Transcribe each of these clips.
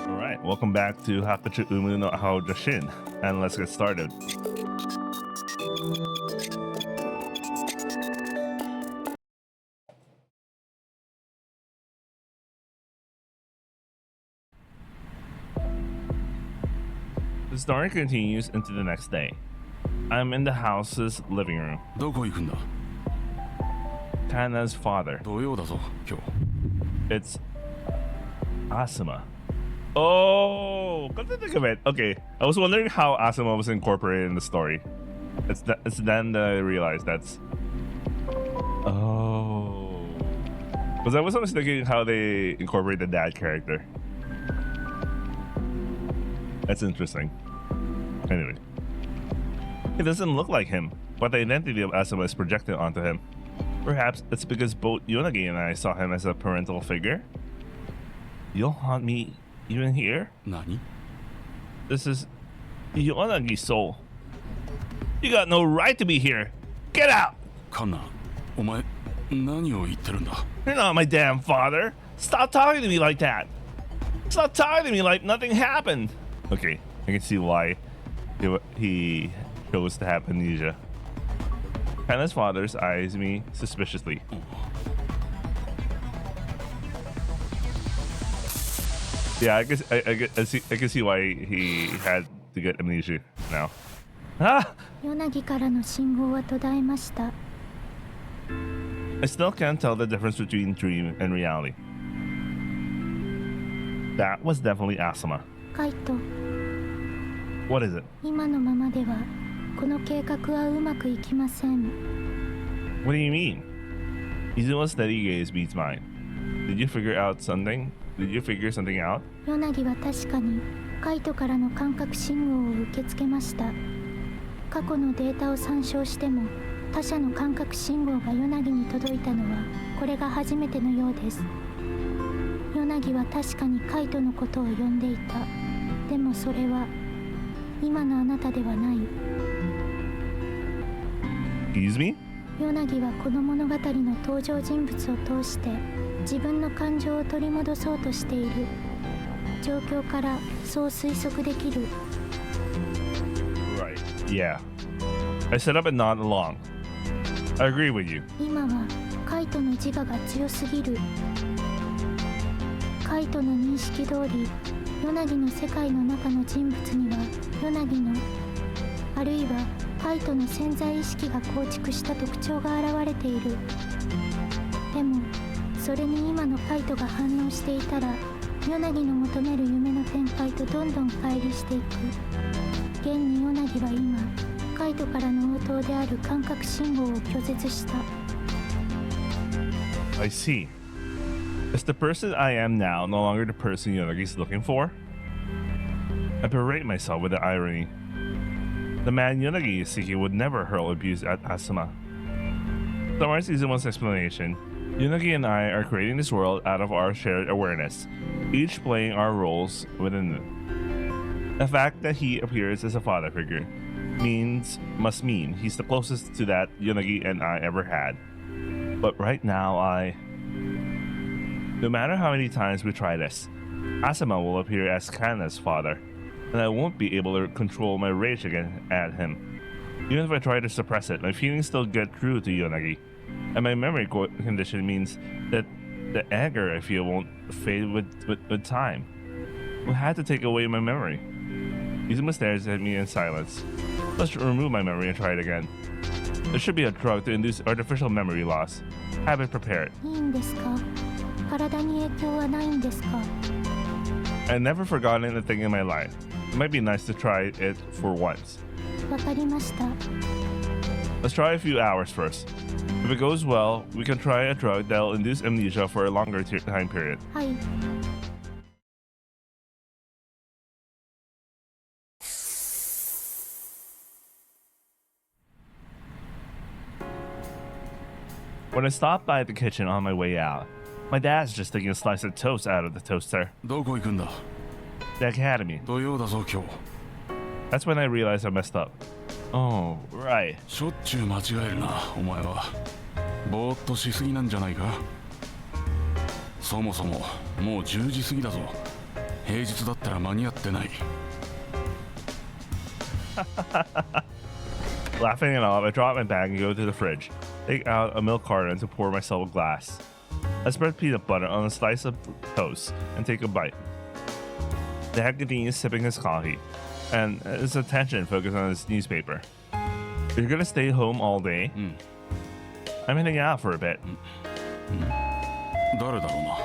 All right, welcome back to Hakuchu Umu no Hao Jashin, and let's get started. The story continues into the next day. I'm in the house's living room. どこ行くんだ Kana's father. 土曜だぞ今日 It's Asuma. Oh, come to think of it. Okay, I was wondering how Asuma was incorporated in the story. It's then that I realized that's. Oh, because I was always thinking how they incorporate the dad character. That's interesting. Anyway, he doesn't look like him, but the identity of Asuma is projected onto him. Perhaps it's because both Yonagi and I saw him as a parental figure. You'll haunt me even here? 何 This is Yonagi's soul. You got no right to be here. Get out! カンナお前何を言ってるんだ You're not my damn father. Stop talking to me like that. Stop talking to me like nothing happened. Okay, I can see why he chose to have amnesia. Hannah's father eyes me suspiciously. Yeah, I can see why he had to get amnesia now. Ah! ヨナギからの信号は途絶えました。 I still can't tell the difference between dream and reality. That was definitely Asuma. カイト、 What is it? 今のままではこの計画はうまくいきません。 What do you mean? Izuma's steady gaze meets mine. Did you figure out something? Did you figure something out? ヨナギは確かにカイトからの感覚信号を受け付けました。過去のデータを参照しても他者の感覚信号がヨナギに届いたのはこれが初めてのようです。ヨナギは確かにカイトのことを呼んでいた。でもそれは今のあなたではない。 Excuse me? ヨナギはこの物語の登場人物を通して自分の感情を取り戻そうとしている。状況からそう推測できる。 Right. Yeah. I set up and nod along. I agree with you. 今はカイトの自我が強すぎる。カイトの認識通りヨナギの世界の中の人物にはヨナギのあるいはカイトの潜在意識が構築した特徴が現れている。でもそれに今のカイトが反応していたらヨナギの求める夢の展開とどんどん乖離していく。現にヨナギは今カイトからの応答である感覚信号を拒絶した。 I see. Is the person I am now no longer the person Yonagi's looking for? I berate myself with the irony. The man Yonagi is seeking would never hurl abuse at Asuma. Summarize Izumo's explanation. Yonagi and I are creating this world out of our shared awareness, each playing our roles within it. The fact that he appears as a father figure must mean he's the closest to that Yonagi and I ever had. But right now no matter how many times we try this, Asuma will appear as Kana's father, and I won't be able to control my rage again at him. Even if I try to suppress it, my feelings still get through to Yonagi, and my memory condition means that the anger I feel won't fade with time. We'll have to take away my memory. Izuma stares at me in silence. Let's remove my memory and try it again. There should be a drug to induce artificial memory loss. Have it prepared. いいんですか？体に影響はないんですか？ I've never forgotten a thing in my life. It might be nice to try it for once. わかりました。 Let's try a few hours first. If it goes well, we can try a drug that'll induce amnesia for a longer time period. はい。 When I stopped by the kitchen on my way out, my dad's just taking a slice of toast out of the toaster. どこ行くんだ The academy. 土曜だぞ今日 That's when I realized I messed up. Oh, right. しょっちゅう間違えるなお前はぼーっとしすぎなんじゃないかそもそももう10時過ぎだぞ平日だったら間に合ってない。 Laughing it off, I drop my bag and go to the fridge. Take out a milk carton to pour myself a glass. I spread peanut butter on a slice of toast and take a bite. Dad continues sipping his coffee, and his attention focused on his newspaper. You're gonna stay home all day? I'm heading out for a bit. 誰だろうな。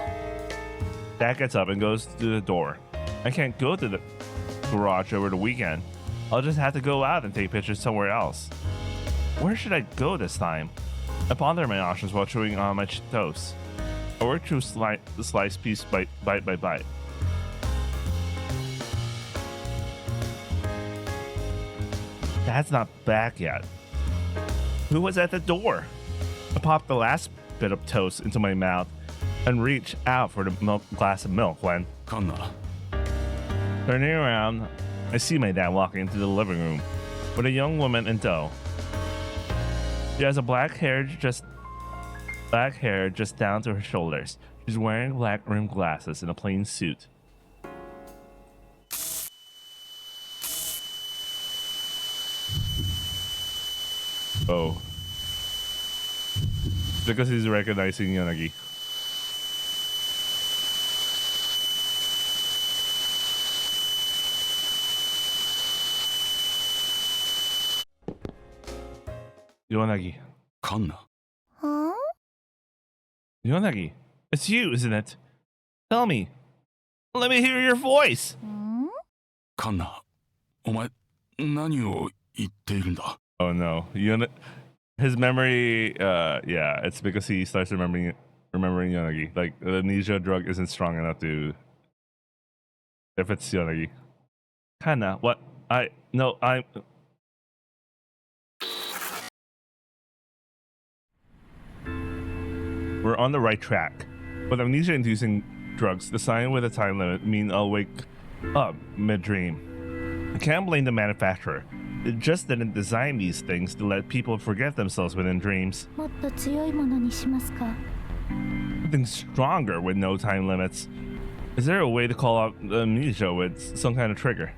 Dad gets up and goes to the door. I can't go to the garage over the weekend. I'll just have to go out and take pictures somewhere else. Where should I go this time? I ponder my options while chewing on my toast. I work through the slice piece bite by bite. Dad's not back yet. Who was at the door? I popped the last bit of toast into my mouth and reached out for the glass of milk when, カンナ、 turning around, I see my dad walking into the living room with a young woman in tow. She has black hair just down to her shoulders. She's wearing black rimmed glasses and a plain suit. Oh. Because he's recognizing Yanagi. Yanagi. カンナ、 Huh? Yanagi. It's you, isn't it? Tell me. Let me hear your voice. カンナ、お前何を言っているんだ。 Oh no. His memory, yeah, it's because he starts remembering Yanagi. Like, the amnesia drug isn't strong enough to. If it's Yanagi. Kinda. What? I'm. We're on the right track. With amnesia-inducing drugs, the sign with a time limit mean I'll wake up mid-dream. I can't blame the manufacturer. It just didn't design these things to let people forget themselves within dreams. もっと強いものにしますか？ Something stronger with no time limits. Is there a way to call out the amnesia with some kind of trigger?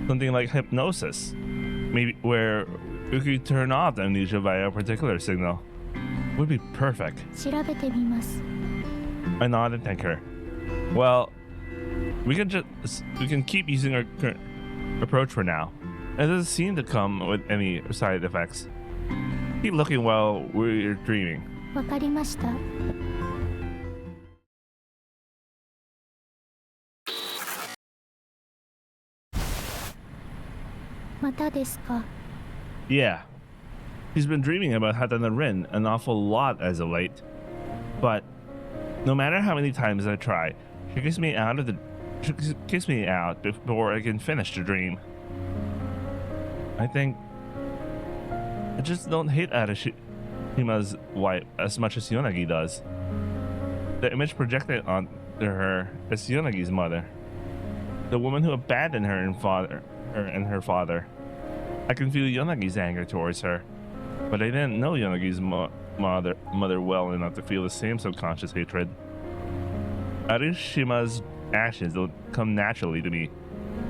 Something like hypnosis. Maybe where we could turn off the amnesia via a particular signal. Would be perfect. 調べてみます。 I nod and thank her. Well, we can keep using our current approach for now. It doesn't seem to come with any side effects. Keep looking while we're dreaming. わかりました。またですか？ Yeah. He's been dreaming about Hatana Rin an awful lot as of late. But no matter how many times I try, she kicks me out before I can finish the dream. I think I just don't hate Arashima's wife as much as Yonagi does. The image projected onto her is Yonagi's mother, the woman who abandoned her and her father. I can feel Yonagi's anger towards her, but I didn't know Yonagi's mother well enough to feel the same subconscious hatred. Arishima's actions don't come naturally to me.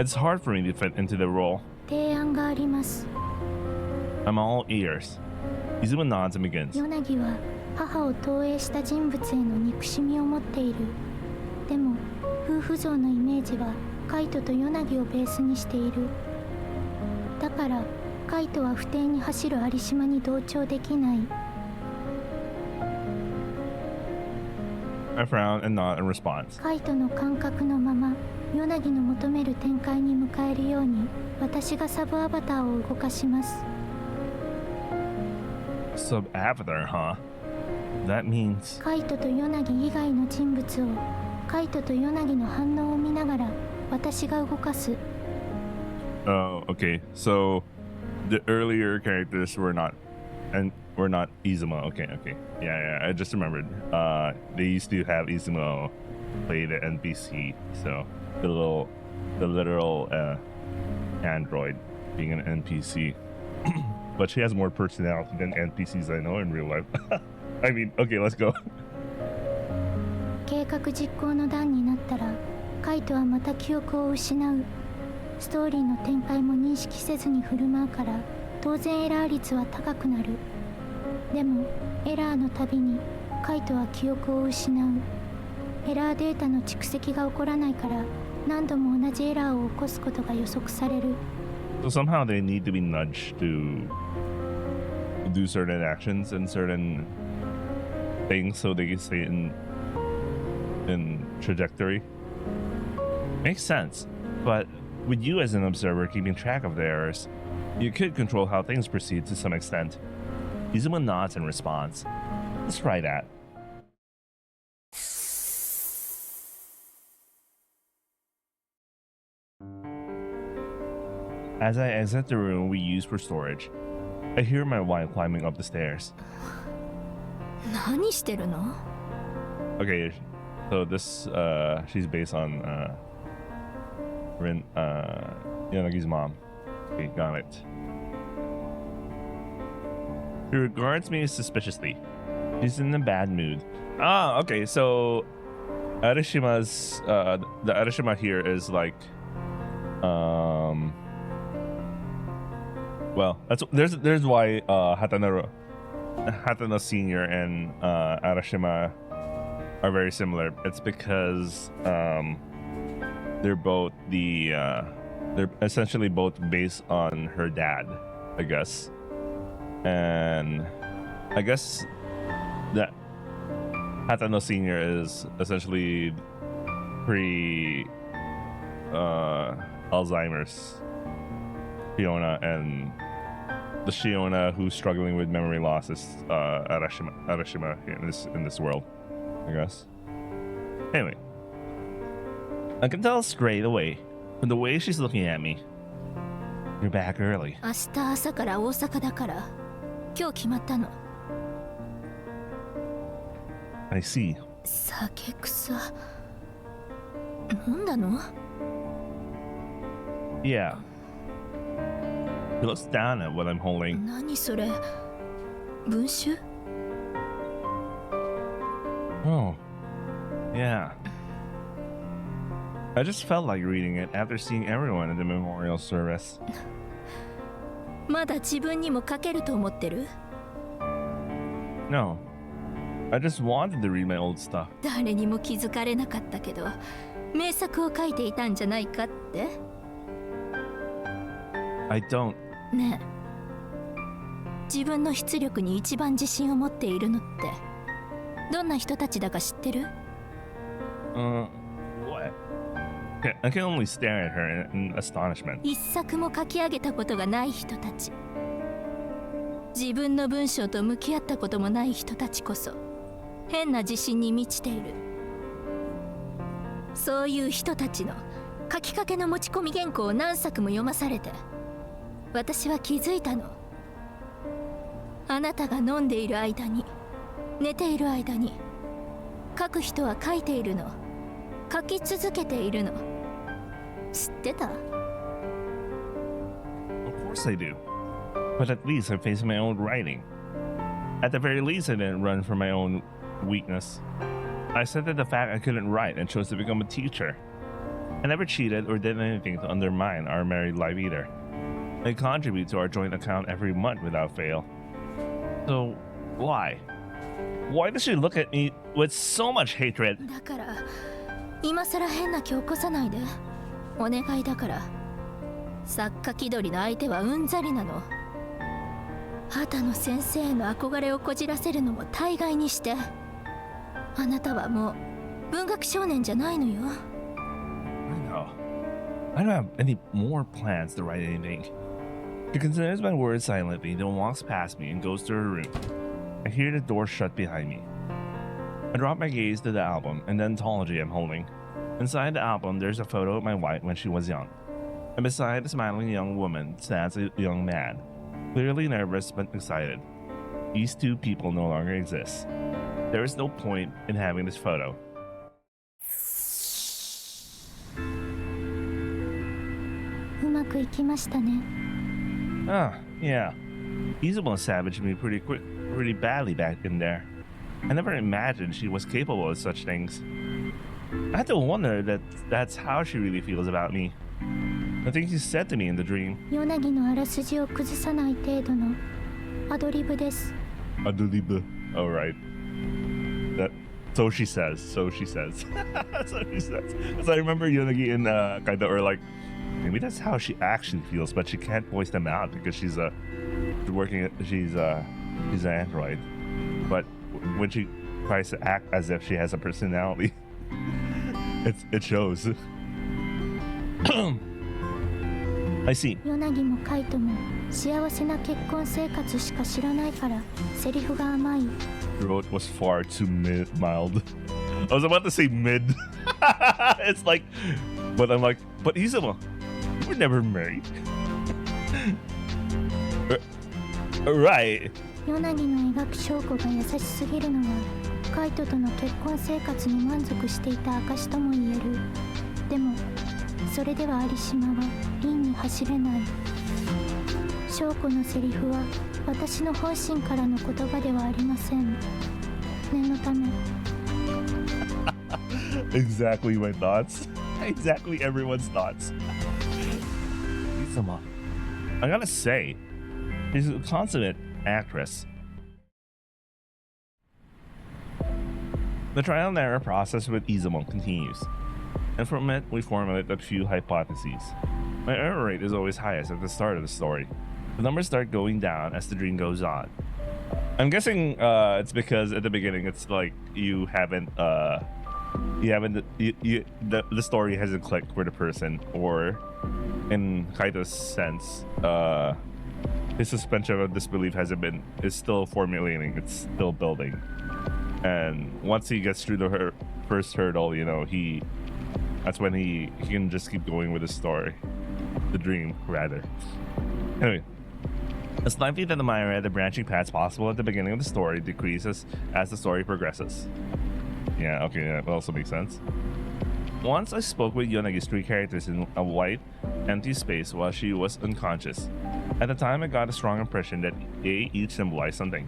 It's hard for me to fit into the role. 提案があります。 I'm all ears. Izuma nods and begins. ヨナギは母を投影した人物への憎しみを持っている。でも夫婦像のイメージはカイトとヨナギをベースにしている。だからカイトは不定に走る有島に同調できない。 I frown and nod in response. カイトの感覚のままヨナギの求める展開に迎えるように私がサブアバターを動かします。 Sub-avatar, huh? That means... カイトとヨナギ以外の人物をカイトとヨナギの反応を見ながら私が動かす。 Oh, okay. So the earlier characters were not Izuma. Okay. Yeah. I just remembered. They used to have Izuma play the NPC. So the literal android being an NPC. But she has more personality than NPCs I know in real life. I mean, okay, let's go. 計画実行の段になったらカイトはまた記憶を失う。ストーリーの展開も認識せずに振る舞うから当然エラー率は高くなる。でもエラーのたびにカイトは記憶を失う。エラーデータの蓄積が起こらないから何度も同じエラーを起こすことが予測される。 So somehow they need to be nudged to do certain actions and certain things so they can stay in trajectory. Makes sense, but with you as an observer keeping track of the errors, you could control how things proceed to some extent. Use with nods in response. Let's try that. As I exit the room we use for storage, I hear my wife climbing up the stairs. 何してるの? Okay, so this she's based on Yanagi's mom. Okay, got it. She regards me suspiciously. She's in a bad mood. Ah, okay, so Arishima's the Arishima here is like well, there's why Hatano Senior and Arashima are very similar. It's because they're both they're essentially both based on her dad, I guess. And I guess that Hatano Senior is essentially pre Alzheimer's Fiona, and the Shiona who's struggling with memory loss is Arashima in this world, I guess. Anyway, I can tell straight away from the way she's looking at me. You're back early. 明日朝から大阪だから今日決まったの。 I see. 酒草飲んだの? Yeah. He looks down at what I'm holding. 何それ? 文集? Oh. Yeah. I just felt like reading it after seeing everyone at the memorial service. まだ自分にも書けると思ってる? No. I just wanted to read my old stuff. 誰にも気づかれなかったけど名作を書いていたんじゃないかって? I don't. ねえ、自分の出力に一番自信を持っているのってどんな人たちだか知ってる? What? I can only stare at her in astonishment. 一作も書き上げたことがない人たち、自分の文章と向き合ったこともない人たちこそ変な自信に満ちている。そういう人たちの書きかけの持ち込み原稿を何作も読まされて私は気づいたの。あなたが飲んでいる間に寝ている間に書く人は書いているの、書き続けているの。知ってた? Of course I do. But at least I faced my own writing. At the very least I didn't run from my own weakness. I said that the fact I couldn't write and chose to become a teacher. I never cheated or did anything to undermine our married life either. I contribute to our joint account every month without fail. So, why? Why does she look at me with so much hatred? だから今さら変な気を起こさないで。お願いだから。作家気取りの相手はうんざりなの。畑野先生への憧れをこじらせるのも大概にして。あなたはもう文学少年じゃないのよ。I don't have any more plans to write anything. She considers my words silently, then walks past me and goes to her room. I hear the door shut behind me. I drop my gaze to the album and the anthology I'm holding. Inside the album, there's a photo of my wife when she was young. And beside the smiling young woman stands a young man, clearly nervous but excited. These two people no longer exist. There is no point in having this photo. Ah, yeah. Izumo savaged me pretty badly back in there. I never imagined she was capable of such things. I had to wonder that that's how she really feels about me. The things you said to me in the dream. ヨナギのあらすじを崩さない程度のアドリブです。 Aduliba. Oh, right. That. So she says. So she says. So she says. Because I remember Yonagi and Kaito are like, maybe that's how she actually feels, but she can't voice them out because she's she's an android. But when she tries to act as if she has a personality, it shows. I see. ヨナギもカイトも幸せな結婚生活しか知らないからセリフが甘い。 The road was far too mild. I was about to say mid. It's like, but I'm like, but Izuma, you were never married. Right. ヨナギの描く証拠が優しすぎるのはカイトとの結婚生活に満足していた証とも言える。でもそれではアリシマは輪に走れない。証拠のセリフは私の本心からの言葉ではありません。念のため。Exactly my thoughts. Exactly everyone's thoughts. Izuma, I gotta say, she's a consummate actress. The trial and error process with Izuma continues, and from it we formulate a few hypotheses. My error rate is always highest at the start of the story. The numbers start going down as the dream goes on. I'm guessing it's because at the beginning it's like the story hasn't clicked for the person, or in Kaito's sense, his suspension of disbelief is still formulating, it's still building. And once he gets through the first hurdle, that's when he can just keep going with the story. The dream, rather. Anyway, it's likely that the myriad of branching paths possible at the beginning of the story decreases as the story progresses. Yeah, okay, that also makes sense. Once I spoke with Yonagi's three characters in a white, empty space while she was unconscious. At the time, I got a strong impression that they each symbolized something,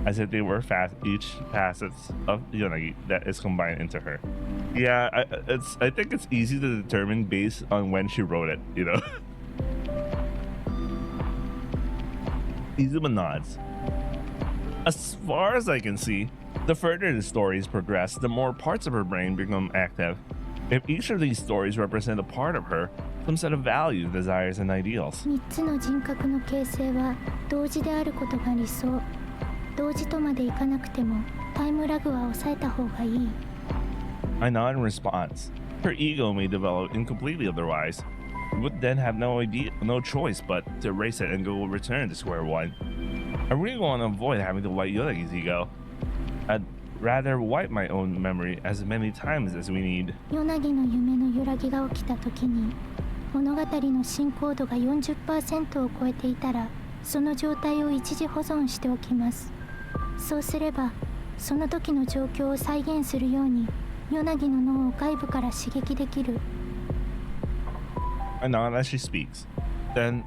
as if they were each facets of Yonagi that is combined into her. Yeah, I think it's easy to determine based on when she wrote it, Izuma nods. As far as I can see, the further the stories progress, the more parts of her brain become active. If each of these stories represent a part of her, some set of values, desires, and ideals. 3つの人格の形成は同時であることが理想。同時とまでいかなくてもタイムラグは抑えた方がいい。I nod in response. Her ego may develop incompletely otherwise. We would then have no choice but to erase it and return to square one. I really want to avoid having to wipe Yonagi's ego. I'd rather wipe my own memory as many times as we need. ヨナギの夢の揺らぎが起きた時に物語の進行度が 40% を超えていたらその状態を一時保存しておきます。そうすればその時の状況を再現するようにヨナギの脳を外部から刺激できる。I nod as she speaks. Then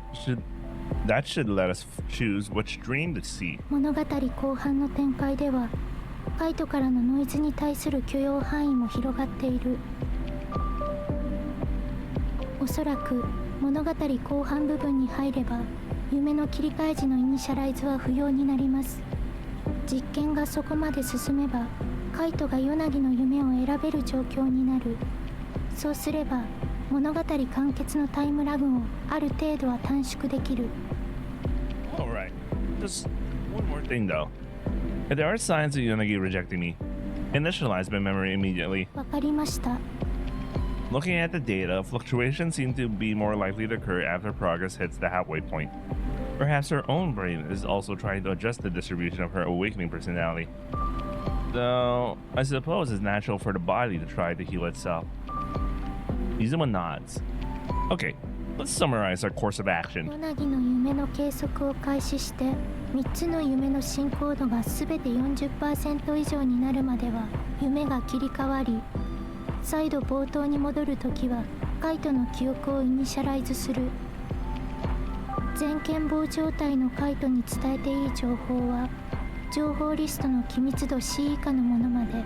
that should let us choose which dream to see. 物語後半の展開ではカイトからのノイズに対する許容範囲も広がっている。おそらく物語後半部分に入れば夢の切り替え時のイニシャライズは不要になります。実験がそこまで進めばカイトがヨナギの夢を選べる状況になる。そうすれば物語完結のタイムラグをある程度は短縮できる。 Alright, just one more thing though. If there are signs of Yonagi rejecting me, initialize my memory immediately. わかりました。 Looking at the data, fluctuations seem to be more likely to occur after progress hits the halfway point. Perhaps her own brain is also trying to adjust the distribution of her awakening personality. Though, I suppose it's natural for the body to try to heal itself. Izuma nods. Okay, let's summarize our course of action. ヨナギの夢の計測を開始して3つの夢の進行度が全て 40% 以上になるまでは夢が切り替わり、再度冒頭に戻るときはカイトの記憶をイニシャライズする。全健忘状態のカイトに伝えていい情報は情報リストの機密度 C 以下のものまで。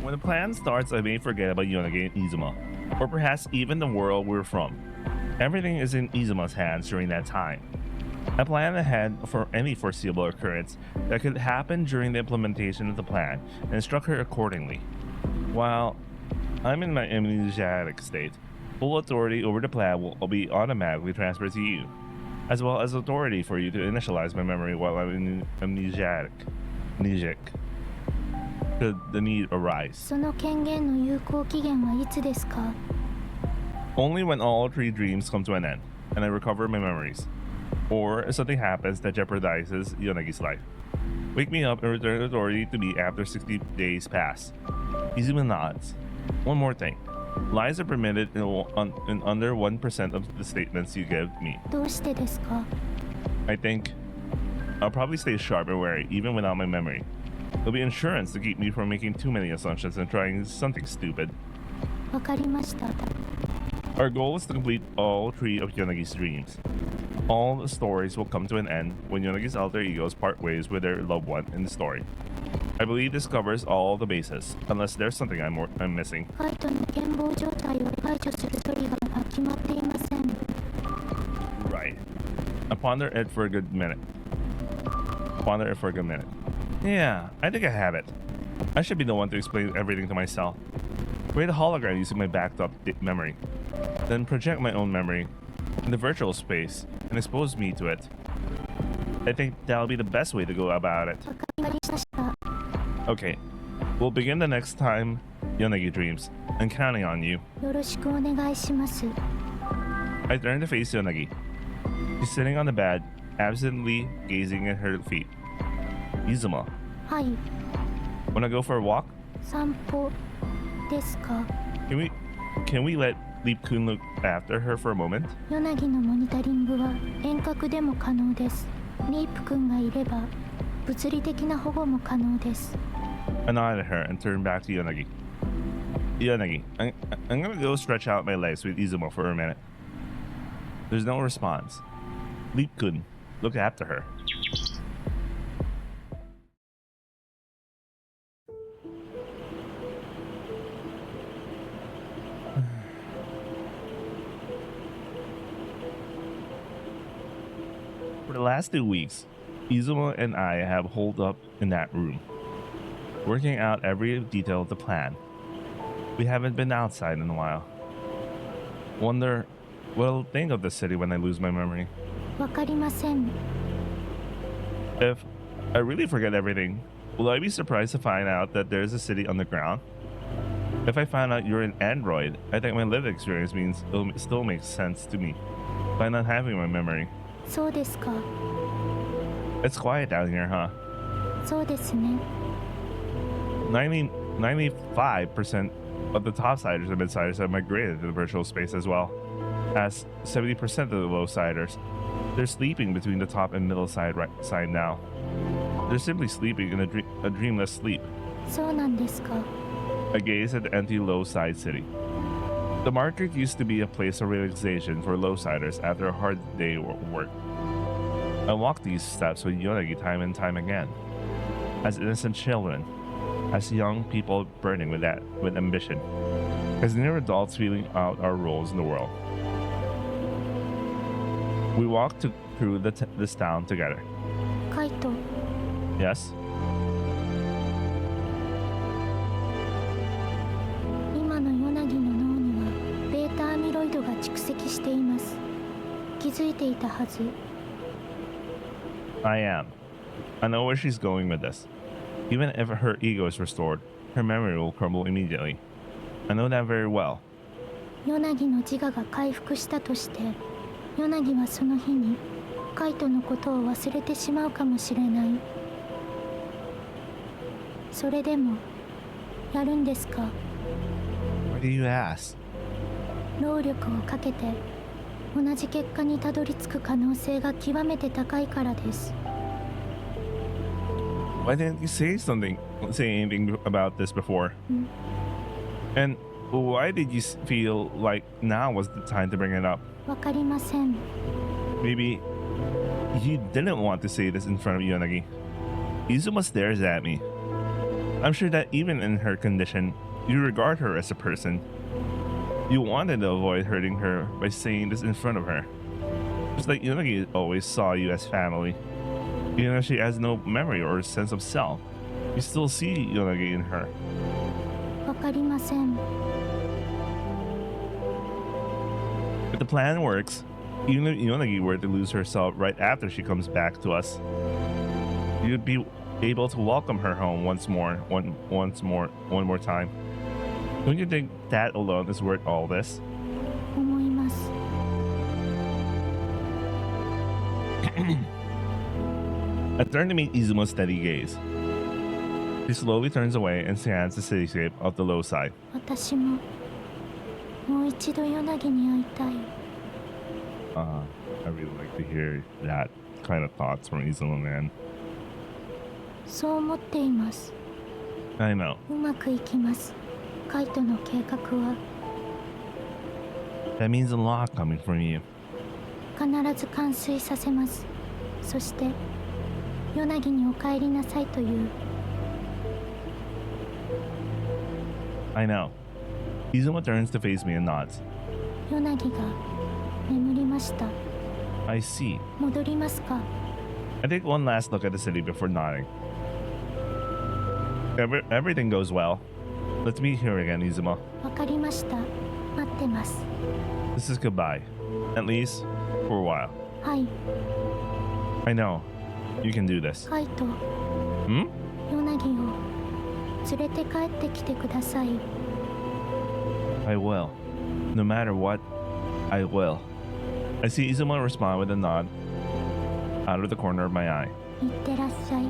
When the plan starts, I may forget about Yonagi and Izuma, or perhaps even the world we're from. Everything is in Izuma's hands during that time. I plan ahead for any foreseeable occurrence that could happen during the implementation of the plan and instruct her accordingly. While I'm in my amnesiac state, full authority over the plan will be automatically transferred to you, as well as authority for you to initialize my memory while I'm in amnesiac. Should the need arise. その権限の有効期限はいつですか？ Only when all 3 dreams come to an end, and I recover my memories. Or if something happens that jeopardizes Yonagi's life. Wake me up and return authority to me after 60 days pass. Izuma nods. One more thing. Lies are permitted in under 1% of the statements you give me. どうしてですか？ I think I'll probably stay sharp and wary even without my memory. There'll be insurance to keep me from making too many assumptions and trying something stupid. わかりました。 Our goal is to complete all 3 of Yonagi's dreams. All the stories will come to an end when Yonagi's alter egos part ways with their loved one in the story. I believe this covers all the bases, unless there's something I'm missing. カイトの健忘状態を解除するトリガーが決まっていません。 Right. I ponder it for a good minute. Yeah, I think I have it. I should be the one to explain everything to myself. Create a hologram using my backed up memory. Then project my own memory in the virtual space and expose me to it. I think that'll be the best way to go about it. わかりました。 Okay, we'll begin the next time Yonagi dreams. I'm counting on you. よろしくお願いします。 I turn to face Yonagi. She's sitting on the bed, absently gazing at her feet. Izuma, はい、 wanna go for a walk? 散歩ですか？ Can we let Leap-kun look after her for a moment? ヨナギのモニタリングは遠隔でも可能です。リープ君がいれば物理的な保護も可能です。 I nod at her and turn back to Yonagi. Yonagi, I'm gonna go stretch out my legs with Izuma for a minute. There's no response. Leap-kun, look after her. For the last 2 weeks, Izuma and I have holed up in that room, working out every detail of the plan. We haven't been outside in a while. Wonder what I'll think of the city when I lose my memory. わかりません。 If I really forget everything, will I be surprised to find out that there's a city underground? If I find out you're an android, I think my lived experience means it'll still make sense to me by not having my memory. そうですか。 It's quiet down here, huh? そうですね。 95% of the topsiders and midsiders have migrated to the virtual space as well as 70% of the lowsiders. They're sleeping between the top and middle side now. They're simply sleeping in a dreamless sleep. そうなんですか。 I gaze at the empty lowside city. The market used to be a place of relaxation for lowsiders after a hard day of work. I walk these steps with Yonagi time and time again. As innocent children, as young people burning with ambition, as near adults feeling out our roles in the world. We walk through this town together. カイト、 Yes? 今のヨナギの脳にはベータアミロイドが蓄積しています。気づいていたはず。 I am. I know where she's going with this. Even if her ego is restored, her memory will crumble immediately. I know that very well. ヨナギの自我が回復したとして、ヨナギはその日にカイトのことを忘れてしまうかもしれない。それでもやるんですか？ Why do you ask? 労力をかけて同じ結果にたどり着く可能性が極めて高いからです。 Why didn't you say anything about this before? And why did you feel like now was the time to bring it up? わかりません。 Maybe you didn't want to say this in front of Yonagi. Izuma stares at me. I'm sure that even in her condition, you regard her as a person. You wanted to avoid hurting her by saying this in front of her. Just like Yonagi always saw you as family. Even if she has no memory or sense of self, you still see Yonagi in her. わかりません。 If the plan works, even if Yonagi were to lose herself right after she comes back to us, you'd be able to welcome her home one more time. Don't you think that alone is worth all this? 思います。 I turn to meet Izumo's steady gaze. He slowly turns away and scans the cityscape of the low side. 私ももう一度ヨナギに会いたい。 I really like to hear that kind of thoughts from Izumo, man. そう思っています。 I know. うまくいきます。カイトの計画は That means a lot coming from you. 必ず完遂させます。そしてヨナギにお帰りなさいという I know. Izumo turns to face me and nods. ヨナギが眠りました。 I see. 戻りますか？ I take one last look at the city before nodding. Everything goes well. Let's meet here again, Izumo. わかりました。待ってます。 This is goodbye. At least for a while. はい。 I know. You can do this. カイト、 Hmm? ヨナギを連れて帰ってきてください。 I will. No matter what, I will. I see Izumo respond with a nod out of the corner of my eye. いってらっしゃい。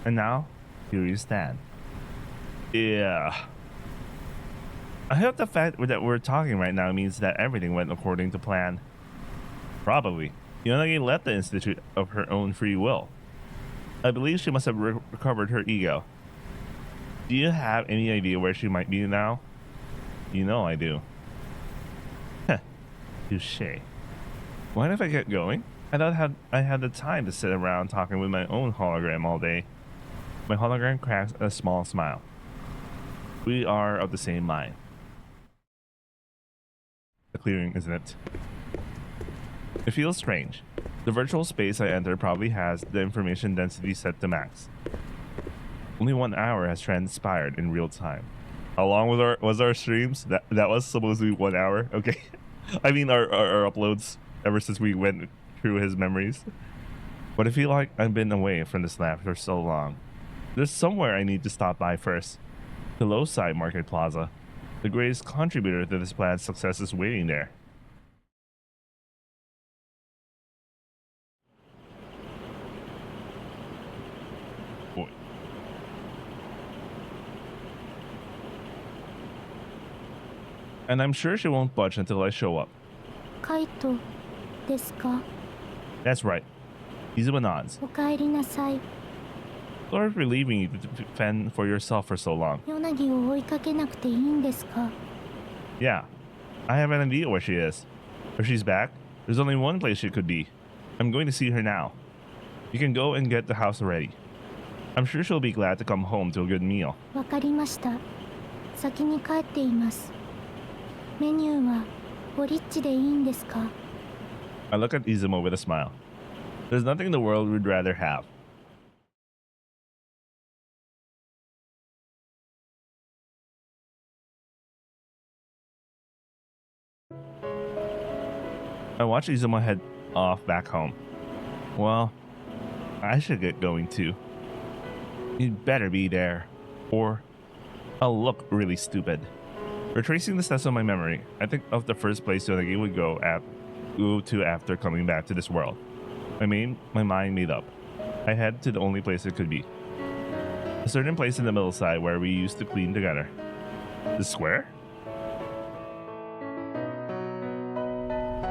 And now, here you stand. Yeah. I hope the fact that we're talking right now means that everything went according to plan. Probably. Yonagi left the institute of her own free will. I believe she must have recovered her ego. Do you have any idea where she might be now? You know I do. Heh. Touché. Mind if I get going? I thought I had the time to sit around talking with my own hologram all day. My hologram cracks a small smile. We are of the same mind. The clearing, isn't it? It feels strange. The virtual space I enter probably has the information density set to max. Only 1 hour has transpired in real time. How long was our streams? That was supposed to be 1 hour? Okay. I mean our uploads ever since we went through his memories. But I feel like I've been away from this lab for so long. There's somewhere I need to stop by first. The low side market plaza. The greatest contributor to this plan's success is waiting there. Boy. And I'm sure she won't budge until I show up. カイトですか？ That's right. Izumo nods. お帰りなさい。 Sorry for leaving you to fend for yourself for so long. ヨナギを追いかけなくていいんですか？ Yeah, I have an idea where she is. If she's back, there's only one place she could be. I'm going to see her now. You can go and get the house ready. I'm sure she'll be glad to come home to a good meal. わかりました。先に帰っています。メニューはボリッチでいいんですか？ I look at Izumo with a smile. There's nothing in the world we'd rather have. I watch Izumo head off back home. Well, I should get going too. You'd better be there, or I'll look really stupid. Retracing the steps of my memory, I think of the first place Yonagi would go to after coming back to this world. My mind made up. I head to the only place it could be. A certain place in the middle side where we used to clean together. The square?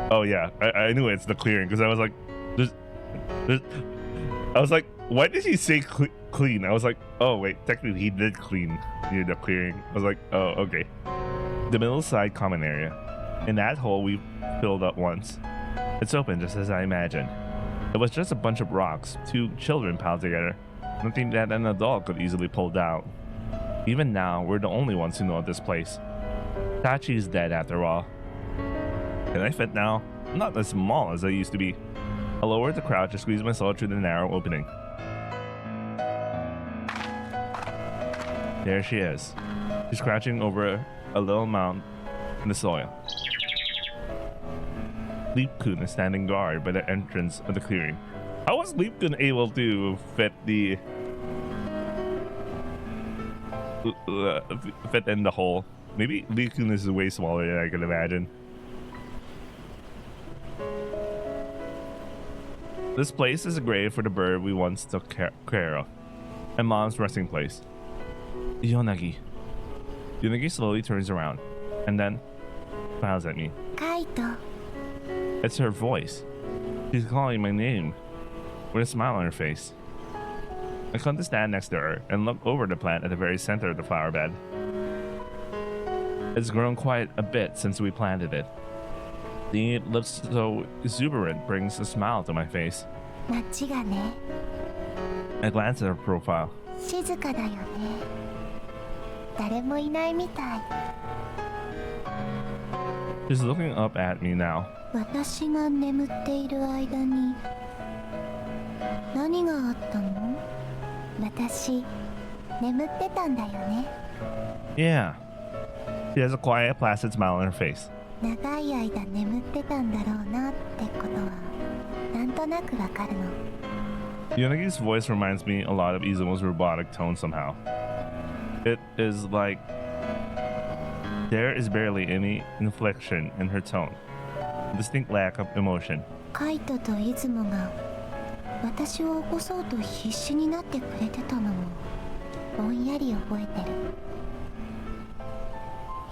Oh yeah, I knew it's the clearing because I was like, I was like, why did he say clean? I was like, oh wait, technically he did clean near the clearing. I was like, oh okay. The middle side common area. In that hole we filled up once. It's open just as I imagined. It was just a bunch of rocks, two children piled together. Nothing that an adult could easily pull out. Even now, we're the only ones who know of this place. Tachi's dead after all. Can I fit now? I'm not as small as I used to be. I lowered the crouch to squeeze myself through the narrow opening. There she is. She's crouching over a little mound in the soil. Leap-kun is standing guard by the entrance of the clearing. How was Leap-kun able to fit in the hole? Maybe Leap-kun is way smaller than I could imagine. This place is a grave for the bird we once took care of, and Mom's resting place. Yonagi. Yonagi slowly turns around, and then smiles at me. Kaito. It's her voice. She's calling my name, with a smile on her face. I come to stand next to her and look over the plant at the very center of the flower bed. It's grown quite a bit since we planted it. Seeing it looks so exuberant brings a smile to my face. 街がね、 I glance at her profile. 静かだよね。誰もいないみたい。 She's looking up at me now. 私が眠っている間に何があったの？私眠ってたんだよね。 Yeah. She has a quiet, placid smile on her face. 長い間眠ってたんだろうなってことはなんとなくわかるの。 Yonagi's voice reminds me a lot of Izumo's robotic tone somehow. It is like there is barely any inflection in her tone. A distinct lack of emotion. カイトとイズモが私を起こそうと必死になってくれてたのもぼんやり覚えてる。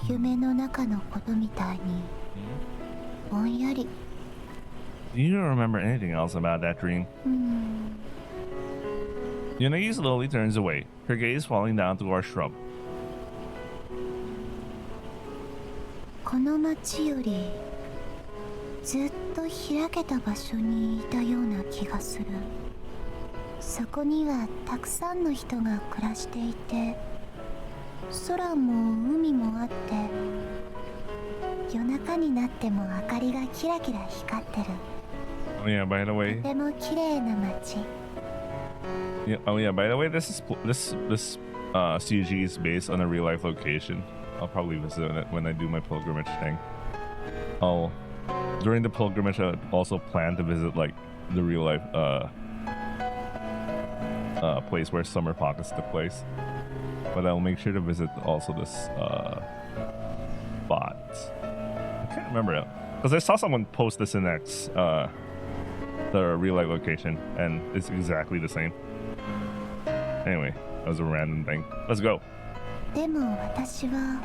夢の中のことみたいにぼんやり。 You don't remember anything else about that dream. Yonagi slowly turns away, her gaze falling down to our shrub. この街よりずっと開けた場所にいたような気がする。そこにはたくさんの人が暮らしていて、空も海もあって、夜中になっても明かりがキラキラ光ってる。 Oh yeah, by the way. とても綺麗な街。 Yeah, oh yeah, by the way, this CG is based on a real life location. I'll probably visit it when I do my pilgrimage thing. During the pilgrimage, I also plan to visit like the real life place where Summer Pockets took place. But I'll make sure to visit also this spot. I can't remember it because I saw someone post this in X, the real life location, and it's exactly the same. Anyway, that was a random thing. Let's go. でも私は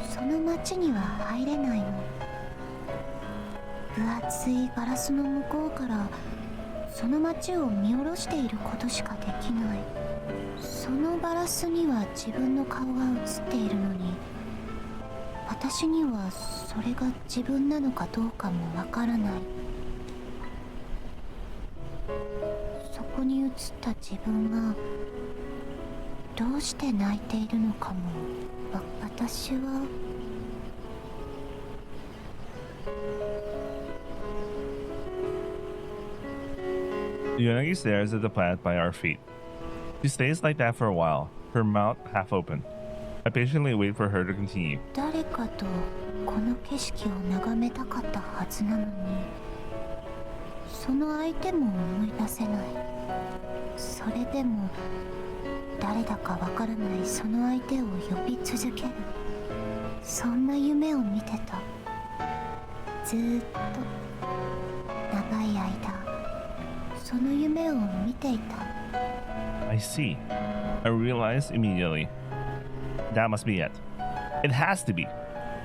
その街には入れないの。分厚いガラスの向こうからその街を見下ろしていることしかできない。そのガラスには自分の顔が映っているのに、私にはそれが自分なのかどうかもわからない。そこに映った自分がどうして泣いているのかも私は。 Yonagi stares at the plant by our feet. She stays like that for a while, her mouth half open. I patiently wait for her to continue. 誰かとこの景色を眺めたかったはずなのに、その相手も思い出せない。それでも誰だかわからないその相手を呼び続ける。そんな夢を見てた。ずーっと長い間その夢を見ていた。 I see. I realized immediately. That must be it. It has to be.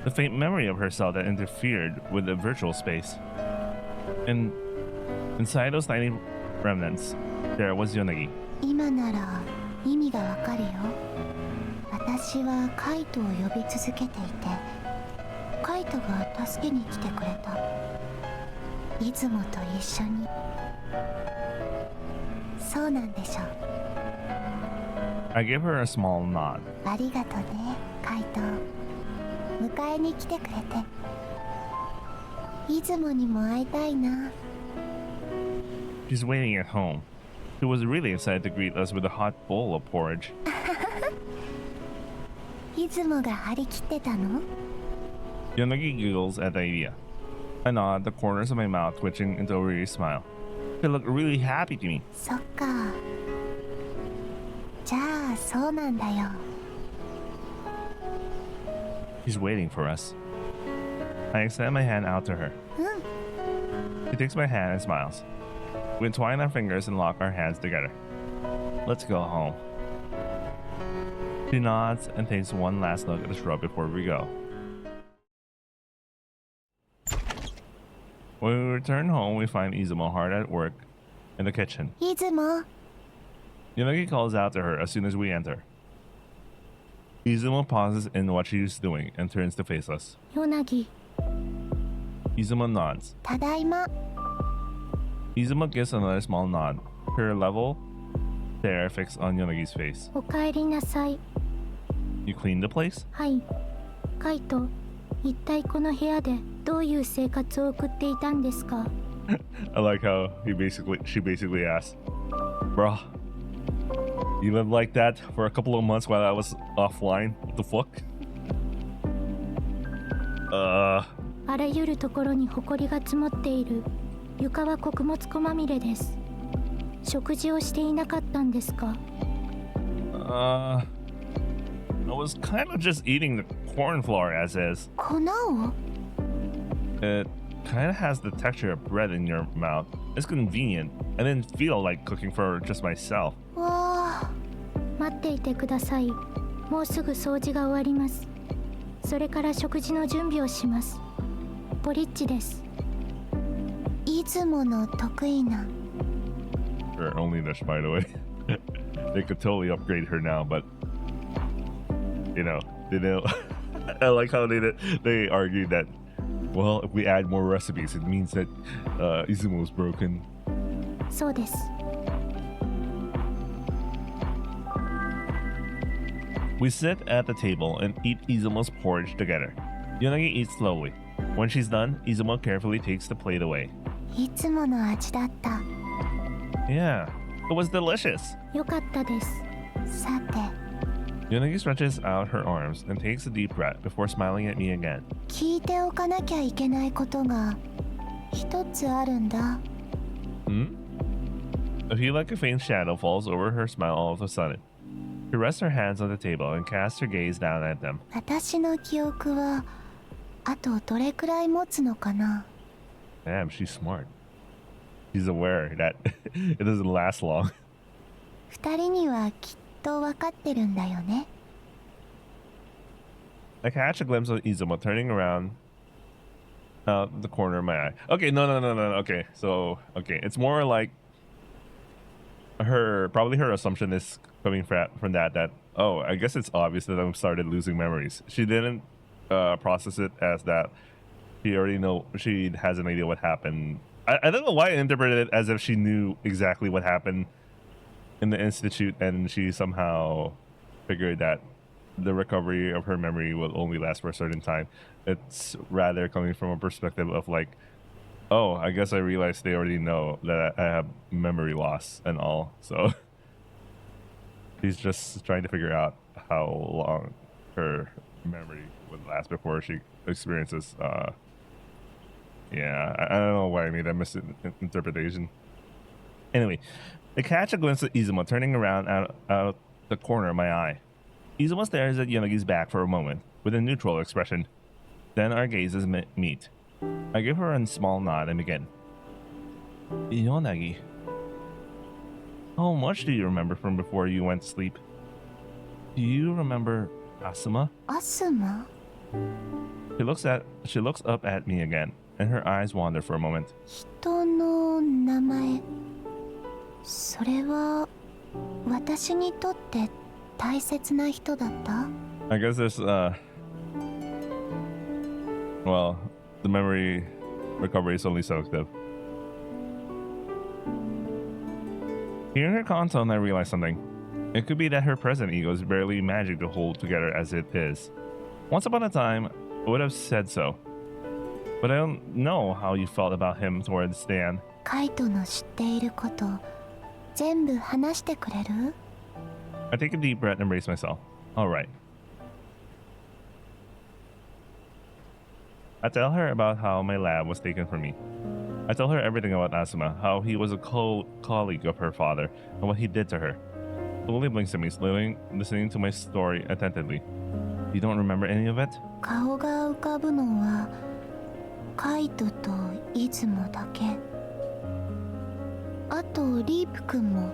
The faint memory of herself that interfered with the virtual space. And inside those tiny remnants, there was Yonagi. 今なら意味がわかるよ。私はカイトを呼び続けていて、カイトが助けに来てくれた。出雲と一緒に。そうなんでしょ。 I give her a small nod. ありがとね、カイト。迎えに来てくれて。出雲にも会いたいな。 She's waiting at home. She was really excited to greet us with a hot bowl of porridge. 出雲が張り切ってたの？ Yonagi giggles at the idea. I nod, the corners of my mouth twitching into a weary smile. They look really happy to me. そっか。じゃあそうなんだよ。 She's waiting for us. I extend my hand out to her. うん。 She takes my hand and smiles. We entwine our fingers and lock our hands together. Let's go home. She nods and takes one last look at the shrub before we go. When we return home, we find Izumo hard at work in the kitchen. 出雲。 Yonagi calls out to her as soon as we enter. Izumo pauses in what she's doing and turns to face us. ヨナギ。 Izumo nods. ただいま。 Izumo gives another small nod. Her level stare fixed on Yonagi's face. おかえりなさい。 You cleaned the place? はい。カイト、一体この部屋でどういう生活を送っていたんですか？ I like how she basically asked, Bruh, you lived like that for a couple of months while I was offline? What the fuck? あらゆるところに埃が積もっている。床は穀物粉まみれです。食事をしていなかったんですか？ I was kind of just eating the corn flour as is. 粉を？ It kind of has the texture of bread in your mouth. It's convenient. I didn't feel like cooking for just myself. わあ。待っていてください。もうすぐ掃除が終わります。それから食事の準備をします。ポリッチです。出雲の得意な。 Or only this, by the way. They could totally upgrade her now, but you know, they don't. I like how they argued that, well, if we add more recipes, it means that Izumo's broken. そうです。 We sit at the table and eat Izumo's porridge together. Yonagi eats slowly. When she's done, Izumo carefully takes the plate away. いつもの味だった。 Yeah, it was delicious. よかったです。さて、 Yonagi stretches out her arms and takes a deep breath before smiling at me again. 聞いておかなきゃいけないことが一つあるんだ。 Hmm? I feel like a faint shadow falls over her smile all of a sudden. She rests her hands on the table and casts her gaze down at them. 私の記憶はあとどれくらい持つのかな。 Damn, she's smart. She's aware that it doesn't last long. 二人にはきっと分かってるんだよね。 I catch a glimpse of Izumo turning around out the corner of my eye. Okay, no. Okay, so, okay, it's more like probably her assumption is coming from that, oh, I guess it's obvious that I've started losing memories. She didn't process it as that she has an idea what happened. I don't know why I interpreted it as if she knew exactly what happened in the institute and she somehow figured that the recovery of her memory will only last for a certain time. It's rather coming from a perspective of like, oh, I guess I realized they already know that I have memory loss and all. So she's just trying to figure out how long her memory would last before she experiences. Yeah, I don't know why I made that misinterpretation. Anyway, I catch a glimpse of Izumo turning around out the corner of my eye. Izumo stares at Yonagi's back for a moment with a neutral expression. Then our gazes meet. I give her a small nod and begin. Yonagi, how much do you remember from before you went to sleep? Do you remember Asuma? アスマ？ She looks up at me again, and her eyes wander for a moment. 人の名前。それは私にとって大切な人だった？ I guess there's Well, the memory recovery is only selective. Hearing her console, I realized something. It could be that her present ego is barely magic to hold together as it is. Once upon a time, I would have said so. But I don't know how you felt about him towards Stan. カイトの知っていること全部話してくれる？ I take a deep breath and brace myself. Alright. I tell her about how my lab was taken from me. I tell her everything about Asuma, how he was a colleague of her father, and what he did to her. Slowly blinks at me, listening to my story attentively. You don't remember any of it? 顔が浮かぶのはカイトとイズモだけ。あとリープ君も。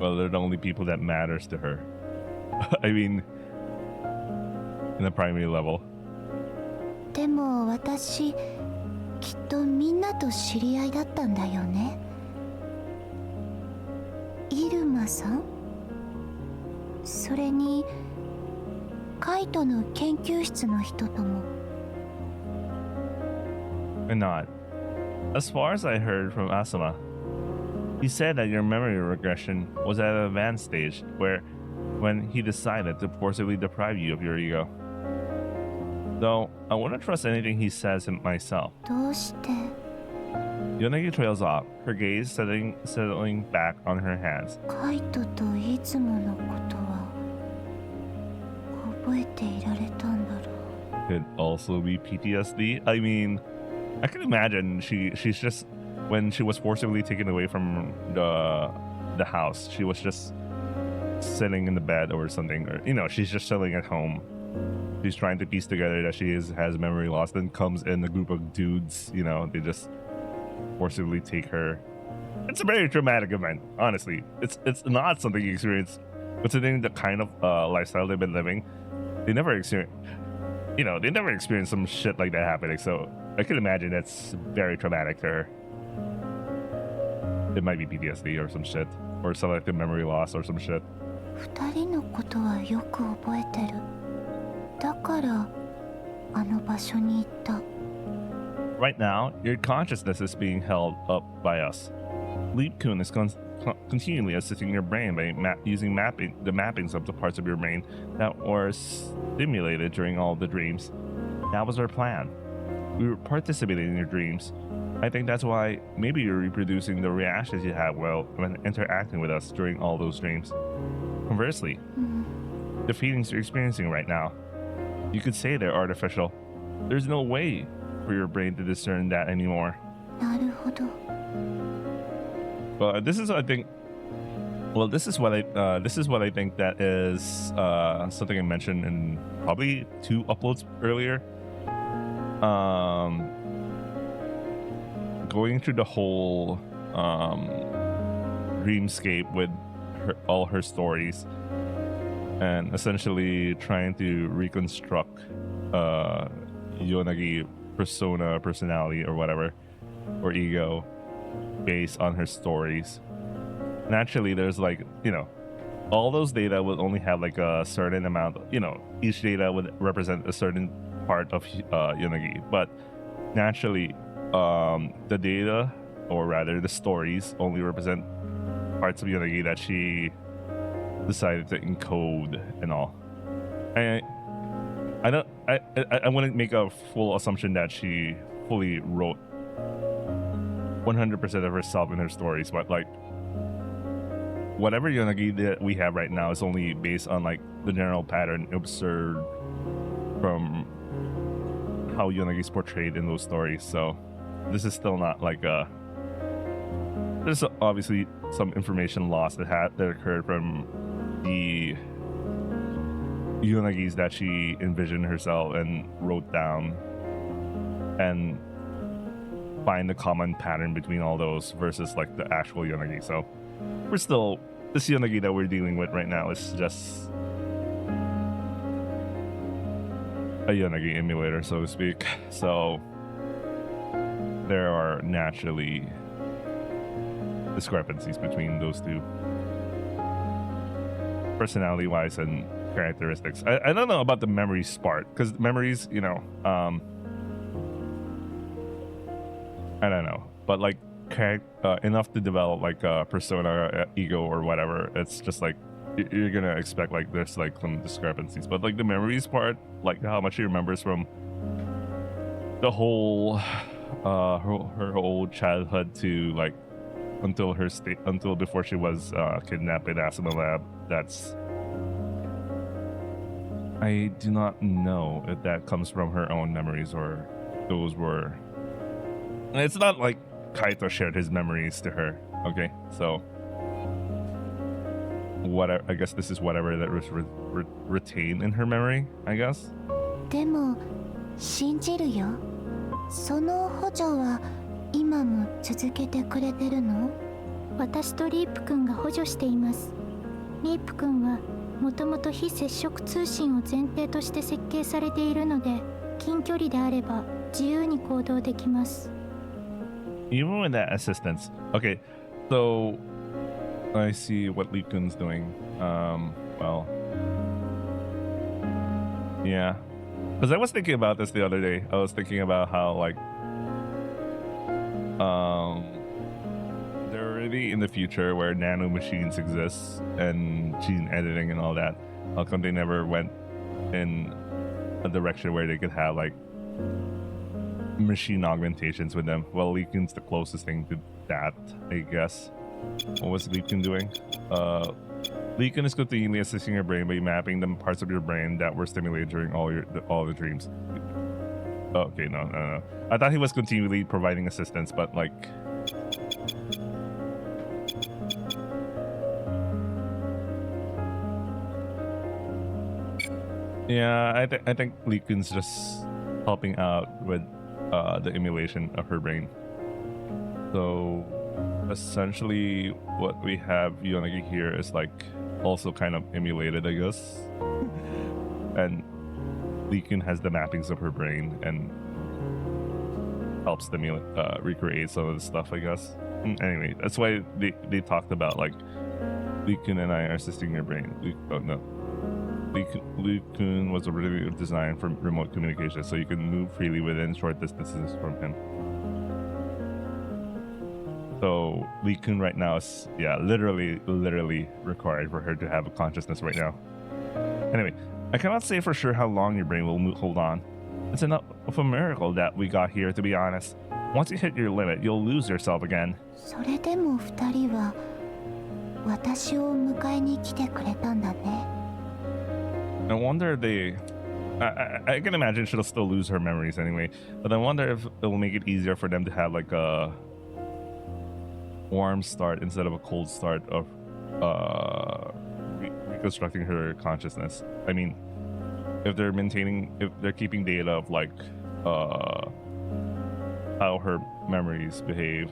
Well, they're the only people that matters to her. I mean, in the primary level. でも私きっとみんなと知り合いだったんだよね。イルマさん、それにカイトの研究室の人とも。 And not. As far as I heard from Asuma, he said that your memory regression was at an advanced stage when he decided to forcibly deprive you of your ego. Though, I wouldn't trust anything he says myself. どうして？ Yonagi trails off, her gaze settling back on her hands. カイトといつものことは覚えていられたんだろう。 Could also be PTSD. I mean, I can imagine she's just when she was forcibly taken away from the house, she was just sitting in the bed or something, or she's just chilling at home. She's trying to piece together that she has memory loss, then comes in a group of dudes, they just forcibly take her. It's a very traumatic event, honestly. It's not something you experience considering the kind of lifestyle they've been living. They never experience some shit like that happening, so I can imagine it's very traumatic to her. It might be PTSD or some shit, or selective memory loss or some shit. 二人のことはよく覚えてる。だからあの場所に行った。 Right now, your consciousness is being held up by us. Leap-kun is continually assisting your brain by using the mappings of the parts of your brain that were stimulated during all the dreams. That was our plan. We were participating in your dreams. I think that's why maybe you're reproducing the reactions you had when interacting with us during all those dreams. Conversely, the feelings you're experiencing right now, you could say they're artificial. There's no way for your brain to discern that anymore. なるほど。 But this is what I think that is something I mentioned in probably 2 uploads earlier. Going through the whole dreamscape with all her stories and essentially trying to reconstruct Yonagi personality or whatever, or ego, based on her stories. Naturally, there's all those data would only have like a certain amount, each data would represent a certain part of Yonagi, but naturally the data, or rather the stories, only represent parts of Yonagi that she decided to encode and all. I wouldn't make a full assumption that she fully wrote 100% of herself in her stories, but whatever Yonagi that we have right now is only based on the general pattern observed from how Yonagi is portrayed in those stories. So this is still not there's obviously some information loss that occurred from the Yonagis that she envisioned herself and wrote down, and find the common pattern between all those versus the actual Yonagi. So this Yonagi that we're dealing with right now is just a Yonagi emulator, so to speak. So there are naturally discrepancies between those two, personality wise and characteristics. I don't know about the memories part, because memories, I don't know, but like enough to develop like a persona, ego, or whatever. It's just like you're gonna expect like there's like some discrepancies, but like the memories part, like how much she remembers from the whole her whole childhood to like until her state until before she was kidnapped by the Asuna lab. That's I do not know if that comes from her own memories or those were. It's not like Kaito shared his memories to her. Okay, so whatever. I guess this is whatever that was retained in her memory. I guess. でも信じるよ。その補助は今も続けてくれてるの？私とリープ君が補助しています。リープ君はもともと非接触通信を前提として設計されているので、近距離であれば自由に行動できます。Even with that assistance. Okay, so I see what Leekun's doing. Well, yeah. Because I was thinking about this the other day. I was thinking about how like they're already in the future where nano machines exist and gene editing and all that. How come they never went in a direction where they could have like machine augmentations with them? Well, Leekun's the closest thing to that, I guess. What was Leekun doing? Leekun is continually assisting your brain by mapping the parts of your brain that were stimulated during all the dreams. Okay, no. I thought he was continually providing assistance, but like. Yeah, I think Leekun's just helping out with the emulation of her brain. So essentially what we have Yonagi here is like also kind of emulated, I guess. And Leekun has the mappings of her brain and helps stimulate recreate some of the stuff, I guess. Anyway, that's why they talked about like Leekun and I are assisting your brain. Leekun was originally designed for remote communication, so you can move freely within short distances from him. So Leekun right now is, yeah, literally required for her to have a consciousness right now. Anyway, I cannot say for sure how long your brain will hold on. It's enough of a miracle that we got here, to be honest. Once you hit your limit, you'll lose yourself again. それでも二人は私を迎えに来てくれたんだね。I wonder if they... I can imagine she'll still lose her memories anyway, but I wonder if it will make it easier for them to have like a warm start instead of a cold start of reconstructing her consciousness. I mean, if they're keeping data of like how her memories behave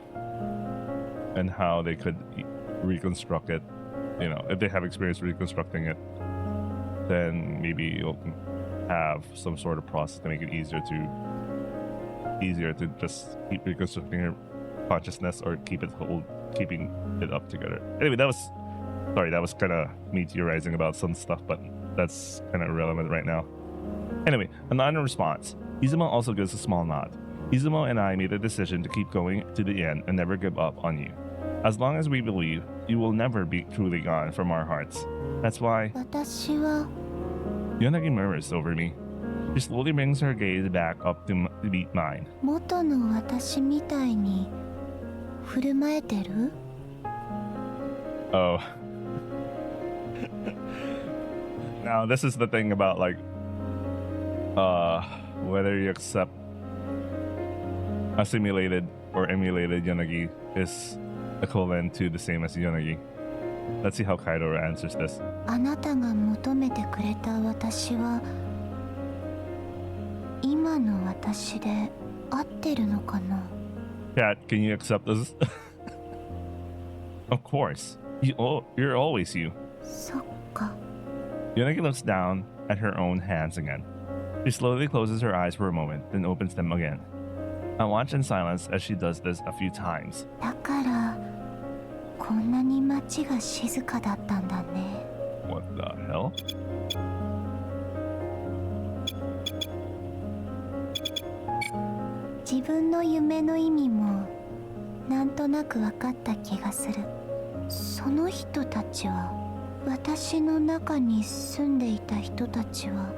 and how they could reconstruct it, you know, if they have experience reconstructing it, then maybe you'll have some sort of process to make it easier to just keep reconstructing her consciousness or keeping it up together. Anyway, that was kind of me theorizing about some stuff, but that's kind of irrelevant right now. Anyway, another response. Izumo also gives a small nod. Izumo and I made a decision to keep going to the end and never give up on you. As long as we believe, you will never be truly gone from our hearts. That's why... 私は Yonagi murmurs over me. She slowly brings her gaze back up to meet mine. 元の私みたいに振る舞えてる？ Oh. Now, this is the thing about, like, whether you accept a simulated or emulated Yonagi is equivalent to the same as Yonagi. Let's see how Kaido answers this. あなたが求めてくれた私は今の私で合ってるのかな？ Cat, can you accept this? Of course. You're always you. そっか。 Yonagi looks down at her own hands again. She slowly closes her eyes for a moment, then opens them again. I watch in silence as she does this a few times. だからこんなに街が静かだったんだね。 What the hell? 自分の夢の意味もなんとなく分かった気がする。その人たちは、私の中に住んでいた人たちは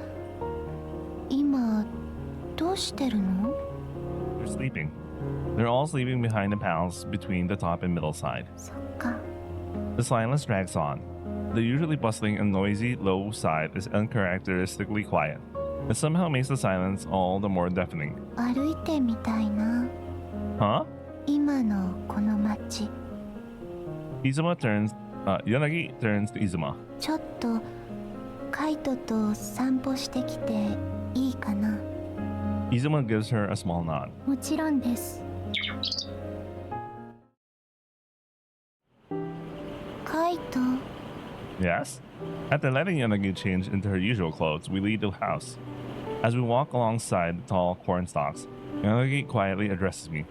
今どうしてるの？ They're sleeping. They're all sleeping behind the panels between the top and middle side. そっか。 The silence drags on. The usually bustling and noisy low side is uncharacteristically quiet. It somehow makes the silence all the more deafening. 歩いてみたいな。 Huh? 今のこの街。 Yanagi turns to Izuma. ちょっとカイトと散歩してきていいかな？ Izuma gives her a small nod. もちろんです。カイト。 Yes? After letting Yanagi change into her usual clothes, we leave the house. As we walk alongside the tall corn stalks, Yanagi quietly addresses me.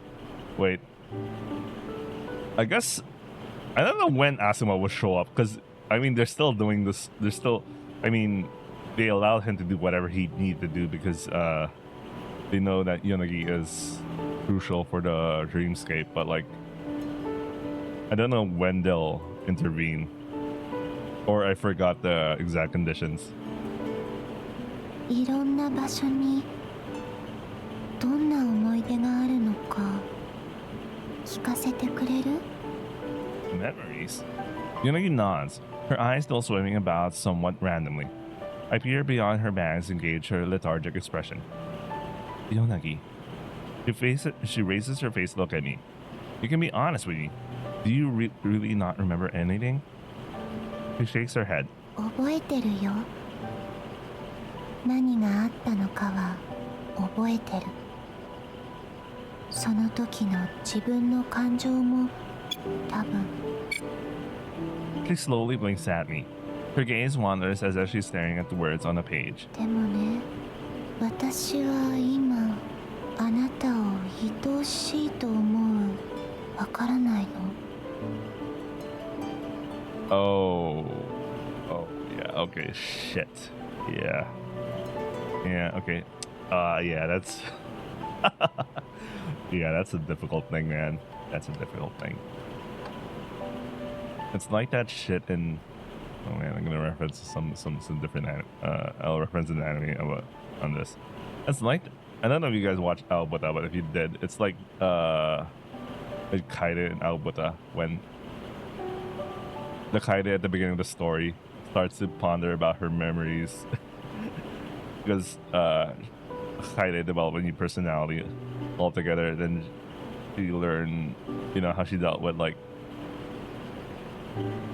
Wait. I guess... I don't know when Asuma will show up, because, I mean, they're still doing this. They're still... I mean, they allowed him to do whatever he needed to do because they know that Yanagi is crucial for the dreamscape, but, like... I don't know when they'll intervene. Or I forgot the exact conditions. いろんな場所にどんな思い出があるのか聞かせてくれる？ Memories? Yanagi nods, her eyes still swimming about somewhat randomly. I peer beyond her bags and gauge her lethargic expression. Yanagi. She raises her face to look at me. You can be honest with me. Do you really not remember anything? She shakes her head. 覚えてるよ。何があったのかは覚えてる。その時の自分の感情も多分。 She slowly blinks at me. Her gaze wanders as if she's staring at the words on a page. でもね、私は今あなたを愛おしいと思う。わからないのOh, yeah, okay, shit. Yeah, okay. Yeah, that's... yeah, that's a difficult thing, man. That's a difficult thing. It's like that shit in... Oh man, I'm gonna reference some different I'll reference an anime on this. It's like... I don't know if you guys watched Aobata, but if you did, it's like Kaede in Aobata when the Kaede at the beginning of the story starts to ponder about her memories because Kaede developed a new personality altogether. Then she learned, you know, how she dealt with like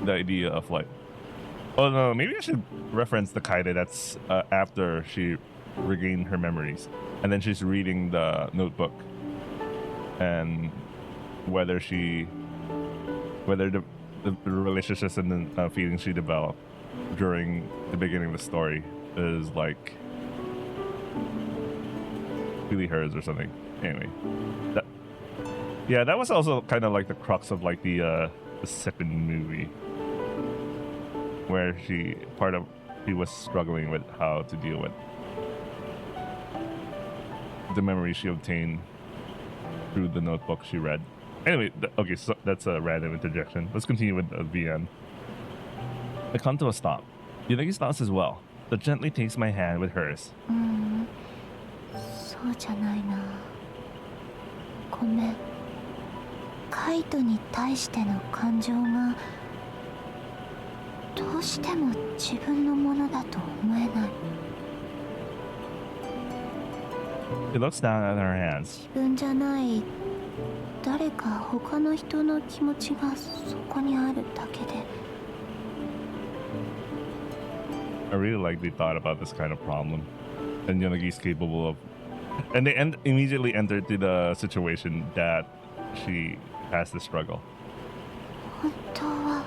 the idea of like, oh no, maybe I should reference the Kaede that's after she regained her memories, and then she's reading the notebook and whether the relationships and the feelings she developed during the beginning of the story is like really hers or something. Anyway, that was also kind of like the crux of like the second movie, where she was struggling with how to deal with the memories she obtained through the notebook she read. Anyway, okay, so that's a random interjection. Let's continue with the VN. I come to a stop. Yanagi stops as well, but gently takes my hand with hers. そうじゃないな。ごめん。カイトに対しての感情がどうしても自分のものだと思えない。 She looks down at her hands. 自分じゃない誰か他の人の気持ちがそこにあるだけで。 I really like they thought about this kind of problem, and Yanagi's capable of, and they immediately entered to the situation that she has to struggle. 本当は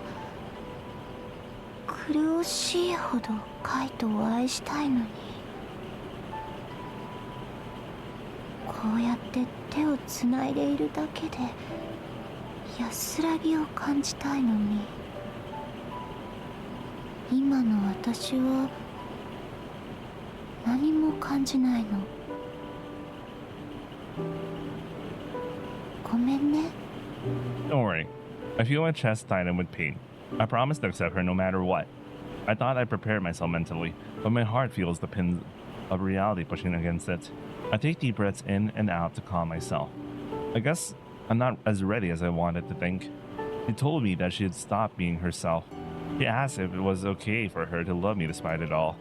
苦しいほどカイトを愛したいのに、こうやって手をつないでいるだけで安らぎを感じたいのに、今の私は何も感じないの。ごめんね。Don't worry. I feel my chest tighten with pain. I promise to accept her no matter what. I thought I prepared myself mentally, but my heart feels the pins of reality pushing against it. I take deep breaths in and out to calm myself. I guess I'm not as ready as I wanted to think. She told me that she had stopped being herself. She asked if it was okay for her to love me despite it all.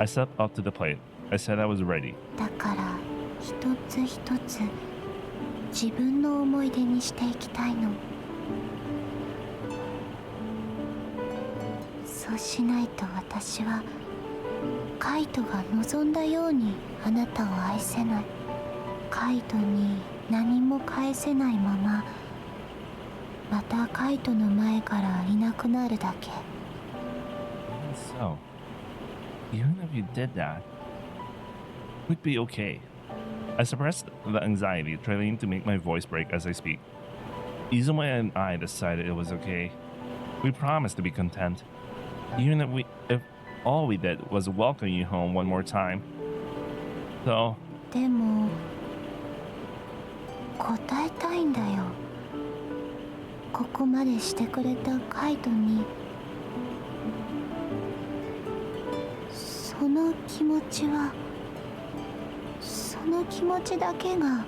I stepped up to the plate. I said I was ready. だから一つ一つ自分の思い出にしていきたいの。そうしないと私はカイトが望んだようにあなたを愛せない。カイトに何も返せないまままたカイトの前からいなくなるだけ。 So, even if you did that, we'd be okay. I suppressed the anxiety, trying to make my voice break as I speak. Izuma and I decided it was okay. We promised to be content, even if all we did was welcome you home one more time. So, でも答えたいんだよ。ここまでしてくれたカイトにその気持ちはその気持ちだけが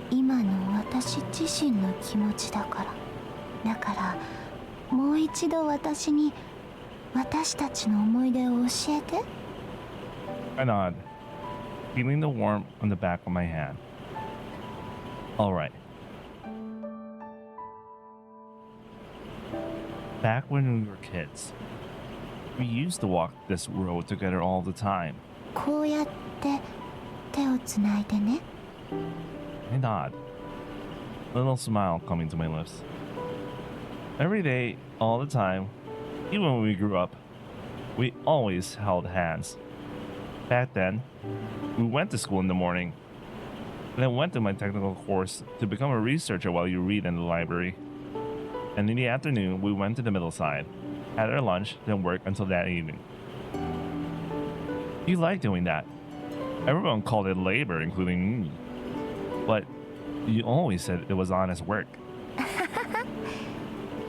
今の私自身の気持ちだから。だからもう一度私に私たちの思い出を教えて。 I nod, feeling the warmth on the back of my hand. All right. Back when we were kids, we used to walk this road together all the time. こうやって手をつないでね。 I nod, a little smile coming to my lips. Every day, all the time, even when we grew up, we always held hands. Back then, we went to school in the morning, and I went to my technical course to become a researcher while you read in the library. And in the afternoon, we went to the middle side, had our lunch, then worked until that evening. You liked doing that. Everyone called it labor, including me. But you always said it was honest work.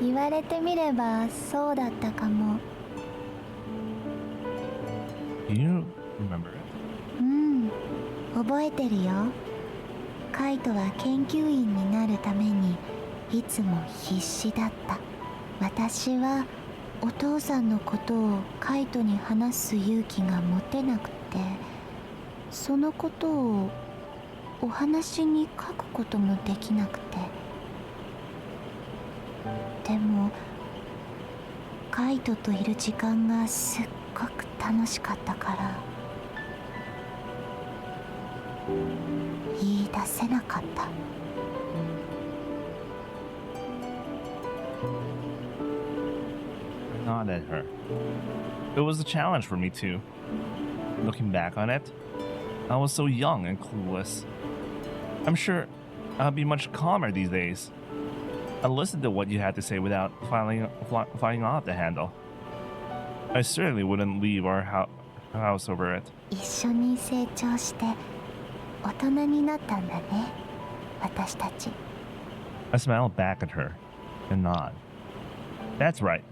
言われてみればそうだったかも。 You remember it? うん、覚えてるよ。カイトは研究員になるためにいつも必死だった。私はお父さんのことをカイトに話す勇気が持てなくて、そのことをお話に書くこともできなくて。でもカイトといる時間がすっごく楽しかったから言い出せなかった。 I nodded at her. It was a challenge for me too. Looking back on it, I was so young and clueless. I'm sure I'll be much calmer these days. I listened to what you had to say without flying off the handle. I certainly wouldn't leave our house over it. 一緒に成長して大人になったんだね、私たち。 I smiled back at her and nod. That's right.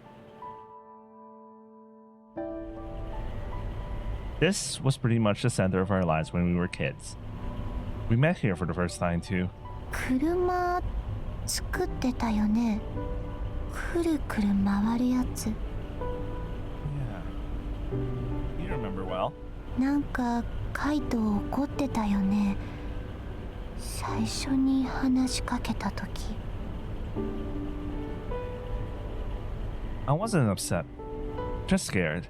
This was pretty much the center of our lives when we were kids. We met here for the first time too. 車作ってたよね。くるくる回るやつ。 Yeah. You remember well. なんかカイト怒ってたよね。最初に話しかけた時。 I wasn't upset, just scared.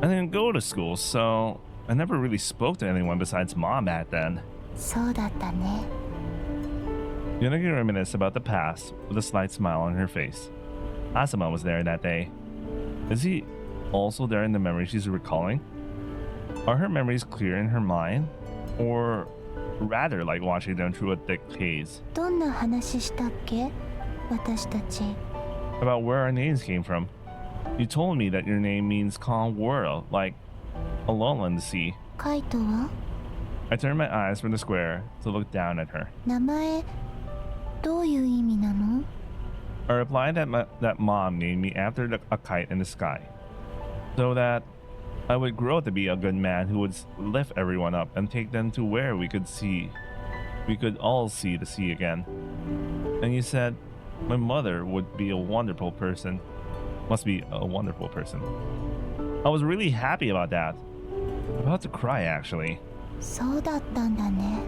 I didn't go to school, so I never really spoke to anyone besides Mom back then. そうだったね。 Yunagi reminisced about the past with a slight smile on her face. Asuma was there that day. Is he also there in the memories she's recalling? Are her memories clear in her mind? Or rather like watching them through a thick haze? どんな話したっけ？私たち。 About where our names came from. You told me that your name means calm world, like a lull in the sea. カイトは？ I turned my eyes from the square to look down at her. 名前どういう意味なの？ I replied that mom named me after a kite in the sky, so that I would grow to be a good man who would lift everyone up and take them to where we could all see the sea again. And you said my mother would be a wonderful person. Must be a wonderful person. I was really happy about that. About to cry, actually. そうだったんだね。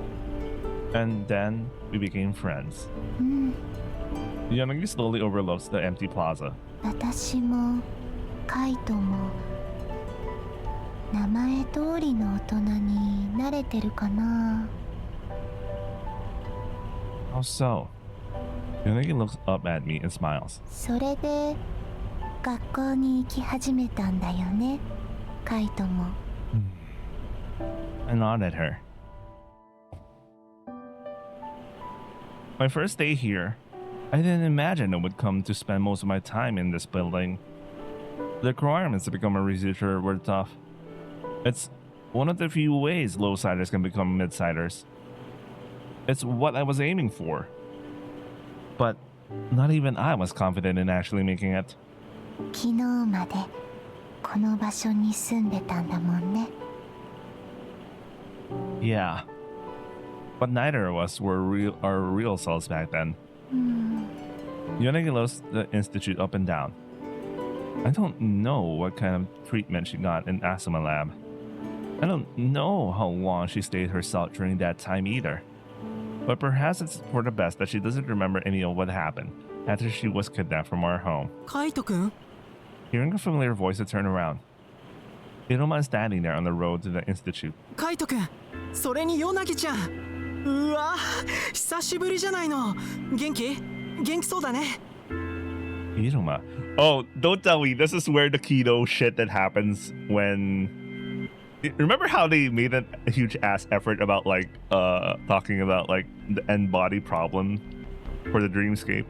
And then we became friends. うん。 Yanagi slowly overlooks the empty plaza. 私もカイトも名前通りの大人に慣れてるかな。 How so? Yanagi looks up at me and smiles. それで学校に行き始めたんだよね、カイトも。I nodded at her. My first day here, I didn't imagine I would come to spend most of my time in this building. The requirements to become a researcher were tough. It's one of the few ways low-siders can become mid-siders. It's what I was aiming for. But not even I was confident in actually making it. 昨日までこの場所に住んでたんだもんね。Yeah. But neither of us were our real selves back then. Yanagi looks the institute up and down. I don't know what kind of treatment she got in Asuma Lab. I don't know how long she stayed herself during that time either. But perhaps it's for the best that she doesn't remember any of what happened after she was kidnapped from our home. カイトくん Hearing a familiar voice, I turn around. Iruma is standing there on the road to the institute. カイトくんそれにヨナギちゃんうわ久しぶりじゃないの元気そうだね Iruma. Oh, don't tell me this is where the keto shit that happens when... Remember how they made a huge ass effort about like talking about like the end body problem for the dreamscape?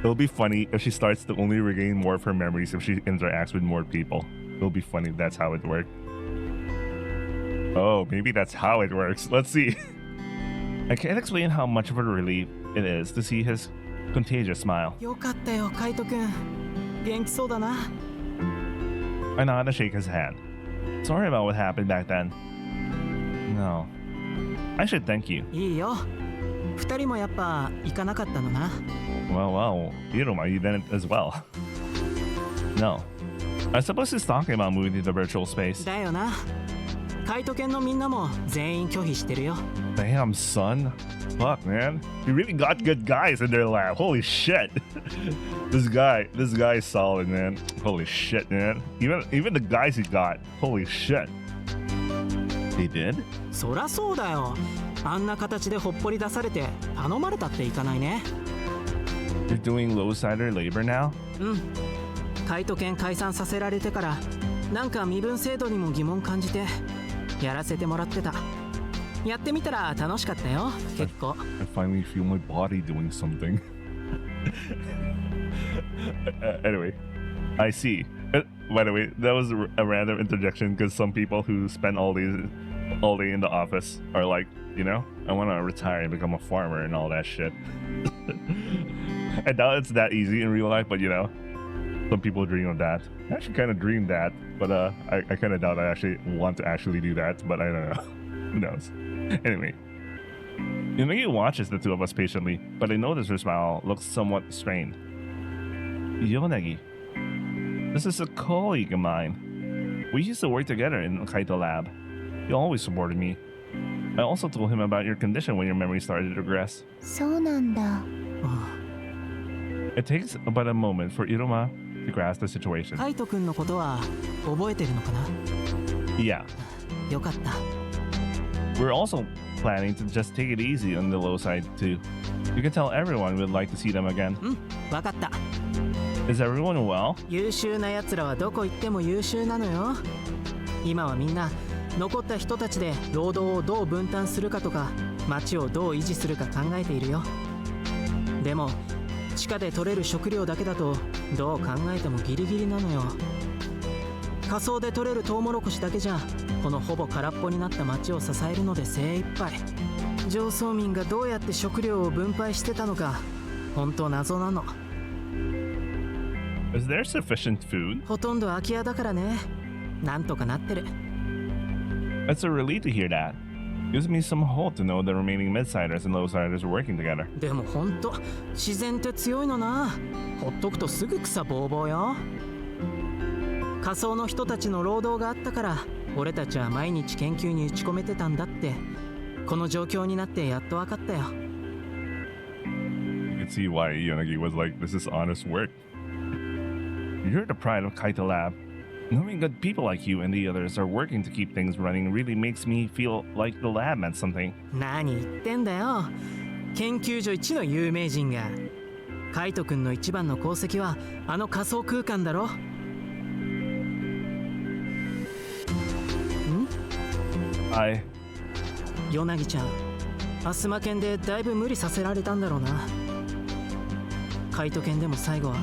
It'll be funny if she starts to only regain more of her memories if she interacts with more people. It'll be funny. That's how it works. Oh, maybe that's how it works. Let's see. I can't explain how much of a relief it is to see his contagious smile. よかったよカイトくん元気そうだな I nod to shake his hand. Sorry about what happened back then. No. I should thank you. いいよ二人もやっぱ行かなかったのな Well, Iruma, you didn't as well. No. I suppose he's talking about moving to the virtual space. だよなカイト犬のみんなも全員拒否してるよ Damn, son. Fuck, man. You really got good guys in their lab. Holy shit. This guy is solid, man. Holy shit, man. Even the guys he got. Holy shit. They did? そらそうだよあんな形でほっぽり出されて頼まれたっていかないね You're doing low-sider labor now? うんカイト犬解散させられてからなんか身分制度にも疑問感じてやらせてもらってたやってみたら楽しかったよ結構 I finally feel my body doing something. Anyway, I see. By the way, that was a random interjection because some people who spend all day in the office are like, you know, I want to retire and become a farmer and all that shit. I doubt it's that easy in real life, but you know, some people dream of that. I actually kind of dreamed that, but I kind of doubt I actually want to actually do that, but I don't know. Who knows? Anyway, Yunagi watches the two of us patiently, but I notice her smile looks somewhat strained. Yonagi, this is a colleague of mine. We used to work together in the Kaito lab. He always supported me. I also told him about your condition when your memory started to regress. そうなんだ。 It takes about a moment for Iruma to grasp the situation. カイトくんのことは覚えてるのかな Yeah, よかった we're also planning to just take it easy on the low side too. You can tell everyone we'd like to see them again. うんわかった Is everyone well? 優秀なやつらはどこ行っても優秀なのよ今はみんな残った人たちで労働をどう分担するかとか町をどう維持するか考えているよでも地下で取れる食料だけだとどう考えてもギリギリなのよ仮想で取れるトウモロコシだけじゃこのほぼ空っぽになった町を支えるので精一杯上層民がどうやって食料を分配してたのか本当謎なの。 Is there sufficient food? ほとんど空き家だからね。なんとかなってる。 It's a relief to hear that. Gives me some hope to know the remaining midsiders and lowsiders are working together. でもほんと自然って強いのな。ほっとくとすぐ草ぼうぼうよ。仮想の人たちの労働があったから俺たちは毎日研究に打ち込めてたんだってこの状況になってやっと分かったよ。 You can see why Yonagi was like, this is honest work. You're the pride of Kaito Lab. Knowing good people like you and the others are working to keep things running really makes me feel like the lab meant something. 何言ってんだよ。研究所一の有名人が。カイト君の一番の功績はあの仮想空間だろ。ヨナギちゃん、アスマ犬でだいぶ無理させられたんだろうな。カイト犬でも最後は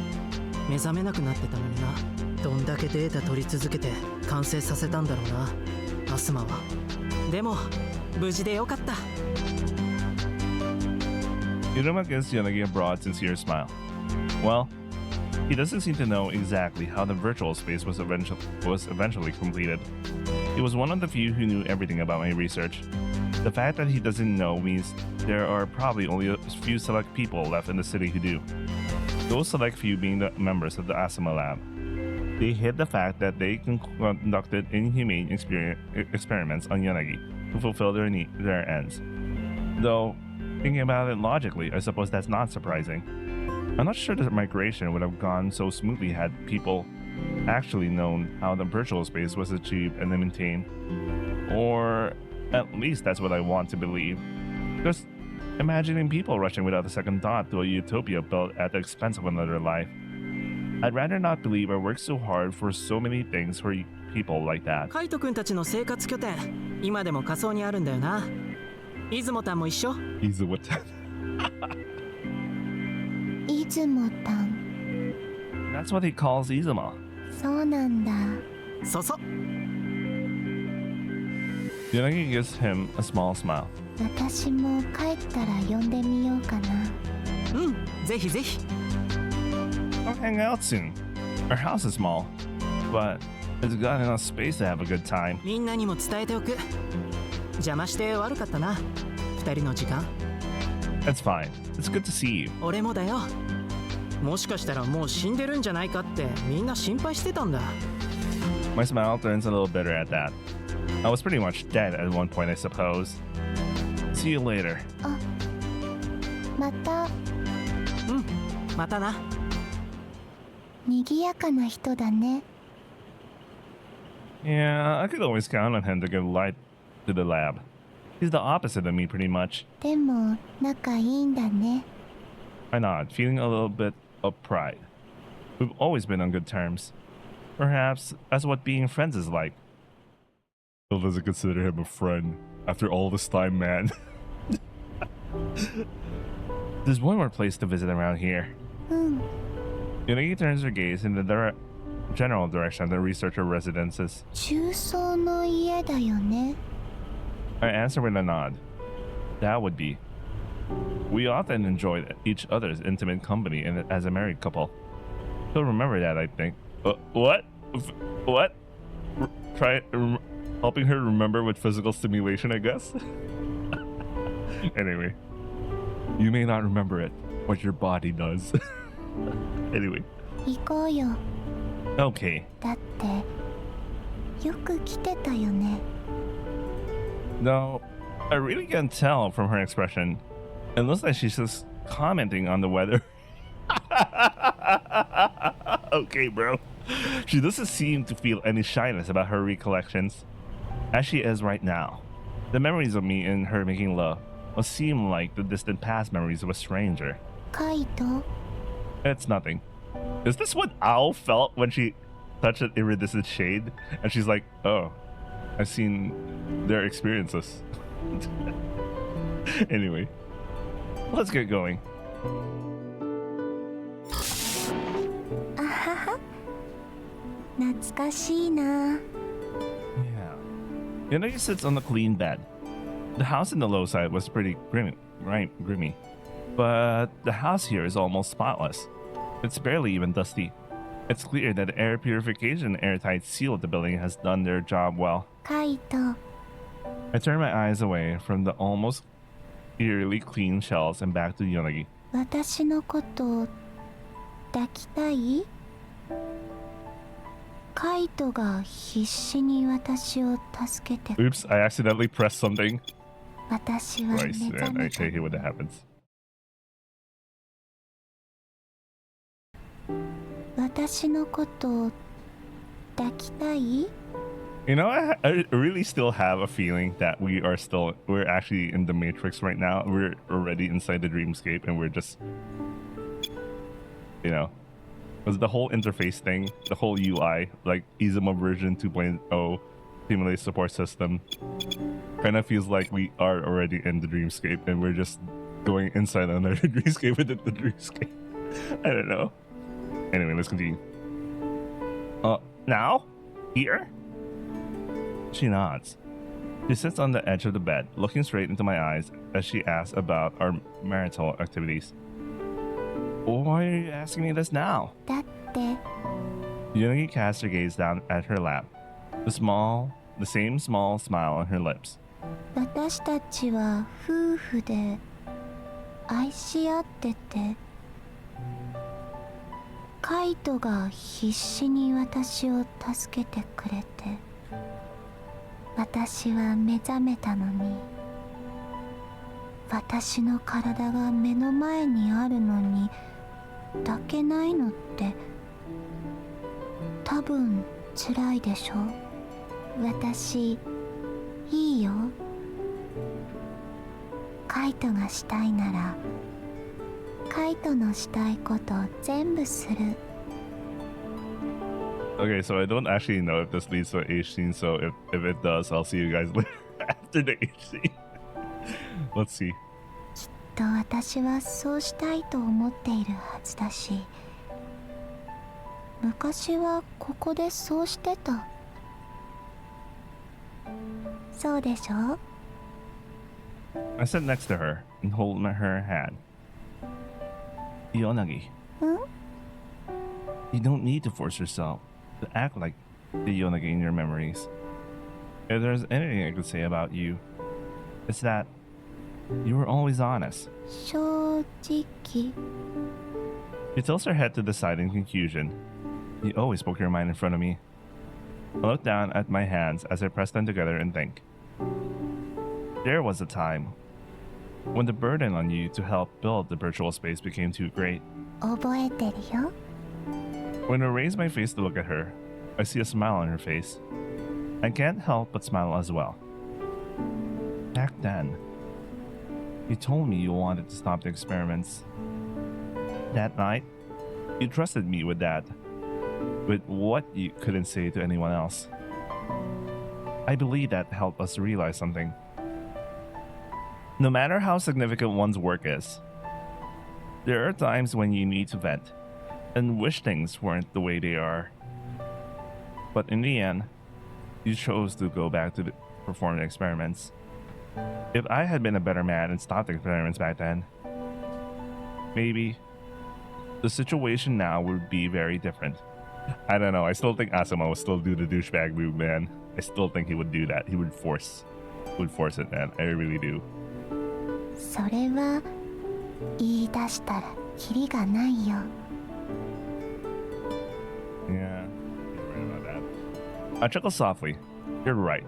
目覚めなくなってたのにな。どんだけデータ取り続けて完成させたんだろうな、アスマは。でも無事でよかった。 Iruma gives Yonagi a broad, sincere smile. Well, he doesn't seem to know exactly how the virtual space was eventually completed. He was one of the few who knew everything about my research. The fact that he doesn't know means there are probably only a few select people left in the city who do. Those select few being the members of the Asuma Lab. They hid the fact that they conducted inhumane experiments on Yonagi to fulfill their ends. Though, thinking about it logically, I suppose that's not surprising. I'm not sure the migration would have gone so smoothly had people actually known how the virtual space was achieved and maintained. Or at least that's what I want to believe. Just imagining people rushing without a second thought to a utopia built at the expense of another life. I'd rather not believe I worked so hard for so many things for people like that. カイト君たちの生活拠点、今でも仮想にあるんだよな。出雲たんも一緒。Easy what? 出雲たん。 That's what he calls Izuma. そうなんだ。そうそう。 Yonagi gives him a small smile. 私も帰ったら呼んでみようかな。うん、ぜひぜひ。 I'll hang out soon. Our house is small, but it's got enough space to have a good time. みんなにも伝えておく。邪魔して悪かったな。二人の時間。 That's fine. It's good to see you. 俺もだよ。もしかしたらもう死んでるんじゃないかってみんな心配してたんだ。 My smile turns a little bitter at that. I was pretty much dead at one point, I suppose. See you later. あ、また。うん、またな。賑やかな人だね。 Yeah, I could always count on him to give light to the lab. He's the opposite of me, pretty much. でも仲いいんだね。 I nod, feeling a little bit of pride. We've always been on good terms. Perhaps that's what being friends is like. Still doesn't consider him a friend after all this time, man. There's one more place to visit around here. うん。 Yonagi turns her gaze in the general direction of the researcher residences. 中層の家だよね。 I answer with a nod. That would be. We often enjoyed each other's intimate company as a married couple. He'll remember that, I think. What? What? Helping her remember with physical stimulation, I guess? Anyway. You may not remember it, but your body does. Anyway. 行こうよ。 Okay. だってよく来てたよね。 No, I really can't tell from her expression. It looks like she's just commenting on the weather. Okay, bro. She doesn't seem to feel any shyness about her recollections, as she is right now. The memories of me and her making love will seem like the distant past memories of a stranger. カイト。 It's nothing. Is this what Ao felt when she touched an iridescent shade? And she's like, oh, I've seen their experiences. Anyway, let's get going. あはは。懐かしいな。 Yeah. Yonagi sits on the clean bed. The house in the low side was pretty grimy. But the house here is almost spotless. It's barely even dusty. It's clear that the air purification and airtight seal of the building has done their job well. カイト、 I turn my eyes away from the almost eerily clean shelves and back to Yonagi. 私のこと抱きたい？カイトが必死に私を助けて、 Oops, I accidentally pressed something. 私は目 Christ, 覚 man, め I た。 hate when that happens. 私のこと抱きたい？ You know, I really still have a feeling that we're actually in the Matrix right now. We're already inside the dreamscape and we're just, you know, was the whole interface thing, the whole UI, like Izuma version 2.0 simulated support system, kind of feels like we are already in the dreamscape and we're just going inside another dreamscape within the dreamscape. I don't know. Anyway, let's continue. Now? Here? She nods. She sits on the edge of the bed, looking straight into my eyes as she asks about our marital activities. Why are you asking me this now? だって Yunagi casts her gaze down at her lap, the same small smile on her lips. 私たちは夫婦で愛し合ってて、カイトが必死に私を助けてくれて、私は目覚めたのに、私の体が目の前にあるのに抱けないのって多分辛いでしょ。私いいよ。カイトがしたいならカイトのしたいこと全部する。 Okay, so I don't actually know if this leads to an H scene, so if it does, I'll see you guys later after the H scene. Let's see. きっと私はそうしたいと思っているはずだし、昔はここでそうしてた。そうでしょ？ I sit next to her and hold her hand. Yonagi, ん？ you don't need to force yourself to act like the Yonagi in your memories. If there's anything I could say about you, it's that you were always honest. 正直。 She tilts her head to the side in confusion. You always spoke your mind in front of me. I look down at my hands as I press them together and think. There was a time when the burden on you to help build the virtual space became too great. 覚えてるよ。 When I raise my face to look at her, I see a smile on her face. I can't help but smile as well. Back then, you told me you wanted to stop the experiments. That night, you trusted me with that, with what you couldn't say to anyone else. I believe that helped us realize something. No matter how significant one's work is, there are times when you need to vent and wish things weren't the way they are. But in the end, you chose to go back to perform the experiments. If I had been a better man and stopped the experiments back then, maybe the situation now would be very different. I don't know. I still think Asuma would still do the douchebag move, man. I still think he would do that. He would force it, man. I really do. それは言い出したらキリがないよ。 Yeah, you're right about that. I chuckle softly. You're right.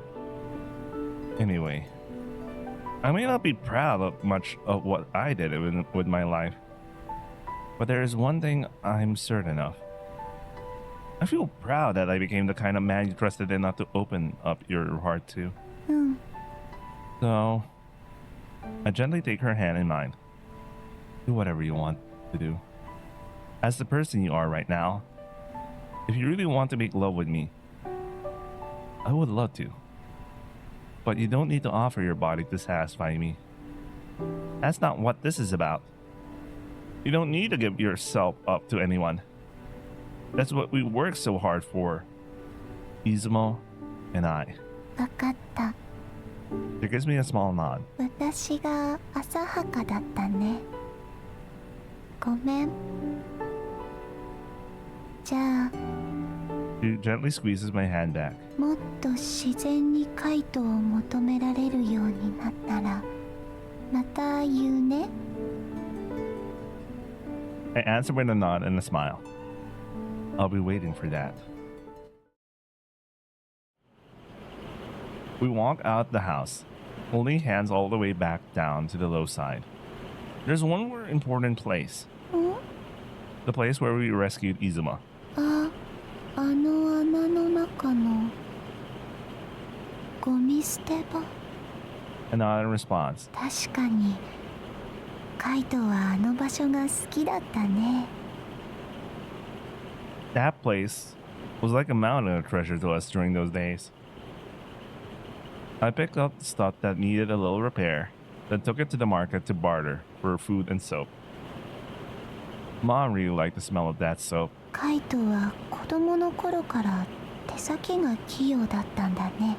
Anyway, I may not be proud of much of what I did with my life, but there is one thing I'm certain of. I feel proud that I became the kind of man you trusted enough to open up your heart to. うん。 So, I gently take her hand in mine. Do whatever you want to do. As the person you are right now, if you really want to make love with me, I would love to. But you don't need to offer your body to satisfy me. That's not what this is about. You don't need to give yourself up to anyone. That's what we work so hard for. Izumo and I. わかった。 She gives me a small nod. 私が浅はかだったね。ごめん。じゃあ She gently squeezes my hand back. もっと自然にカイトを求められるようになったらまた言うね。 I answer with a nod and a smile. I'll be waiting for that. We walk out the house, holding hands all the way back down to the low side. There's one more important place. ん？ The place where we rescued Izuma. あ、あの穴の中のゴミ捨て場。 I nod in response. 確かにカイトはあの場所が好きだったね。 That place was like a mountain of treasure to us during those days. I picked up the stuff that needed a little repair, then took it to the market to barter for food and soap. Mom really liked the smell of that soap. カイトは子供の頃から手先が器用だったんだね。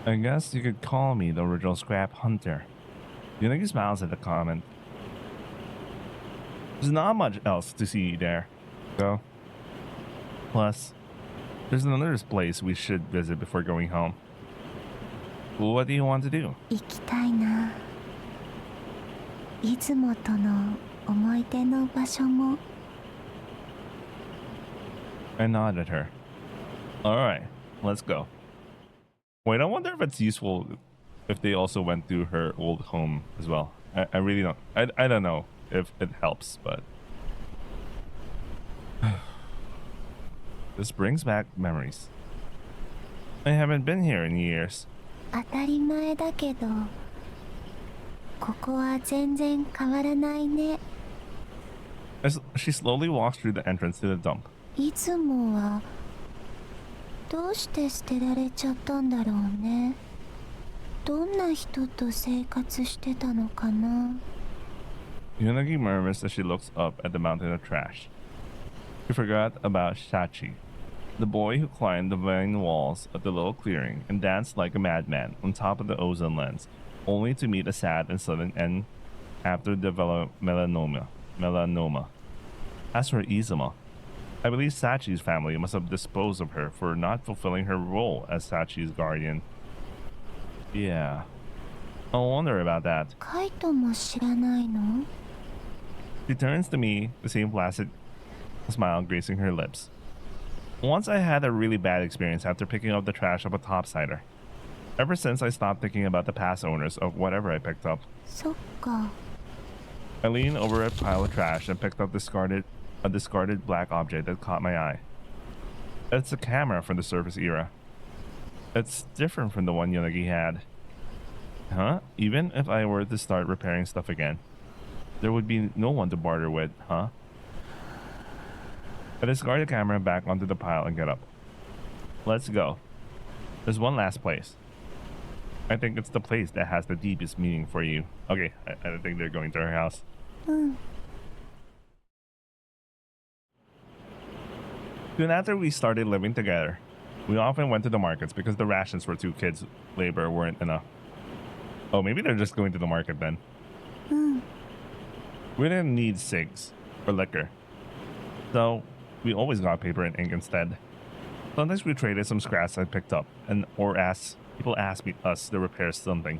I guess you could call me the original scrap hunter. Yunagi smiles at the comment. There's not much else to see there, though. Plus, there's another place we should visit before going home. What do you want to do? 行きたいな。出雲との思い出の場所も。 I nod at her. Alright, let's go. Wait, I wonder if it's useful if they also went to her old home as well. I really don't. I don't know if it helps, but... This brings back memories. I haven't been here in years. 当たり前だけどここは全然変わらないね。 She slowly walks through the entrance to the dump. いつもはどうして捨てられちゃったんだろうね。どんな人と生活してたのかな。 Yunagi murmurs as she looks up at the mountain of trash. She forgot about Shachi, the boy who climbed the vine walls of the little clearing and danced like a madman on top of the ozone lens, only to meet a sad and sudden end after developing melanoma. As for Izuma, I believe Sachi's family must have disposed of her for not fulfilling her role as Sachi's guardian. Yeah, I wonder about that. カイトも知らないの？ She turns to me, the same placid smile gracing her lips. Once I had a really bad experience after picking up the trash of a topsider. Ever since I stopped thinking about the past owners of whatever I picked up. そっか。 I leaned over a pile of trash and picked up a discarded black object that caught my eye. It's a camera from the Surface era. It's different from the one Yonagi had. Huh? Even if I were to start repairing stuff again, there would be no one to barter with, huh? I discard the camera back onto the pile and get up. Let's go. There's one last place. I think it's the place that has the deepest meaning for you. Okay, I don't think they're going to her house. うん。 Soon after we started living together, we often went to the markets because the rations for 2 kids' labor weren't enough. Oh, maybe they're just going to the market then. うん。 We didn't need cigs or liquor, so we always got paper and ink instead. Sometimes we traded some scraps I picked up, people asked us to repair something.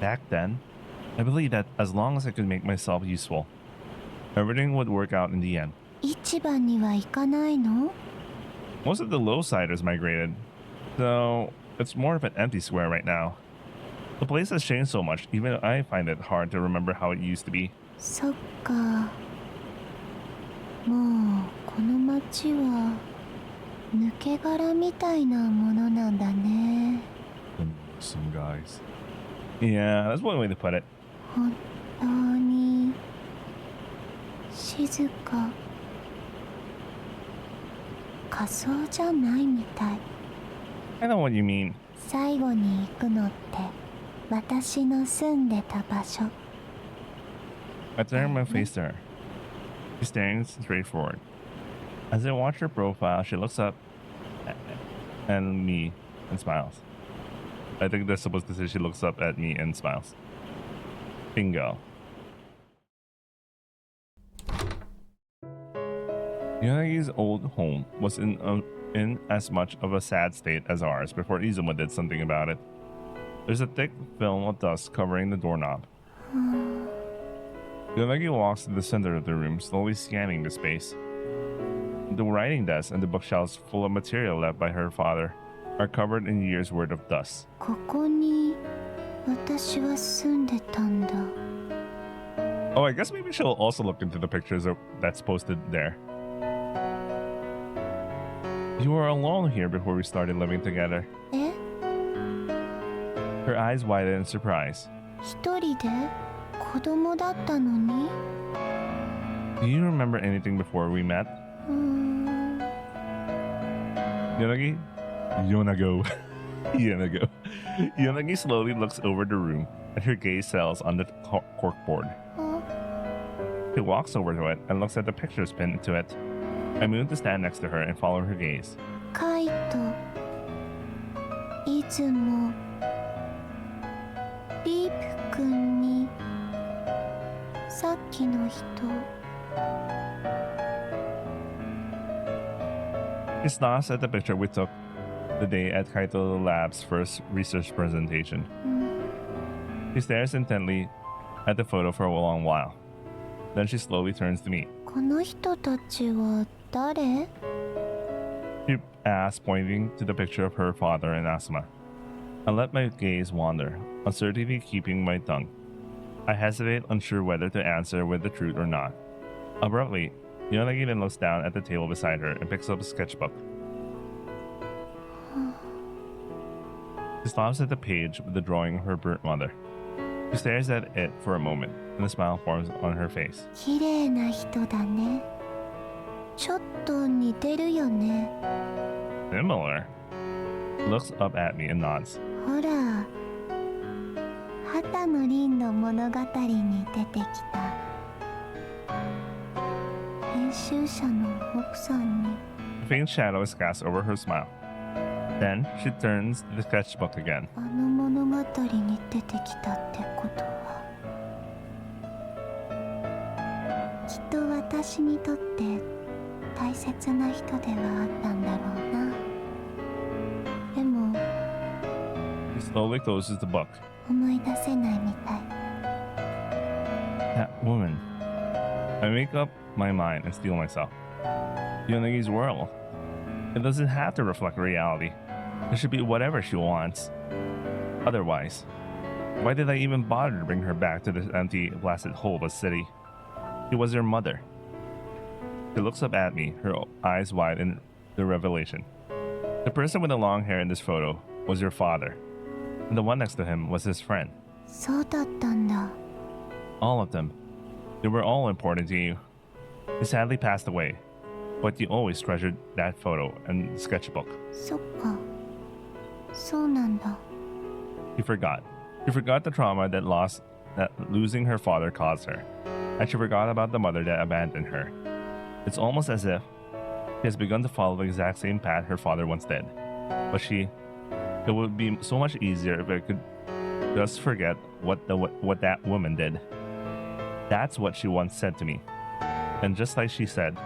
Back then, I believed that as long as I could make myself useful, everything would work out in the end. 市場には行かないの？ Most of the lowsiders migrated, so it's more of an empty square right now. The place has changed so much, even I find it hard to remember how it used to be. そっか。もうこの町は抜け殻みたいなものなんだね。 Some guys. Yeah, that's one way to put it. 本当に静か。仮想じゃないみたい。 I know what you mean. 最後に行くのって私の住んでた場所。 I turn my face to her. She's staring straight forward. As I watch her profile, she looks up at me and smiles. I think they're supposed to say she looks up at me and smiles. Bingo. Yonagi's old home was in as much of a sad state as ours before Izuma did something about it. There's a thick film of dust covering the doorknob. Yonagi walks to the center of the room, slowly scanning the space. The writing desk and the bookshelves full of material left by her father are covered in years' worth of dust. ここに私は住んでたんだ。 Oh, I guess maybe she'll also look into the pictures that's posted there. You were alone here before we started living together. え、 Her eyes widened in surprise. 一人で子供だったのに？ Do you remember anything before we met? Yonagi? Yonago. Yonago. Yonagi slowly looks over the room, and her gaze settles on the corkboard. あ、 She walks over to it and looks at the pictures pinned to it. I move to stand next to her and follow her gaze. カイト、いつもリープ君にさっきの人。 She stops at the picture we took the day at Kaito Lab's first research presentation. She stares intently at the photo for a long while. Then she slowly turns to me. この人たちは誰？ She asks, pointing to the picture of her father and Asuma. I let my gaze wander, uncertainty keeping my tongue. I hesitate, unsure whether to answer with the truth or not. Abruptly, Yonagi then looks down at the table beside her and picks up a sketchbook. She stops at the page with the drawing of her burnt mother. She stares at it for a moment, and a smile forms on her face. 綺麗な人だね。ちょっと似てるよね。 Similar. She looks up at me and nods. ほら、畑の凛の物語に出てきた編集者の奥さんに。 A faint shadow is cast over her smile. Then she turns to the sketchbook again. あの物語に出てきたってことは、きっと私にとって大切な人ではあったんだろうな。でも She slowly closes the book. 思い出せないみたい。 That woman. I make up my mind and steel myself. Yonagi's world. It doesn't have to reflect reality. It should be whatever she wants. Otherwise, why did I even bother to bring her back to this empty, blasted hole of a city? She was her mother. She looks up at me, her eyes wide in the revelation. The person with the long hair in this photo was your father, and the one next to him was his friend. そうだったんだ。 All of them. They were all important to you. He sadly passed away, but you always treasured that photo and sketchbook. そっか。そうなんだ。 She forgot. She forgot the trauma that losing her father caused her, and she forgot about the mother that abandoned her. It's almost as if she has begun to follow the exact same path her father once did. But it would be so much easier if I could just forget what that woman did. That's what she once said to me. And just like she said,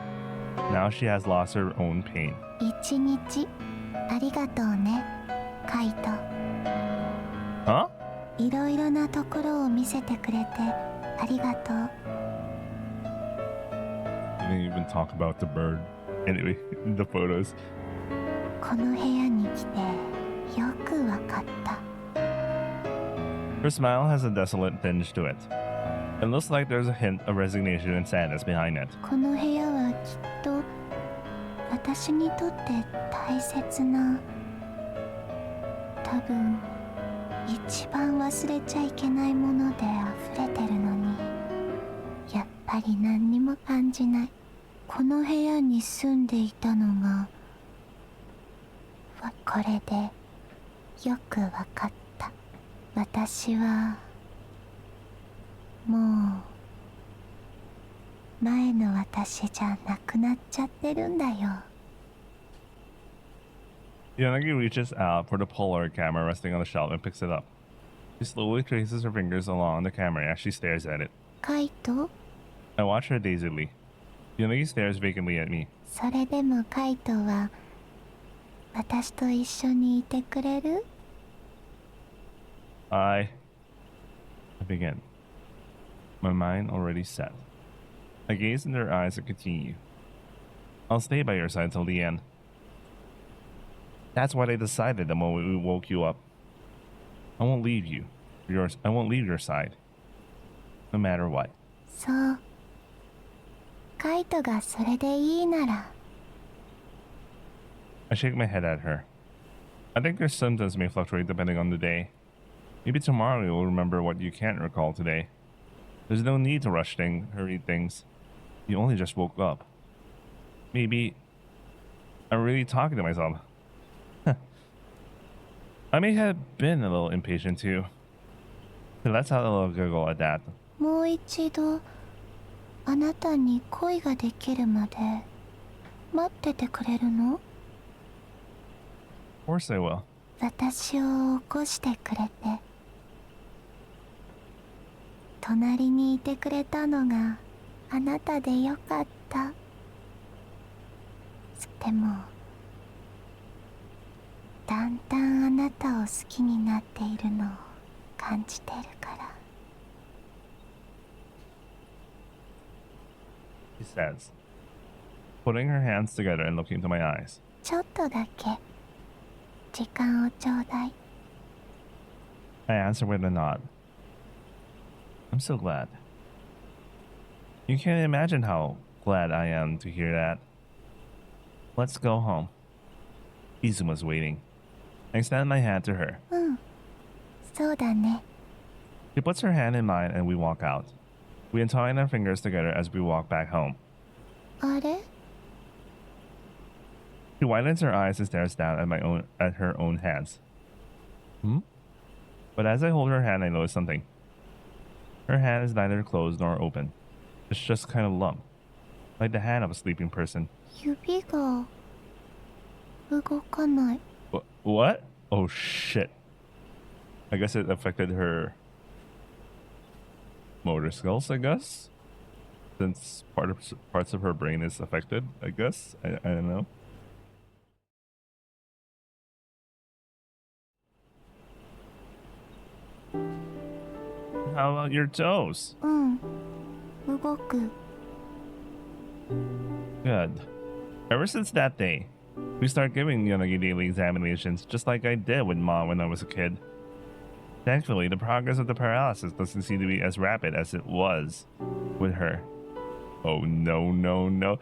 now she has lost her own pain. 一日ありがとうね、カイト。 Huh? いろいろなところを見せてくれてありがとう。 Didn't even talk about the bird. Anyway, the photos. この部屋に来てよくわかった。 Her smile has a desolate tinge to it. It looks like there's a hint of resignation and sadness behind it. この部屋はきっと私にとって大切な、多分一番忘れちゃいけないもので溢れてるのに、やっぱり何にも感じない。この部屋に住んでいたのがこれでよくわかった。私はもう前の私じゃなくなっちゃってるんだよ。 Yanagi reaches out for the Polaroid camera resting on the shelf and picks it up. She slowly traces her fingers along the camera as she stares at it. カイト、 I watch her dazedly. Yanagi stares vacantly at me. それでもカイトは私と一緒にいてくれる？ I begin. My mind already set. I gaze in their eyes and continue. I'll stay by your side till the end. That's what I decided the moment we woke you up. I won't leave you. I won't leave your side. No matter what. そう。カイトがそれでいいなら。I shake my head at her. I think your symptoms may fluctuate depending on the day. Maybe tomorrow you'll remember what you can't recall today. There's no need to hurry things. You only just woke up. Maybe I'm really talking to myself. I may have been a little impatient too. So let's have a little giggle at that. もう一度あなたに恋ができるまで待っててくれるの？ Of course I will. 私を起こしてくれて隣にいてくれたのがあなたでよかった。でもだんだんあなたを好きになっているのを感じてるから。 She says, putting her hands together and looking into my eyes. ちょっとだけ時間をちょうだい。 I answer with a nod. I'm so glad. You can't imagine how glad I am to hear that. Let's go home. Izuma's waiting. I extend my hand to her. うん、そうだね。 She puts her hand in mine and we walk out. We entwine our fingers together as we walk back home. あれ？ She widens her eyes and stares down at her own hands. But as I hold her hand, I notice something. Her hand is neither closed nor open. It's just kind of lump, like the hand of a sleeping person. 指が動かない。 What? Oh shit. I guess it affected her motor skills, I guess? Since parts of her brain is affected, I guess? I don't know. How about your toes? うん、動く。 Good. Ever since that day, we start giving Yanagi daily examinations just like I did with Mom when I was a kid. Thankfully, the progress of the paralysis doesn't seem to be as rapid as it was with her. Oh no, no, no.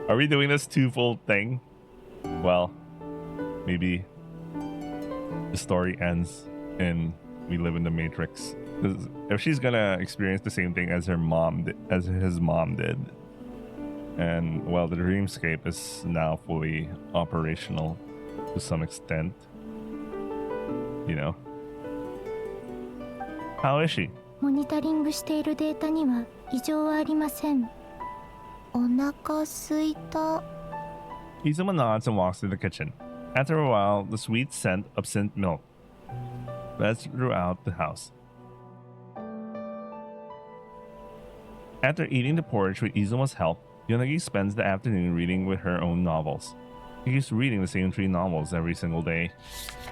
Are we doing this twofold thing? Well, maybe the story ends and we live in the Matrix. 'Cause if she's gonna experience the same thing as his mom did, and well, the dreamscape is now fully operational to some extent, you know. How is she? モニタリングしているデータには異常はありません。お腹すいた。 Izuma nods and walks to the kitchen. After a while, the sweet scent of scent milk spreads throughout the house. After eating the porridge with Izuma's help, Yanagi spends the afternoon reading with her own novels. She keeps reading the same 3 novels every single day.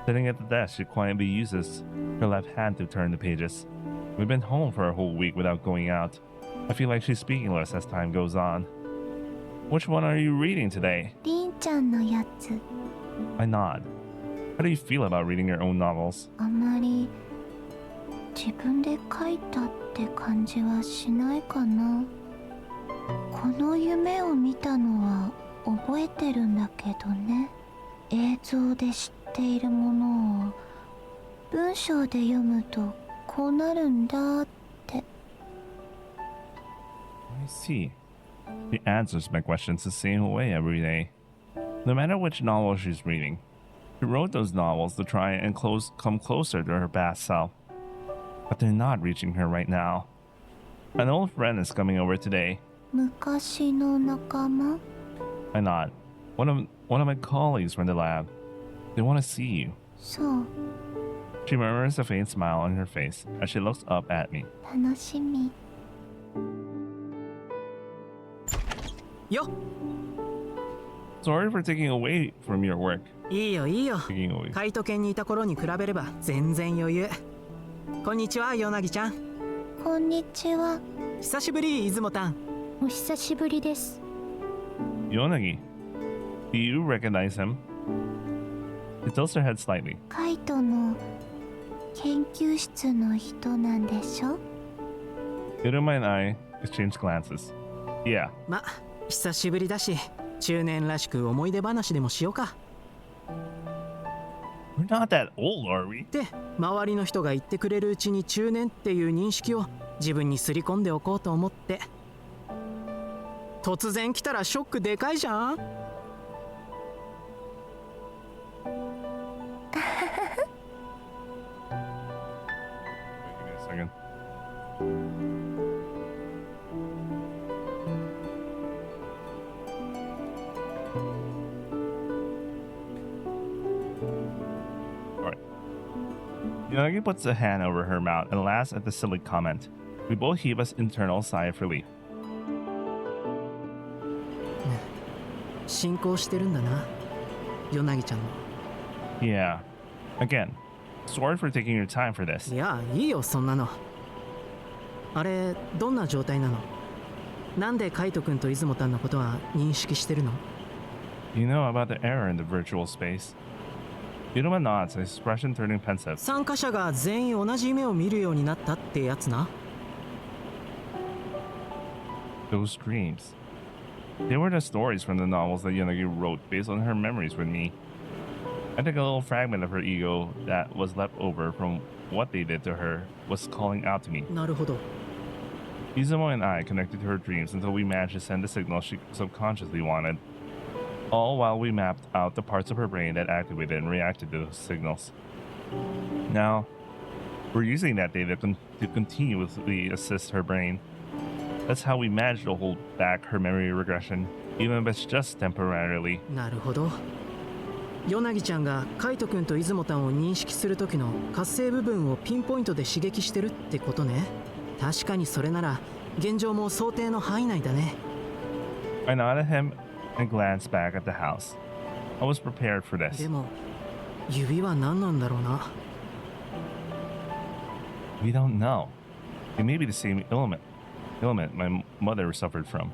Sitting at the desk, she quietly uses her left hand to turn the pages. We've been home for a whole week without going out. I feel like she's speaking less as time goes on. Which one are you reading today? りんちゃんのやつ。 I nod. How do you feel about reading your own novels? あまり自分で書いたって感じはしないかな。この夢を見たのは覚えてるんだけどね。映像で知っているものを文章で読むとこうなるんだって。 I see. She answers my questions the same way every day. No matter which novel she's reading, she wrote those novels to try and come closer to her past self. But they're not reaching her right now. An old friend is coming over today. 昔の仲間？ I nod. One of my colleagues from the lab. They want to see you. そう、 She murmurs a faint smile on her face as she looks up at me. 楽しみ。よっ Sorry for taking away from your work. いいよいいよ。 Taking away. カイト犬にいた頃に比べれば全然余裕。こんにちは、ヨナギちゃん。こんにちは。久しぶり、出雲たん。お久しぶりです。 Yonagi, do you recognize him? She tilts her head slightly. カイトの研究室の人なんでしょ？ Iruma and I exchange glances. Yeah. ま、久しぶりだし、中年らしく思い出話でもしようか。We're not that old, are we? って周りの人が言ってくれるうちに中年っていう認識を自分にすり込んでおこうと思って。突然来たらショックでかいじゃん。Give me a second. Alright. Yonagi puts a hand over her mouth and laughs at the silly comment. We both heave an internal sigh of relief. 進行してるんだな、ヨナギちゃんの。 Yeah. Again, sorry for taking your time for this. いや、いいよそんなの。あれ、どんな状態なの？なんでカイト君と出雲たんのことは認識してるの？ You know about the error in the virtual space? Iruma nods, his expression turning pensive. 参加者が全員同じ夢を見るようになったってやつな。 Those dreams. They were the stories from the novels that Yonagi wrote based on her memories with me. I think a little fragment of her ego that was left over from what they did to her was calling out to me. なるほど。 Izumo and I connected to her dreams until we managed to send the signal she subconsciously wanted. All while we mapped out the parts of her brain that activated and reacted to those signals. Now, we're using that data to continuously assist her brain. That's how we managed to hold back her memory regression, even if it's just temporarily. なるほど。ヨナギちゃんがカイト君と出雲たんを認識する時の活性部分をピンポイントで刺激してるってことね。確かにそれなら現状も想定の範囲内だね。 I nodded him and glanced back at the house. I was prepared for this. でも指は何なんだろうな。 We don't know. It may be the same ailment my mother suffered from.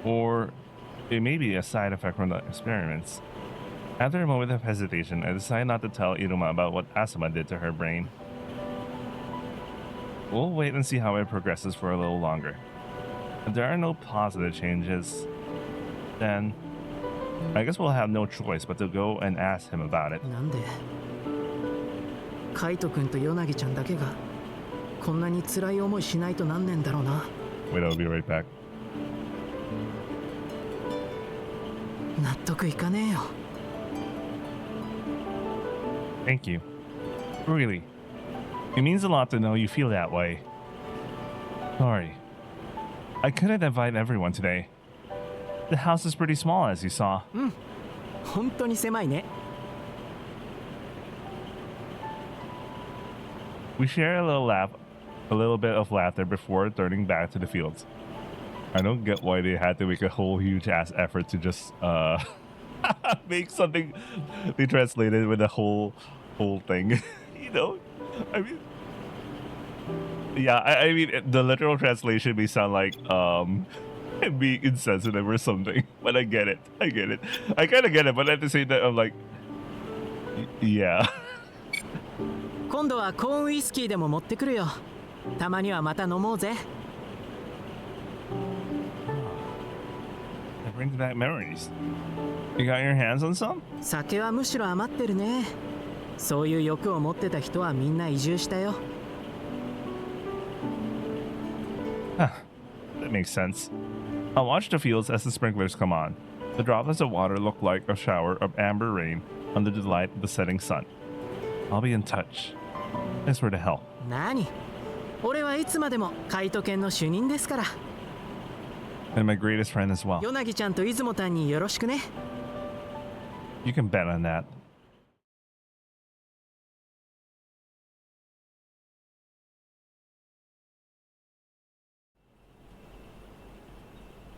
Or it may be a side effect from the experiments. After a moment of hesitation, I decided not to tell Iruma about what Asuma did to her brain. We'll wait and see how it progresses for a little longer. If there are no positive changes, then I guess we'll have no choice but to go and ask him about it. なんでカイト君とヨナギちゃんだけがこんなに辛い思いしないとなんねんだろうな。 Wait, I'll be right back. 納得いかねえよ。 Thank you. Really. It means a lot to know you feel that way. Sorry. I couldn't invite everyone today. The house is pretty small, as you saw. 本当に狭いね。 We share a little bit of laughter before turning back to the fields. I don't get why they had to make a whole huge ass effort to just make something they translated with the whole thing. You know? I mean, yeah, I mean the literal translation may sound like being insensitive or something, but I get it. I kind of get it, but at the same time, I'm like, yeah. 今度はコーンウイスキーでも持ってくるよ。たまにはまた飲もうぜ。 That brings back memories. You got your hands on some? 酒はむしろ余ってるね。そういう欲を持ってた人はみんな移住したよ。 Huh. That makes sense. I'll watch the fields as the sprinklers come on. The droplets of water look like a shower of amber rain under the light of the setting sun. I'll be in touch. Thanks for the help. 何？俺はいつまでもカイト犬の主任ですから。 And my greatest friend as well. ヨナギちゃんと出雲たんによろしくね。 You can bet on that.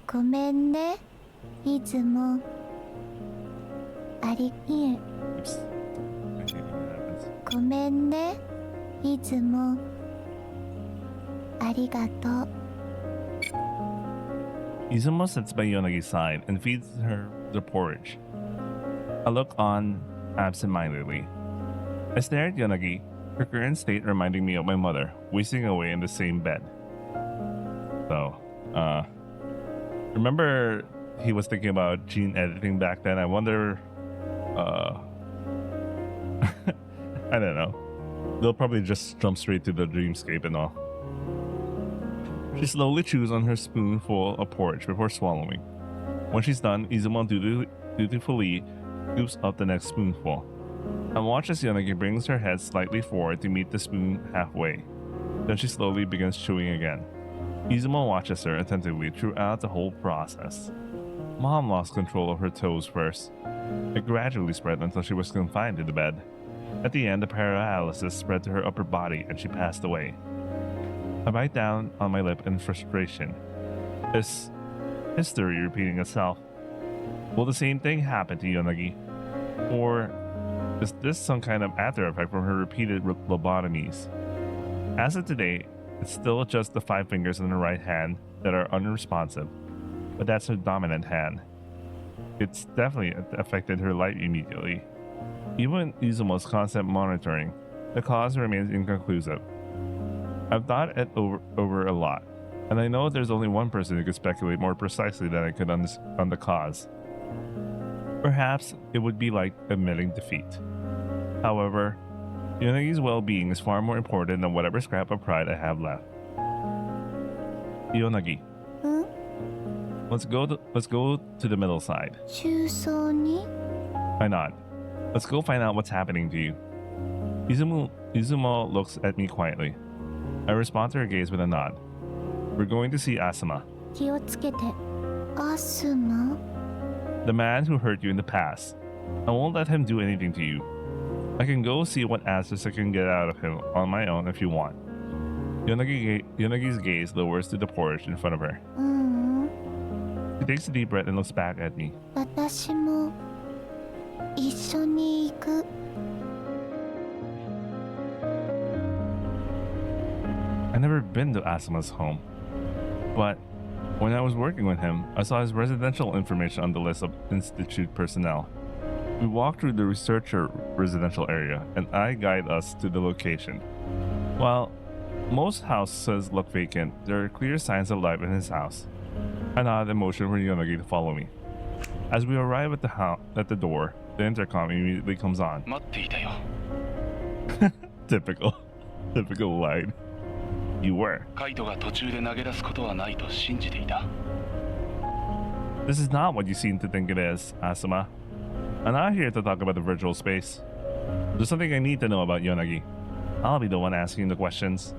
ごめんね、出雲。いえ Oops. I hate when that happens. ごめんねいつもありがとう Izumo sits by Yonagi's side and feeds her the porridge. I look on absent-mindedly. I stare at Yonagi, her current state reminding me of my mother, wasting away in the same bed. So, remember he was thinking about gene editing back then? I wonder, I don't know. They'll probably just jump straight to the dreamscape and all. She slowly chews on her spoonful of porridge before swallowing. When she's done, Izumo dutifully scoops up the next spoonful. I watch as Yonagi brings her head slightly forward to meet the spoon halfway. Then she slowly begins chewing again. Izumo watches her attentively throughout the whole process. Mom lost control of her toes first. It gradually spread until she was confined to the bed. At the end, the paralysis spread to her upper body and she passed away. I bite down on my lip in frustration. Is history repeating itself? Will the same thing happen to Yonagi? Or is this some kind of after effect from her repeated lobotomies? As of today, it's still just the 5 fingers on the right hand that are unresponsive, but that's her dominant hand. It's definitely affected her life immediately. Even Izumo's constant monitoring, the cause remains inconclusive. I've thought it over a lot, and I know there's only one person who could speculate more precisely than I could on the cause. Perhaps it would be like admitting defeat. However, Yonagi's well-being is far more important than whatever scrap of pride I have left. Yonagi, うん let's go to the middle side. 中層に I nod. Let's go find out what's happening to you. Izumo looks at me quietly. I respond to her gaze with a nod. We're going to see Asuma, 気をつけてアスマ the man who hurt you in the past. I won't let him do anything to you. I can go see what answers I can get out of him on my own if you want. Yonagi's gaze lowers to the porridge in front of her. ううん She takes a deep breath and looks back at me. 私も一緒に行く I've never been to Asuma's home, but when I was working with him, I saw his residential information on the list of institute personnel. We walk through the researcher residential area, and I guide us to the location. While most houses look vacant, there are clear signs of life in his house. I nod and motion for Yonagi to follow me. As we arrive at the door, the intercom immediately comes on. 待っていたよ。 Typical line. You were. カイトが途中で投げ出すことはないと信じていた。 This is not what you seem to think it is, Asuma. I'm not here to talk about the virtual space. There's something I need to know about Yonagi. I'll be the one asking the questions.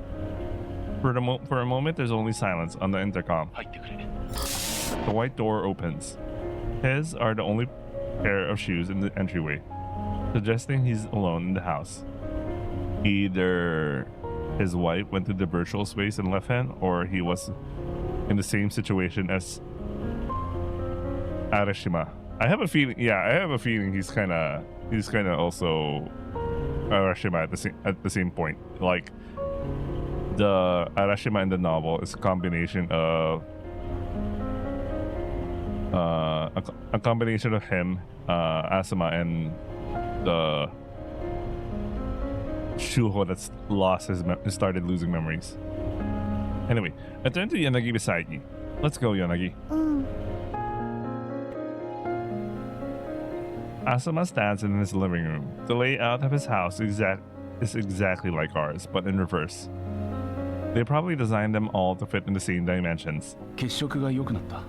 For a moment, there's only silence on the intercom. 入ってくれ。 The white door opens. His are the only pair of shoes in the entryway, suggesting he's alone in the house. Either his wife went to the virtual space and left him, or he was in the same situation as Arashima. I have a feeling he's kind of also Arashima at the same point. Like the Arashima in the novel is a combination of a combination of him, Asuma, and the Shuho that's lost started losing memories. Anyway, I turn to Yanagi beside me. Let's go, Yanagi. うん Asuma stands in his living room. The layout of his house is exactly like ours, but in reverse. They probably designed them all to fit in the same dimensions. 血色が良くなった。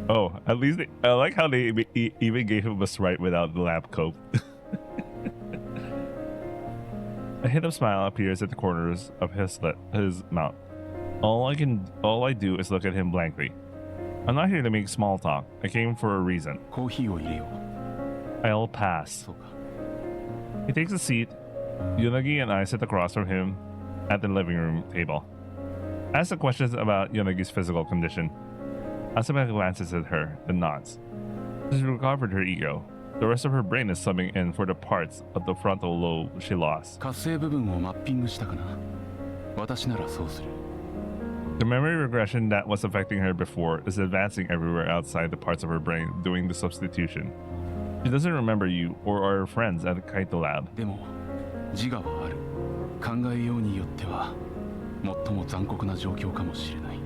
Oh, at least I like how they even gave him a sprite without the lab coat. A hint of smile appears at the corners of his mouth. All I do is look at him blankly. I'm not here to make small talk. I came for a reason. コーヒーを入れよう。 I'll pass. そうか。 He takes a seat. Yonagi and I sit across from him at the living room table. I ask the questions about Yonagi's physical condition. Asuma glances at her, then nods. She's recovered her ego. The rest of her brain is subbing in for the parts of the frontal lobe she lost. 活性部分をマッピングしたかな。私ならそうする。The memory regression that was affecting her before is advancing everywhere outside the parts of her brain doing the substitution. She doesn't remember you or our friends at the Kaito lab. でも自我はある。考えようによっては最も残酷な状況かもしれない。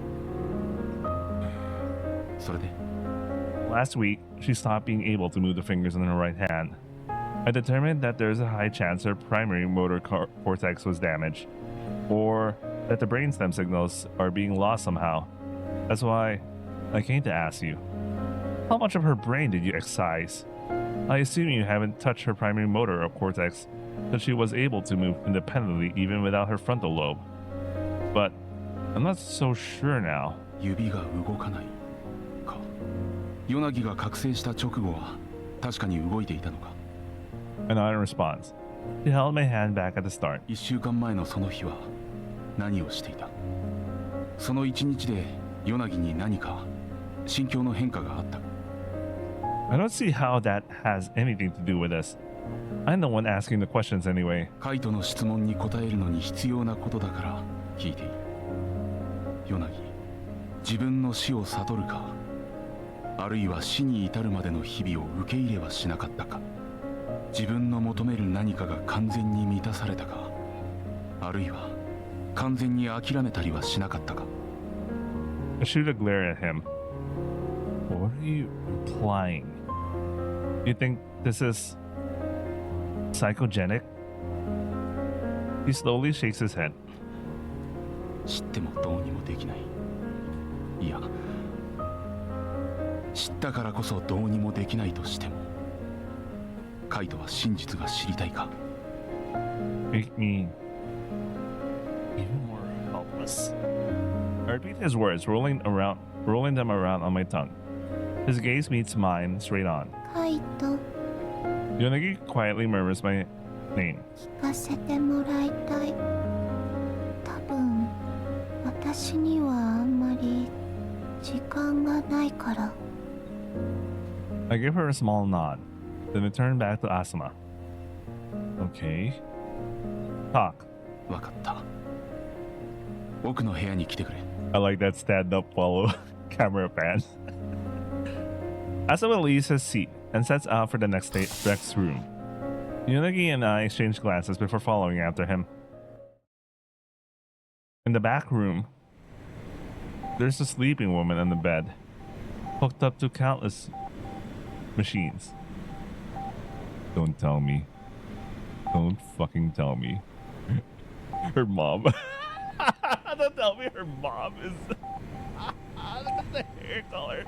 それで Last week, she stopped being able to move the fingers in her right hand. I determined that there's a high chance her primary motor cortex was damaged, or that the brainstem signals are being lost somehow. That's why I came to ask you. How much of her brain did you excise? I assume you haven't touched her primary motor or cortex, that she was able to move independently even without her frontal lobe. But I'm not so sure now. 指が動かないか。ヨナギが覚醒した直後は確かに動いていたのか。And I responds. She held my hand back at the start. 1週間前のその日は何をしていた。その1日でヨナギに何か心境の変化があった。I don't see how that has anything to do with this. I'm the one asking the questions anyway. カイトの質問に答えるのに必要なことだから聞いている。ヨナギ、自分の死を悟るか、あるいは死に至るまでの日々を受け入れはしなかったか。自分の求める何かが完全に満たされたか、あるいは完全に諦めたりはしなかったか。I shoot a glare at him. What are you implying? You think this is psychogenic? He slowly shakes his head. 知ってもどうにもできない。いや、知ったからこそどうにもできないとしても、カイトは真実が知りたいか。Make me even more helpless. I repeat his words, rolling them around on my tongue. His gaze meets mine straight on. カイト、 Yonagi quietly murmurs my name. 聞かせてもらいたい。多分私にはあんまり時間がないから。 I give her a small nod, then I turn back to Asuma. Okay. Talk. わかった。奥の部屋に来てくれ。I like that stand-up follow camera pan. Asuma leaves his seat and sets out for the next room. Yonagi and I exchange glances before following after him. In the back room, there's a sleeping woman on the bed, hooked up to countless machines. Don't tell me. Don't fucking tell me. Her mom. Don't tell me her mom is... Look at the hair color.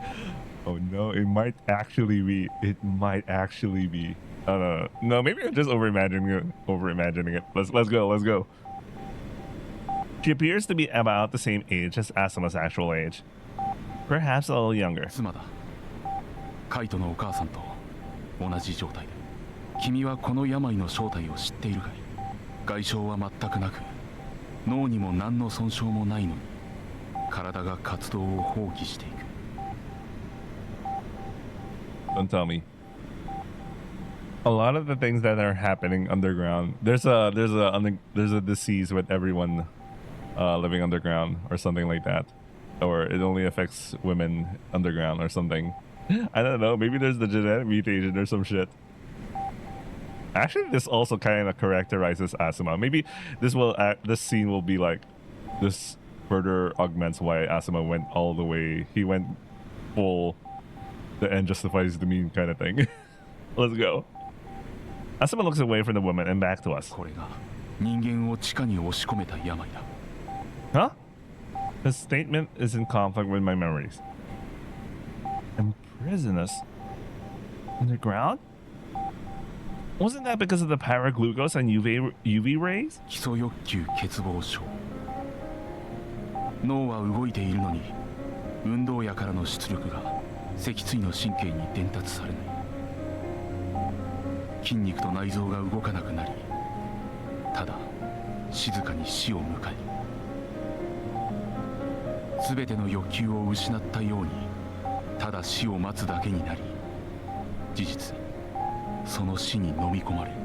Oh no, it might actually be. It might actually be. No, maybe I'm just overimagining it. Let's go. She appears to be about the same age as Asuma's actual age. Perhaps a little younger. 妻だ。カイトのお母さんと同じ状態で。君はこの病の正体を知っているかい。外傷は全くなく、脳にも何の損傷もないのに、体が活動を放棄していく。Don't tell me. A lot of the things that are happening underground. There's a disease with everyone living underground or something like that, or it only affects women underground or something. I don't know. Maybe there's the genetic mutation or some shit. Actually, this also kind of characterizes Asuma. Maybe this scene will be like this further augments why Asuma went all the way. He went full. The end justifies the mean kind of thing. Let's go. Asuma looks away from the woman and back to us. これが人間を地下に押し込めた病だ。 Huh? His statement is in conflict with my memories. Imprison us? Underground? Wasn't that because of the paraglucose and UV rays? 基礎欲求欠乏症。脳は動いているのに、運動野からの出力が脊椎の神経に伝達されない。筋肉と内臓が動かなくなり、ただ静かに死を迎える。すべての欲求を失ったように、ただ死を待つだけになり、事実その死に飲み込まれる。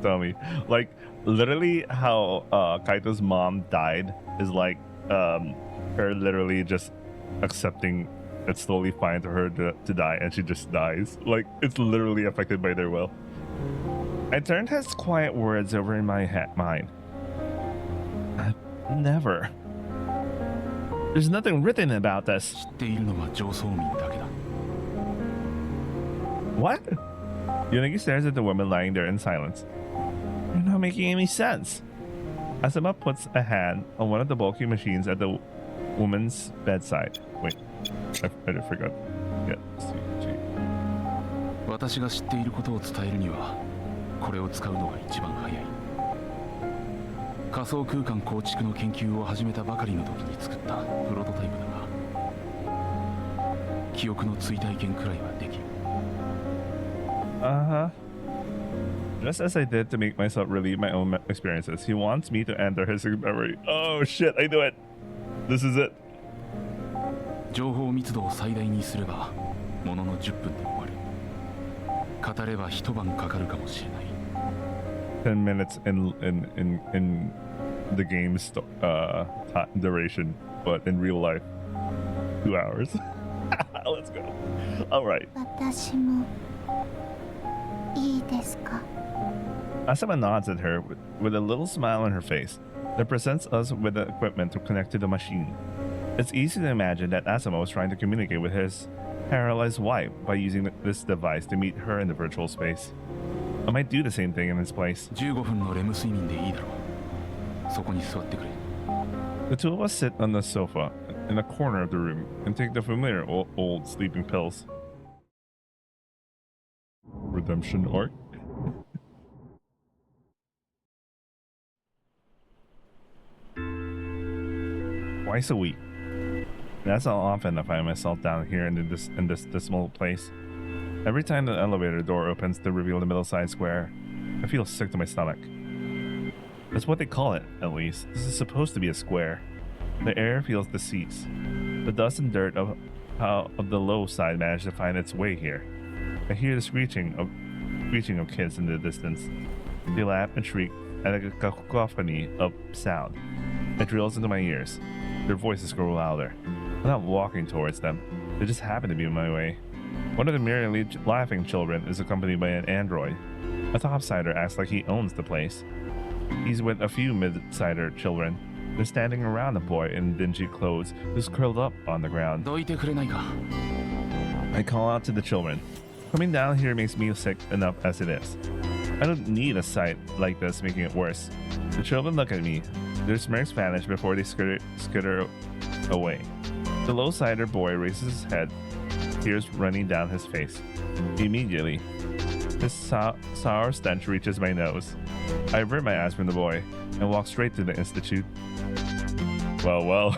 Tell me, like literally how Kaito's mom died is like her literally just accepting it's totally fine to her to die, and she just dies. Like it's literally affected by their will. I turned his quiet words over in my mind. Never. There's nothing written about this. 知っているのは上層民だけだ。 What? Yunagi stares at the woman lying there in silence. You're not making any sense. Asuma puts a hand on one of the bulky machines at the woman's bedside. Wait, I forgot. Yeah, CG. 私が知っていることを伝えるにはこれを使うのが一番早い。仮想空間構築の研究を始めたばかりの時に作ったプロトタイプだが、記憶の追体験くらいはできる。 Uh-huh. Just as I did to make myself relieve my own experiences, he wants me to enter his memory. Oh shit, I knew it. This is it. 情報密度を最大にすればものの10分で終わる。語れば一晩かかるかもしれない。 10 minutes in the game's duration, but in real life, 2 hours. Let's go. All right. 私もいいですか? Asuma nods at her with a little smile on her face that presents us with the equipment to connect to the machine. It's easy to imagine that Asuma was trying to communicate with his paralyzed wife by using this device to meet her in the virtual space. I might do the same thing in his place. 15分のレム睡眠でいいだろう。そこに座ってくれ。 The two of us sit on the sofa in the corner of the room and take the familiar old sleeping pills. Redemption arc? Twice a week. That's how often I find myself down here in this dismal place. Every time the elevator door opens to reveal the middle side square, I feel sick to my stomach. That's what they call it, at least. This is supposed to be a square. The air feels deceased. The dust and dirt of the low side managed to find its way here. I hear the screeching of kids in the distance. They laugh and shriek at a cacophony of sound. It drills into my ears. Their voices grow louder. I'm not walking towards them. They just happen to be in my way. One of the merely laughing children is accompanied by an android. A topsider acts like he owns the place. He's with a few mid-sider children. They're standing around a boy in dingy clothes who's curled up on the ground. どいてくれないか。 I call out to the children. Coming down here makes me sick enough as it is. I don't need a sight like this making it worse. The children look at me. Their smirks vanish before they skitter away. The low-sider boy raises his head, tears running down his face. Immediately, his sour stench reaches my nose. I avert my eyes from the boy and walk straight to the institute. Well, well.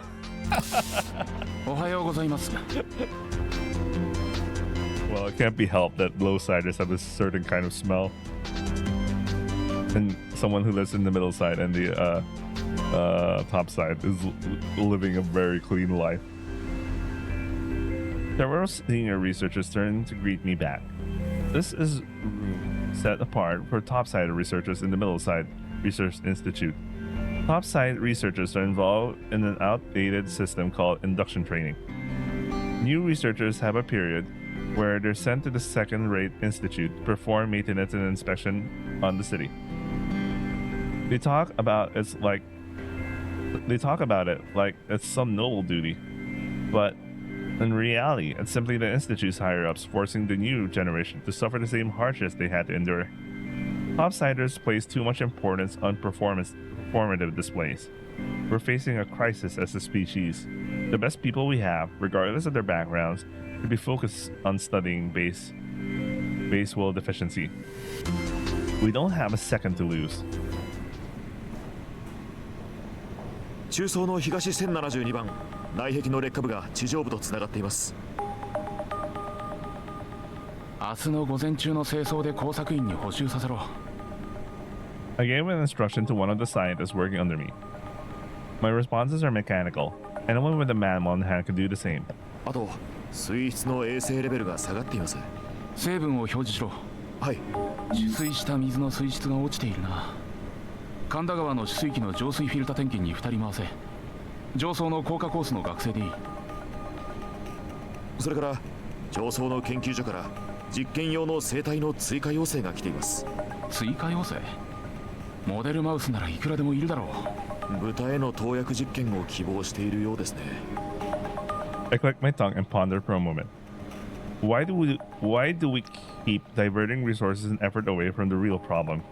おはようございます。 Well, it can't be helped that low-siders have this certain kind of smell. And someone who lives in the middle side and the top side is living a very clean life. Several senior researchers turn to greet me back. This is room set apart for topside researchers in the middle side research institute. Topside researchers are involved in an outdated system called induction training. New researchers have a period where they're sent to the second-rate institute to perform maintenance and inspection on the city. They talk about it like it's some noble duty, but in reality, it's simply the institute's higher-ups forcing the new generation to suffer the same hardships they had to endure. Topsiders place too much importance on performative displays. We're facing a crisis as a species. The best people we have, regardless of their backgrounds, should be focused on studying base will deficiency. We don't have a second to lose. 中層の東1072番内壁の劣化部が地上部とつながっています。明日の午前中の清掃で工作員に補修させろ。 I gave an instruction to one of the scientists working under me. My responses are mechanical. Anyone with a manual in hand could do the same. あと水質の衛生レベルが下がっています。成分を表示しろ。はい。取水した水の水質が落ちているな。神田川の取水器の浄水フィルタ点検に2人回せ。上層の工科コースの学生でいい。それから上層の研究所から実験用の生態の追加要請が来ています。追加要請？モデルマウスならいくらでもいるだろう。豚への投薬実験を希望しているようですね。I click my tongue and ponder for a moment. Why do we keep diverting resources and effort away from the real problem?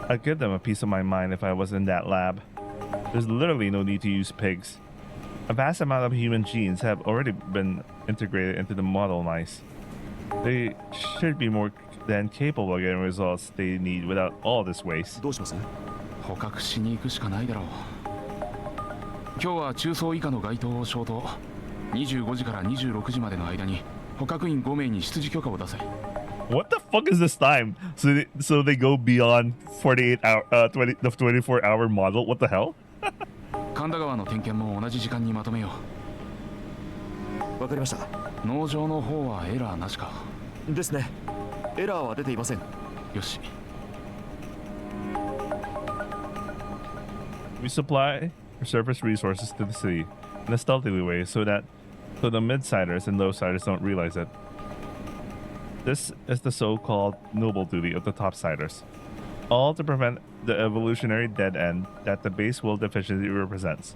I'd give them a piece of my mind if I was in that lab. There's literally no need to use pigs. A vast amount of human genes have already been integrated into the model mice. They should be more than capable of getting results they need without all this waste. どうします？捕獲しに行くしかないだろう。今日は中層以下の該当を消灯。25時から26時までの間に捕獲員5名に出自許可を出せ。What the fuck is this time? So they go beyond 48 hour, 20 the 24-hour model. What the hell? 神田川の点検も同じ時間にまとめよわかりました。う。農場の方はエラーなしか。ですね。エラーは出ていません。よし。We supply surface resources to the city in a stealthy way so the midsiders and lowsiders don't realize it. This is the so-called noble duty of the topsiders, all to prevent the evolutionary dead end that the base will deficiency represents.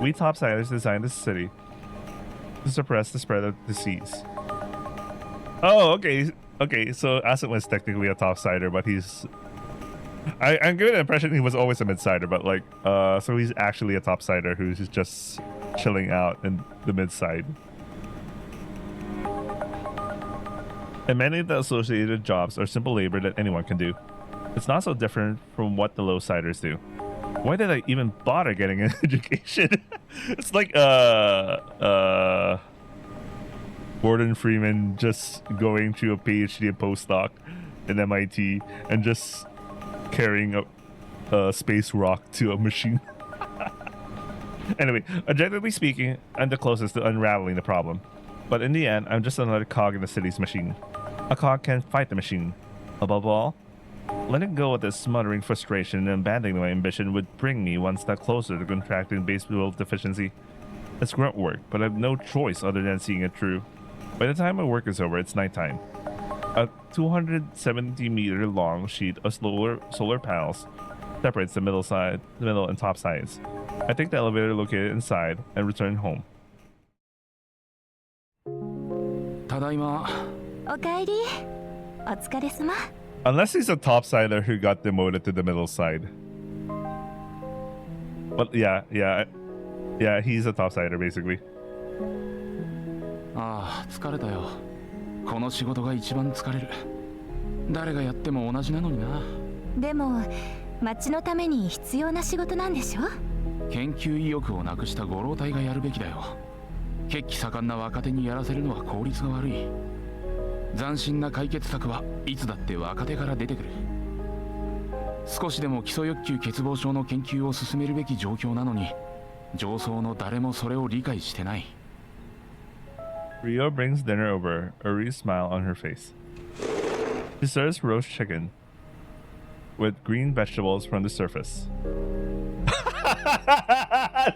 We topsiders designed this city to suppress the spread of disease. Oh, okay, so Asset was technically a topsider, but he's... I'm given the impression he was always a midsider, but like, so he's actually a topsider who's just chilling out in the midside. And many of the associated jobs are simple labor that anyone can do. It's not so different from what the lowsiders do. Why did I even bother getting an education? It's like Gordon Freeman just going to a PhD and postdoc in MIT and just carrying a space rock to a machine. Anyway, objectively speaking, I'm the closest to unraveling the problem. But in the end, I'm just another cog in the city's machine. A cog can't fight the machine. Above all, letting go of this smothering frustration and abandoning my ambition would bring me one step closer to contracting base build deficiency. It's grunt work, but I have no choice other than seeing it through. By the time my work is over, it's nighttime. A 270-meter long sheet of solar panels separates the middle and top sides. I take the elevator located inside and return home. ただいま。おかえり。お疲れ様。 Unless he's a topsider who got demoted to the middle side. But yeah, he's a topsider basically. ああ、疲れたよ。この仕事が一番疲れる。誰がやっても同じなのにな。でも町のために必要な仕事なんでしょ。研究意欲をなくしたご老体がやるべきだよ。血気盛んな若手にやらせるのは効率が悪い。斬新な解決策はいつだって若手から出てくる。少しでも基礎欲求欠乏症の研究を進めるべき状況なのに、上層の誰もそれを理解してない。Rio brings dinner over, a wry smile on her face. She serves roast chicken with green vegetables from the surface.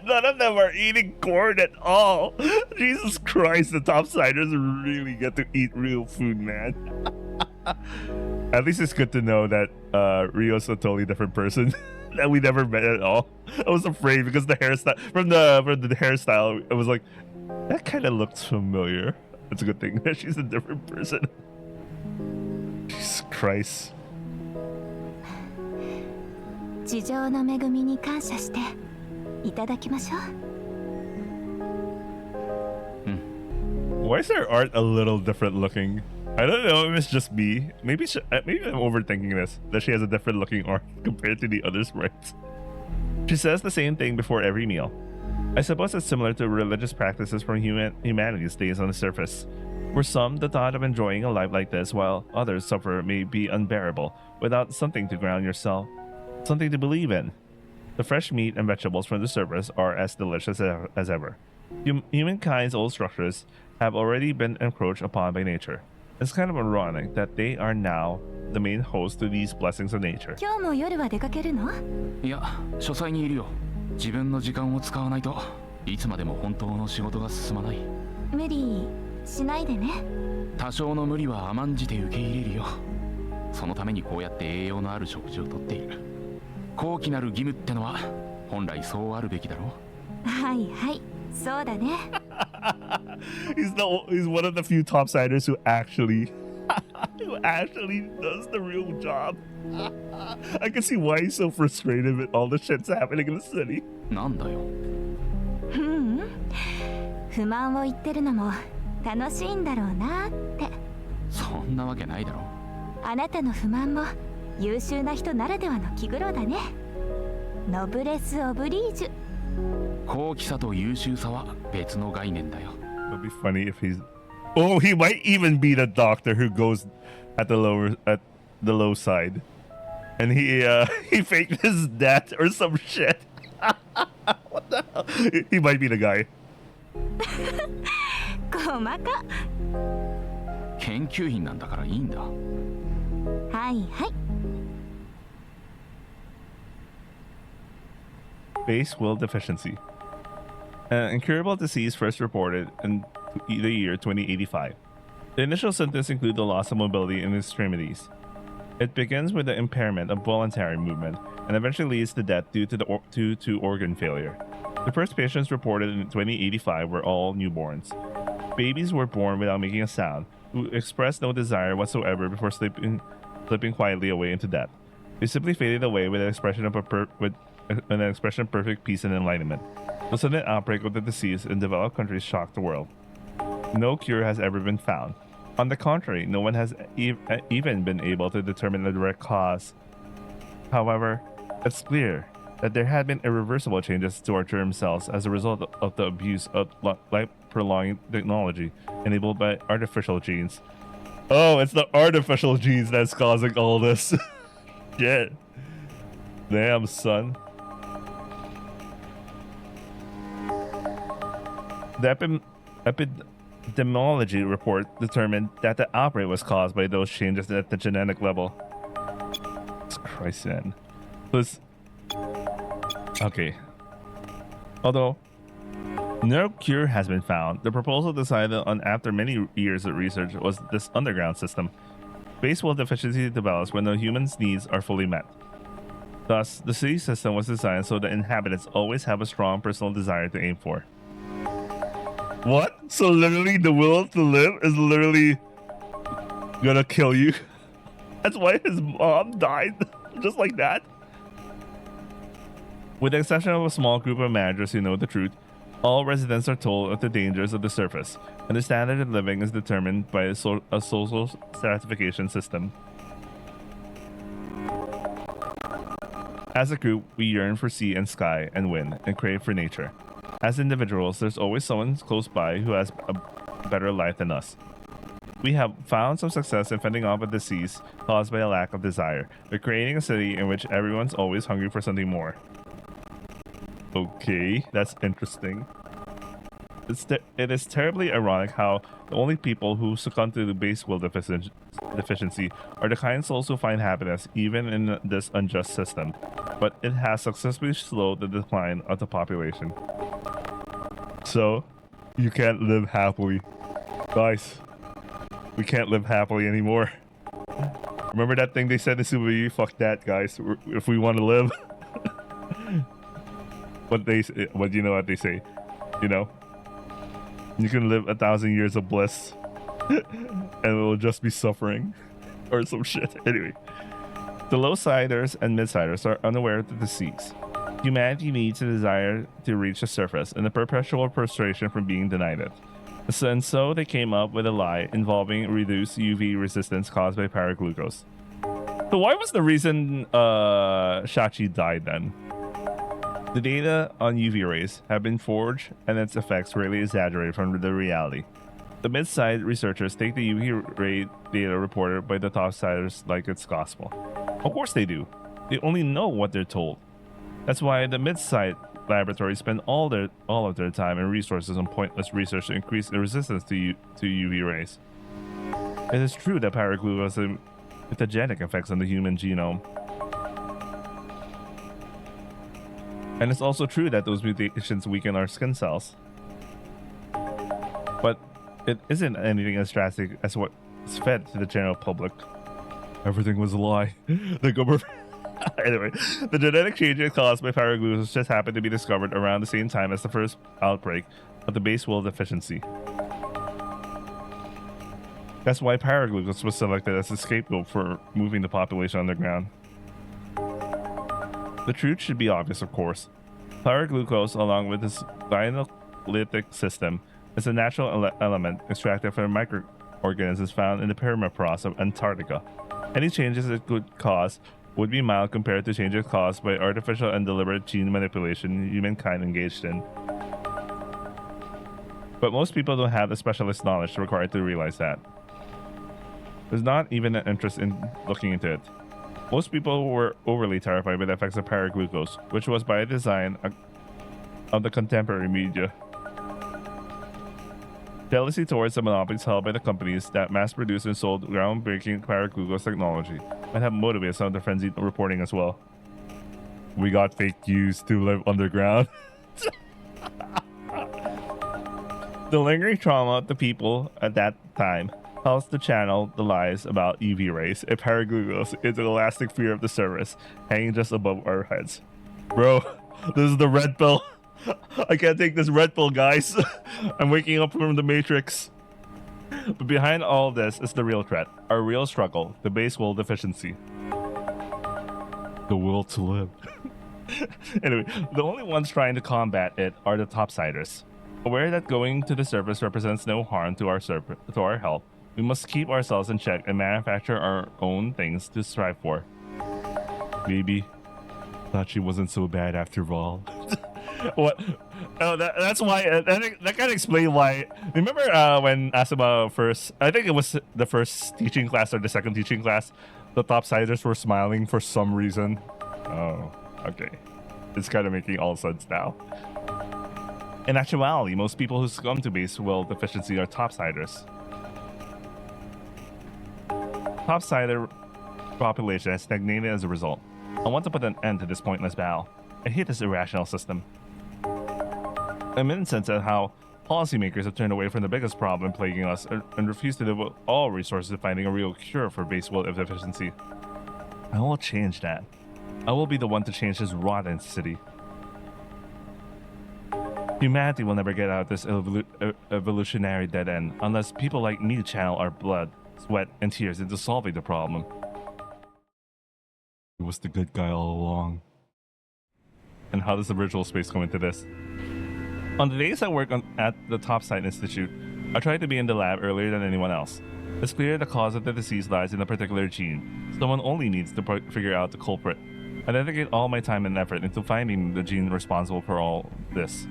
None of them are eating corn at all. Jesus Christ, the topsiders really get to eat real food, man. At least it's good to know that Rio's a totally different person that we never met at all. I was afraid because the hairstyle from the hairstyle, I was like, that kind of looks familiar. It's a good thing that she's a different person. Jesus Christ. 地上の恵みに感謝していただきましょう。 Why is her art a little different looking? I don't know if it's just me. Maybe I'm overthinking this, that she has a different looking art compared to the other sprites. She says the same thing before every meal. I suppose it's similar to religious practices from humanity's days on the surface, where some, the thought of enjoying a life like this while others suffer may be unbearable without something to ground yourself, something to believe in. The fresh meat and vegetables from the surface are as delicious as ever. Humankind's old structures have already been encroached upon by nature. It's kind of ironic that they are now the main host to these blessings of nature. 今日も夜は出かけるの？いや書斎にいるよ。自分の時間を使わないといつまでも本当の仕事が進まない。無理しないでね。多少の無理は甘んじて受け入れるよ。そのためにこうやって栄養のある食事をとっている。高貴なる義務ってのは本来そうあるべきだろう。はいはい、そうだね。He's one of the few topsiders who actually does the real job. I can see why he's so frustrated with all the shit's happening in the city. なんだよ。不満を言ってるのも楽しいんだろうなって。そんなわけないだろ。あなたの不満も優秀な人ならではの気苦労だね。ノブレス・オブリージュ。高貴さと優秀さは別の概念だよ。It'll be funny if he's. Oh, he might even be the doctor who goes at the low side, and he faked his death or some shit. What the hell? He might be the guy. 細か。研究員なんだからいいんだ。はいはい。Base will deficiency. An incurable disease first reported in the year 2085. The initial symptoms include the loss of mobility in extremities. It begins with the impairment of voluntary movement and eventually leads to death due to organ failure. The first patients reported in 2085 were all newborns. Babies were born without making a sound, who expressed no desire whatsoever before slipping quietly away into death. They simply faded away with an expression of perfect peace and enlightenment. The sudden outbreak of the disease in developed countries shocked the world. No cure has ever been found. On the contrary, no one has even been able to determine the direct cause. However, it's clear that there had been irreversible changes to our germ cells as a result of the abuse of life-prolonging technology enabled by artificial genes. Oh, it's the artificial genes that's causing all this. Shit. Damn, son. The epidemiology report determined that the outbreak was caused by those changes at the genetic level. Jesus Christ, man. Okay. Although no cure has been found, the proposal decided on after many years of research was this underground system. Base will deficiency develops when the human's needs are fully met. Thus, the city system was designed so the inhabitants always have a strong personal desire to aim for. What? So literally the will to live is literally gonna kill you? That's why his mom died? Just like that? With the exception of a small group of managers who know the truth, all residents are told of the dangers of the surface, and the standard of living is determined by a social stratification system. As a group, we yearn for sea and sky and wind, and crave for nature. As individuals, there's always someone close by who has a better life than us. We have found some success in fending off a disease caused by a lack of desire, by creating a city in which everyone's always hungry for something more. Okay, that's interesting. It is terribly ironic how the only people who succumb to the base will deficiency are the kind souls who find happiness even in this unjust system, but it has successfully slowed the decline of the population. So, you can't live happily. Guys, we can't live happily anymore. Remember that thing they said in Super Yu? Fuck that, guys. If we want to live. What you know what they say? You know? You can live 1,000 years of bliss. And it will just be suffering. Or some shit. Anyway. The low-siders and mid-siders are unaware of the disease. Humanity needs a desire to reach the surface and a perpetual frustration from being denied it. And so they came up with a lie involving reduced UV resistance caused by pyroglucose. So why was the reason Shachi died then? The data on UV rays have been forged and its effects greatly exaggerated from the reality. The mid-side researchers take the UV ray data reported by the top-siders like it's gospel. Of course they do. They only know what they're told. That's why the mid-side laboratories spend all of their time and resources on pointless research to increase the resistance to UV rays. It is true that paraglucose has mutagenic effects on the human genome. And it's also true that those mutations weaken our skin cells. But it isn't anything as drastic as what is fed to the general public. Everything was a lie. The government. Anyway, the genetic changes caused by paraglucose just happened to be discovered around the same time as the first outbreak of the base wool deficiency. That's why paraglucose was selected as a scapegoat for moving the population underground. The truth should be obvious, of course. Paraglucose, along with its gynolytic system, is a natural element extracted from microorganisms found in the permafrost of Antarctica. Any changes it could cause would be mild compared to changes caused by artificial and deliberate gene manipulation humankind engaged in. But most people don't have the specialist knowledge required to realize that. There's not even an interest in looking into it. Most people were overly terrified by the effects of paraglucose, which was by design of the contemporary media. Jealousy towards the monopolies held by the companies that mass-produced and sold groundbreaking paraglucose technology might have motivated some of the frenzied reporting as well. We got fake news to live underground. The lingering trauma of the people at that time helps to channel the lies about UV rays and paraglucose into the elastic fear of the service hanging just above our heads. Bro, this is the red pill. I can't take this red pill, guys. I'm waking up from the Matrix. But behind all this is the real threat, our real struggle, the base wool deficiency. The will to live. Anyway, the only ones trying to combat it are the topsiders. Aware that going to the surface represents no harm to our health, we must keep ourselves in check and manufacture our own things to strive for. Maybe thought she wasn't so bad after all. What? Oh, that's why. That can explain why. Remember when Asuma first? I think it was the first teaching class or the second teaching class. The topsiders were smiling for some reason. Oh, okay. It's kind of making all sense now. In actuality, most people who succumb to base wool deficiency are topsiders. Topsider population has stagnated as a result. I want to put an end to this pointless battle. I hate this irrational system. I'm incensed at how policymakers have turned away from the biggest problem plaguing us and refused to devote all resources to finding a real cure for base wool deficiency. I will change that. I will be the one to change this rotten city. Humanity will never get out of this evolutionary dead end unless people like me channel our blood, sweat, and tears into solving the problem. He was the good guy all along. And how does the virtual space come into this? On the days I work at the Topside Institute, I try to be in the lab earlier than anyone else. It's clear the cause of the disease lies in a particular gene. Someone only needs to figure out the culprit. I dedicate all my time and effort into finding the gene responsible for all this.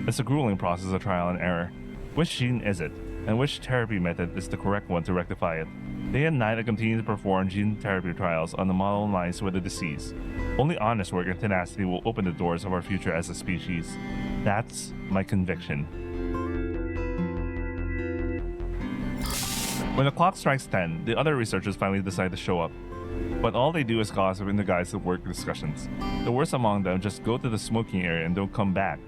It's a grueling process of trial and error. Which gene is it? And which therapy method is the correct one to rectify it? Day and night I continue to perform gene therapy trials on the model lines with the disease. Only honest work and tenacity will open the doors of our future as a species. That's my conviction. When the clock strikes 10, the other researchers finally decide to show up. But all they do is gossip in the guise of work discussions. The worst among them just go to the smoking area and don't come back.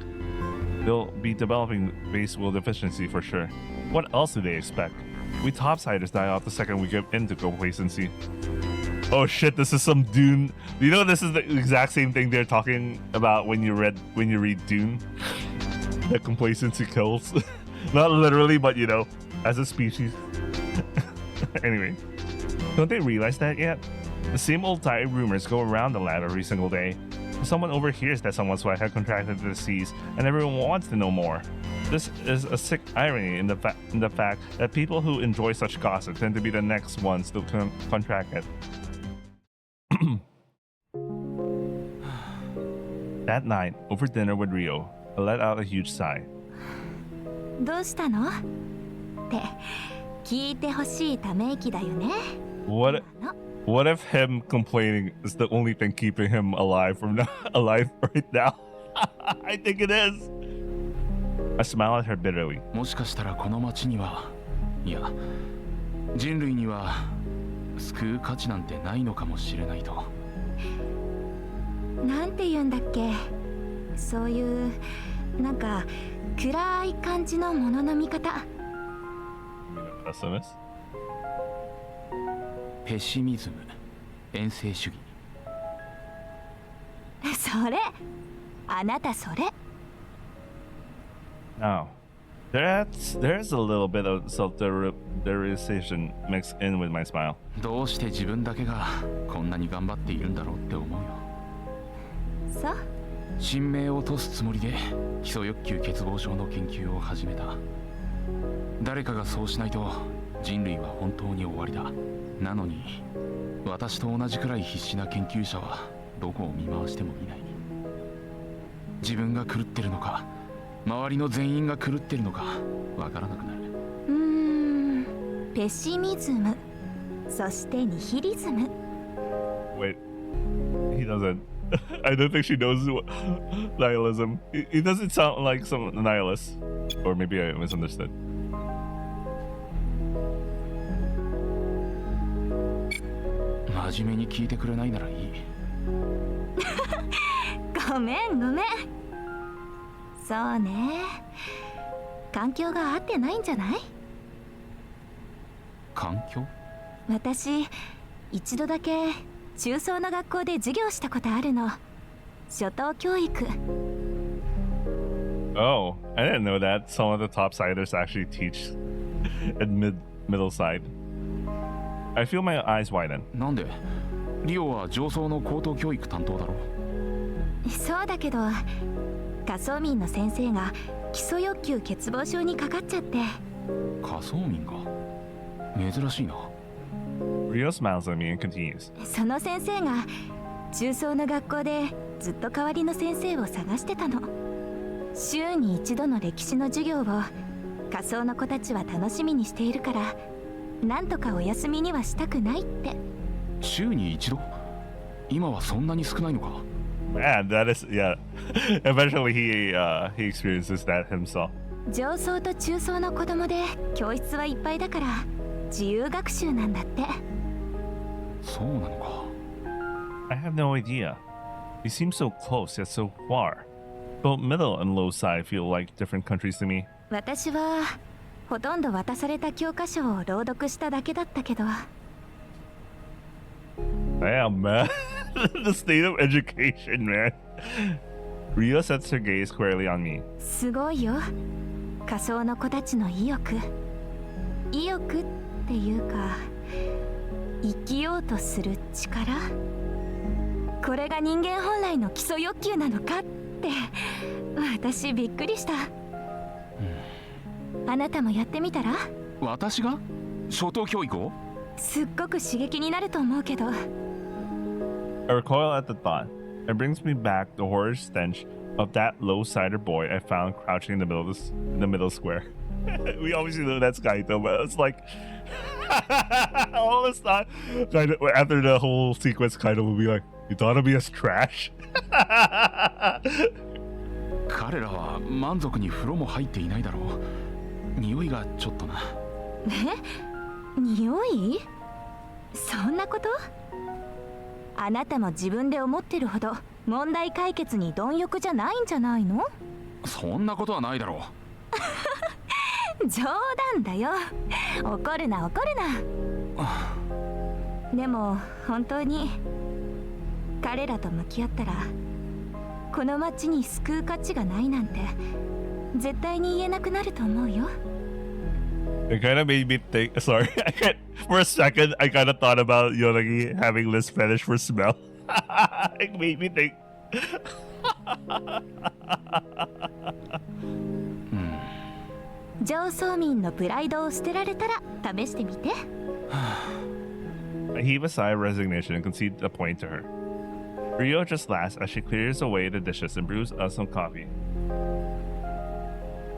They'll be developing base wool deficiency for sure. What else do they expect? We topsiders die off the second we get into complacency. Oh shit, this is some Dune. You know this is the exact same thing they're talking about when you read Dune? That complacency kills. Not literally, but you know, as a species. Anyway, don't they realize that yet? The same old tired rumors go around the lab every single day. Someone overhears that someone's wife had contracted the disease, and everyone wants to know more. This is a sick irony in the fact that people who enjoy such gossip tend to be the next ones to contract it. That night, over dinner with Rio, I let out a huge sigh. どうしたのって聞いてほしいため息だよね。 What if him complaining is the only thing keeping him alive right now? I think it is. I smile at her bitterly. もしかしたらこの町には、いや、人類には救う価値なんてないのかもしれないと。なんて言うんだっけ、そういうなんか暗い感じのものの見方。Pessimist? ペシミズム、遠征主義。それ、あなたそれ。 No. There's a little bit of self-derealization mixed in with my smile. どうして自分だけがこんなに頑張っているんだろうって思うよ。そう、神明を落とすつもりで基礎欲求欠乏症の研究を始めた。誰かがそうしないと人類は本当に終わりだ。なのに私と同じくらい必死な研究者はどこを見回してもいない。自分が狂ってるのか周りの全員が狂ってるのかわからなくなる。ペシミズム、そしてニヒリズム。 Wait. He doesn't. I don't think she knows what nihilism. It doesn't sound like some nihilist. Or maybe I misunderstood. 真面目に聞いてくれないならいい。ごめんごめん。そうね、環境が合ってないんじゃない？環境？私一度だけ中層の学校で授業したことあるの。初等教育。 Oh, I didn't know that some of the top siders actually teach at middle side. I feel my eyes widen. なんで？リオは上層の高等教育担当だろ。そうだけど仮想民の先生が基礎欲求欠乏症にかかっちゃって。仮想民が？珍しいな。 Rio smiles at me and continues. その先生が中層の学校でずっと代わりの先生を探してたの。週に一度の歴史の授業を仮想の子たちは楽しみにしているから、なんとかお休みにはしたくないって。週に一度？今はそんなに少ないのか？ Man, that is yeah. Eventually he experiences that himself. 上層と中層の子供で教室はいっぱいだから自由学習なんだって。そうなのか。 I have no idea. We seem so close yet so far. Both middle and low side feel like different countries to me. 私はほとんど渡された教科書を朗読しただけだったけど。 Damn, man. The state of education, man. Rio sets her gaze squarely on me. すごいよ、仮想の子たちの意欲。意欲っていうか生きようとする力。これが人間本来の基礎欲求なのかって私びっくりした。あなたもやってみたら？私が？初等教育を？すっごく刺激になると思うけど。 I recoil at the thought. It brings me back the horror stench of that low-sider boy I found crouching in the middle square. We obviously know that's Kaito, but it's like all this time, kind of after the whole sequence, Kaito will be like, "You thought of me as trash." 彼らは満足に風呂も入っていないだろう。匂いがちょっとな。え？匂い？そんなこと？あなたも自分で思ってるほど問題解決に貪欲じゃないんじゃないの？そんなことはないだろう。冗談だよ。怒るな怒るな。でも本当に彼らと向き合ったらこの町に救う価値がないなんて絶対に言えなくなると思うよ。 It kind of made me think. Sorry, for a second, I kind of thought about Yonagi having this fetish for smell. It made me think. 上層民のプライドを捨てられたら試してみて。I heave a sigh of resignation and concede a point to her. Rio just laughs as she clears away the dishes and brews us some coffee.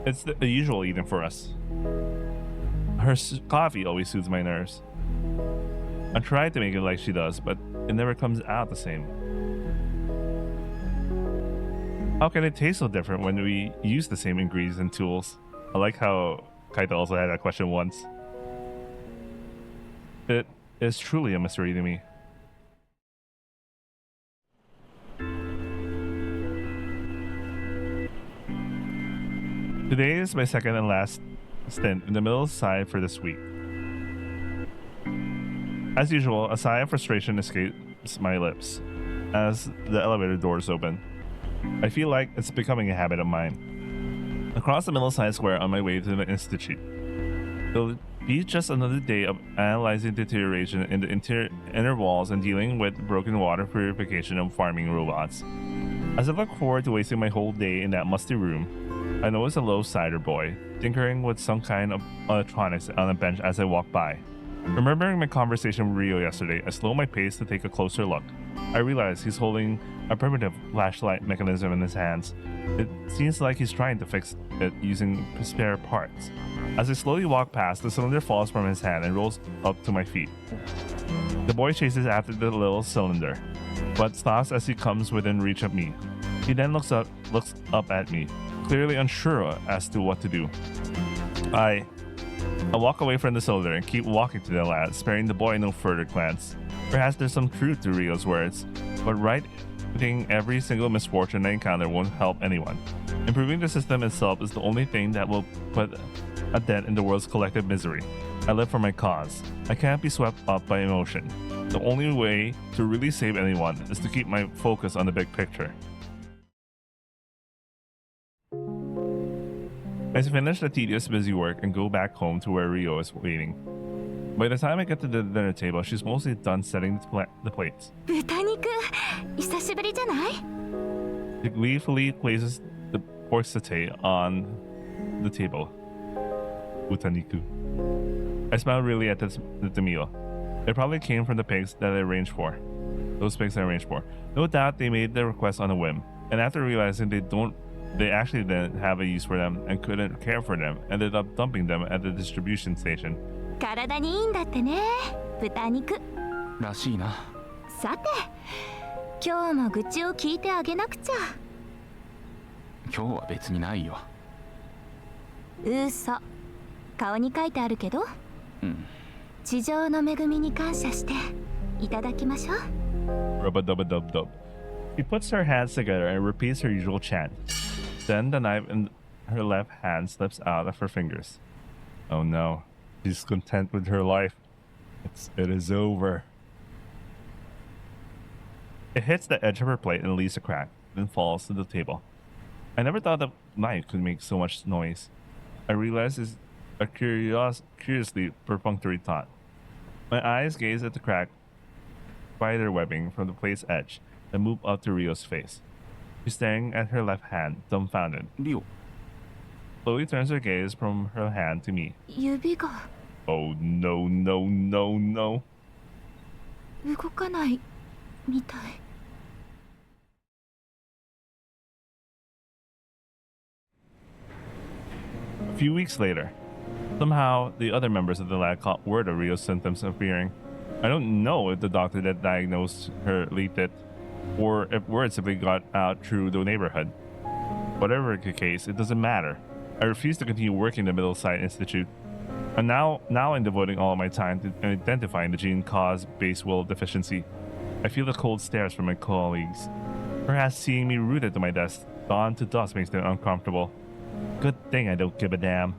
It's the usual evening for us. Her coffee always soothes my nerves. I try to make it like she does, but it never comes out the same. How can it taste so different when we use the same ingredients and tools? I like how Kaito also had that question once. It is truly a mystery to me. Today is my second and last stint in the middle side for this week. As usual, a sigh of frustration escapes my lips as the elevator doors open. I feel like it's becoming a habit of mine. Across the middle side square on my way to the institute. It'll be just another day of analyzing deterioration in the inner walls and dealing with broken water purification and farming robots. As I look forward to wasting my whole day in that musty room, I notice a low cider boy tinkering with some kind of electronics on a bench as I walk by. Remembering my conversation with Rio yesterday, I slow my pace to take a closer look. I realize he's holding a primitive flashlight mechanism in his hands. It seems like he's trying to fix it using spare parts. As I slowly walk past, the cylinder falls from his hand and rolls up to my feet. The boy chases after the little cylinder, but stops as he comes within reach of me. He then looks up at me, clearly unsure as to what to do. I walk away from the cylinder and keep walking to the lad, sparing the boy no further glance. Perhaps there's some truth to Rio's words, but righting every single misfortune I encounter won't help anyone. Improving the system itself is the only thing that will put a dent in the world's collective misery. I live for my cause. I can't be swept up by emotion. The only way to really save anyone is to keep my focus on the big picture. I finish the tedious busy work and go back home to where Rio is waiting. By the time I get to the dinner table, she's mostly done setting the plates. 豚肉久しぶりじゃない？ She gleefully places the pork satay on the table. Utaniku. I smile really at the meal. It probably came from the pigs that I arranged for. Those pigs I arranged for. No doubt they made the request on a whim, and after realizing they actually didn't have a use for them and couldn't care for them, ended up dumping them at the distribution station. 体にいいんだってね、豚肉。らしいな。さて、今日も愚痴を聞いてあげなくちゃ。今日は別にないよ。嘘。顔に書いてあるけど。うん。地上の恵みに感謝していただきましょう。Rub-a-dub-a-dub-dub. She puts her hands together and repeats her usual chant. Then the knife in her left hand slips out of her fingers. Oh no, she's content with her life. It is over. It hits the edge of her plate and leaves a crack, then falls to the table. I never thought the knife could make so much noise. I realize it's a curiously perfunctory thought. My eyes gaze at the crack spider webbing from the plate's edge, then move up to Rio's face. She's staring at her left hand, dumbfounded. Rio. Slowly turns her gaze from her hand to me. 指が Oh no, no, no, no. 動かないみたい。A few weeks later, somehow the other members of the lab caught word of Rio's symptoms appearing. I don't know if the doctor that diagnosed her leaked it, or if word simply got out through the neighborhood. Whatever the case, it doesn't matter. I refuse to continue working in the Middleside Institute. And now I'm devoting all of my time to identifying the gene caused base will deficiency. I feel the cold stares from my colleagues. Perhaps seeing me rooted to my desk, dawn to dusk makes them uncomfortable. Good thing I don't give a damn.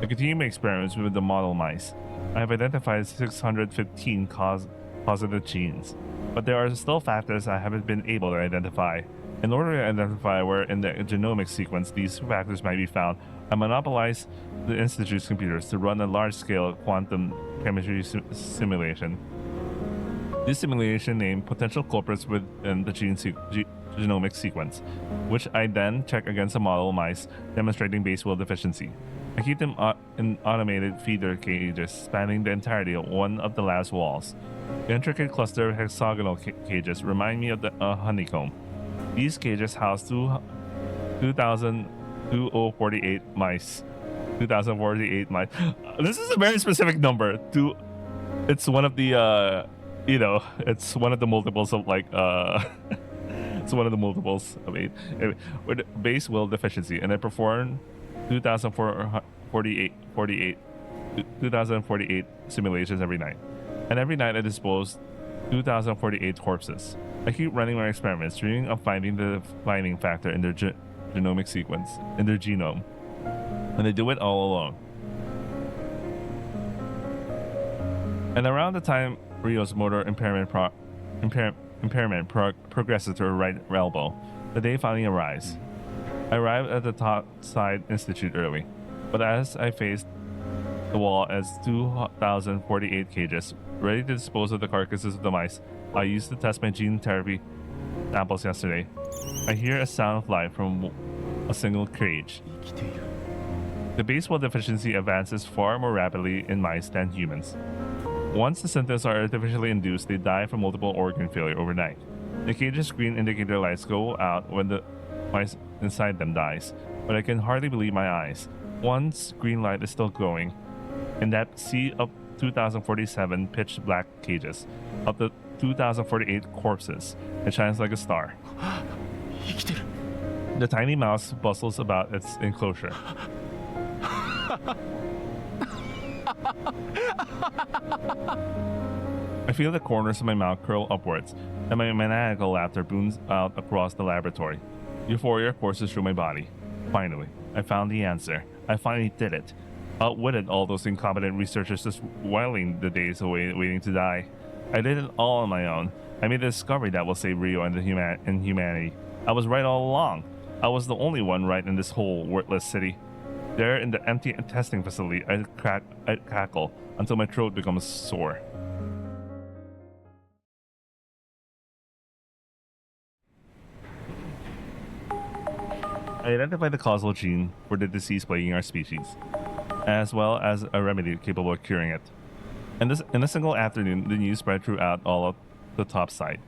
I continue my experiments with the model mice. I have identified 615 positive genes, but there are still factors I haven't been able to identify. In order to identify where in the genomic sequence these factors might be found, I monopolize the Institute's computers to run a large-scale quantum chemistry simulation. This simulation named potential culprits within the genomic sequence, which I then check against a model of mice demonstrating base will deficiency. I keep them in automated feeder cages spanning the entirety of one of the lab's walls. The intricate cluster of hexagonal cages remind me of the honeycomb. These cages house 2,048 mice. 2,048 mice. This is a very specific number. It's one of the it's one of the multiples of like it's one of the multiples of 8 with base will deficiency, and I perform 2,048 simulations every night. And every night I dispose 2,048 corpses. I keep running my experiments, dreaming of finding the defining factor in their genomic sequence, in their genome. And I do it all alone. And around the time Rio's motor impairment progresses to her right elbow, the day finally arrives. I arrived at the Topside Institute early, but as I faced the wall as 2,048 cages, ready to dispose of the carcasses of the mice I used to test my gene therapy samples yesterday, I hear a sound of life from a single cage. 生きている The baseball deficiency advances far more rapidly in mice than humans. Once the symptoms are artificially induced, they die from multiple organ failure overnight. The cage's green indicator lights go out when the mice inside them dies, but I can hardly believe my eyes. One's green light is still glowing, in that sea of 2,047 pitch black cages, of the 2,048 corpses, it shines like a star. 生きてる The tiny mouse bustles about its enclosure. I feel the corners of my mouth curl upwards, and my maniacal laughter booms out across the laboratory. Euphoria courses through my body. Finally, I found the answer. I finally did it. Outwitted all those incompetent researchers just whiling the days away waiting to die. I did it all on my own. I made the discovery that will save Rio and humanity. I was right all along. I was the only one right in this whole worthless city. There in the empty testing facility, I cackle until my throat becomes sore. I identified the causal gene for the disease plaguing our species, as well as a remedy capable of curing it. In a single afternoon, the news spread throughout all of the Topside.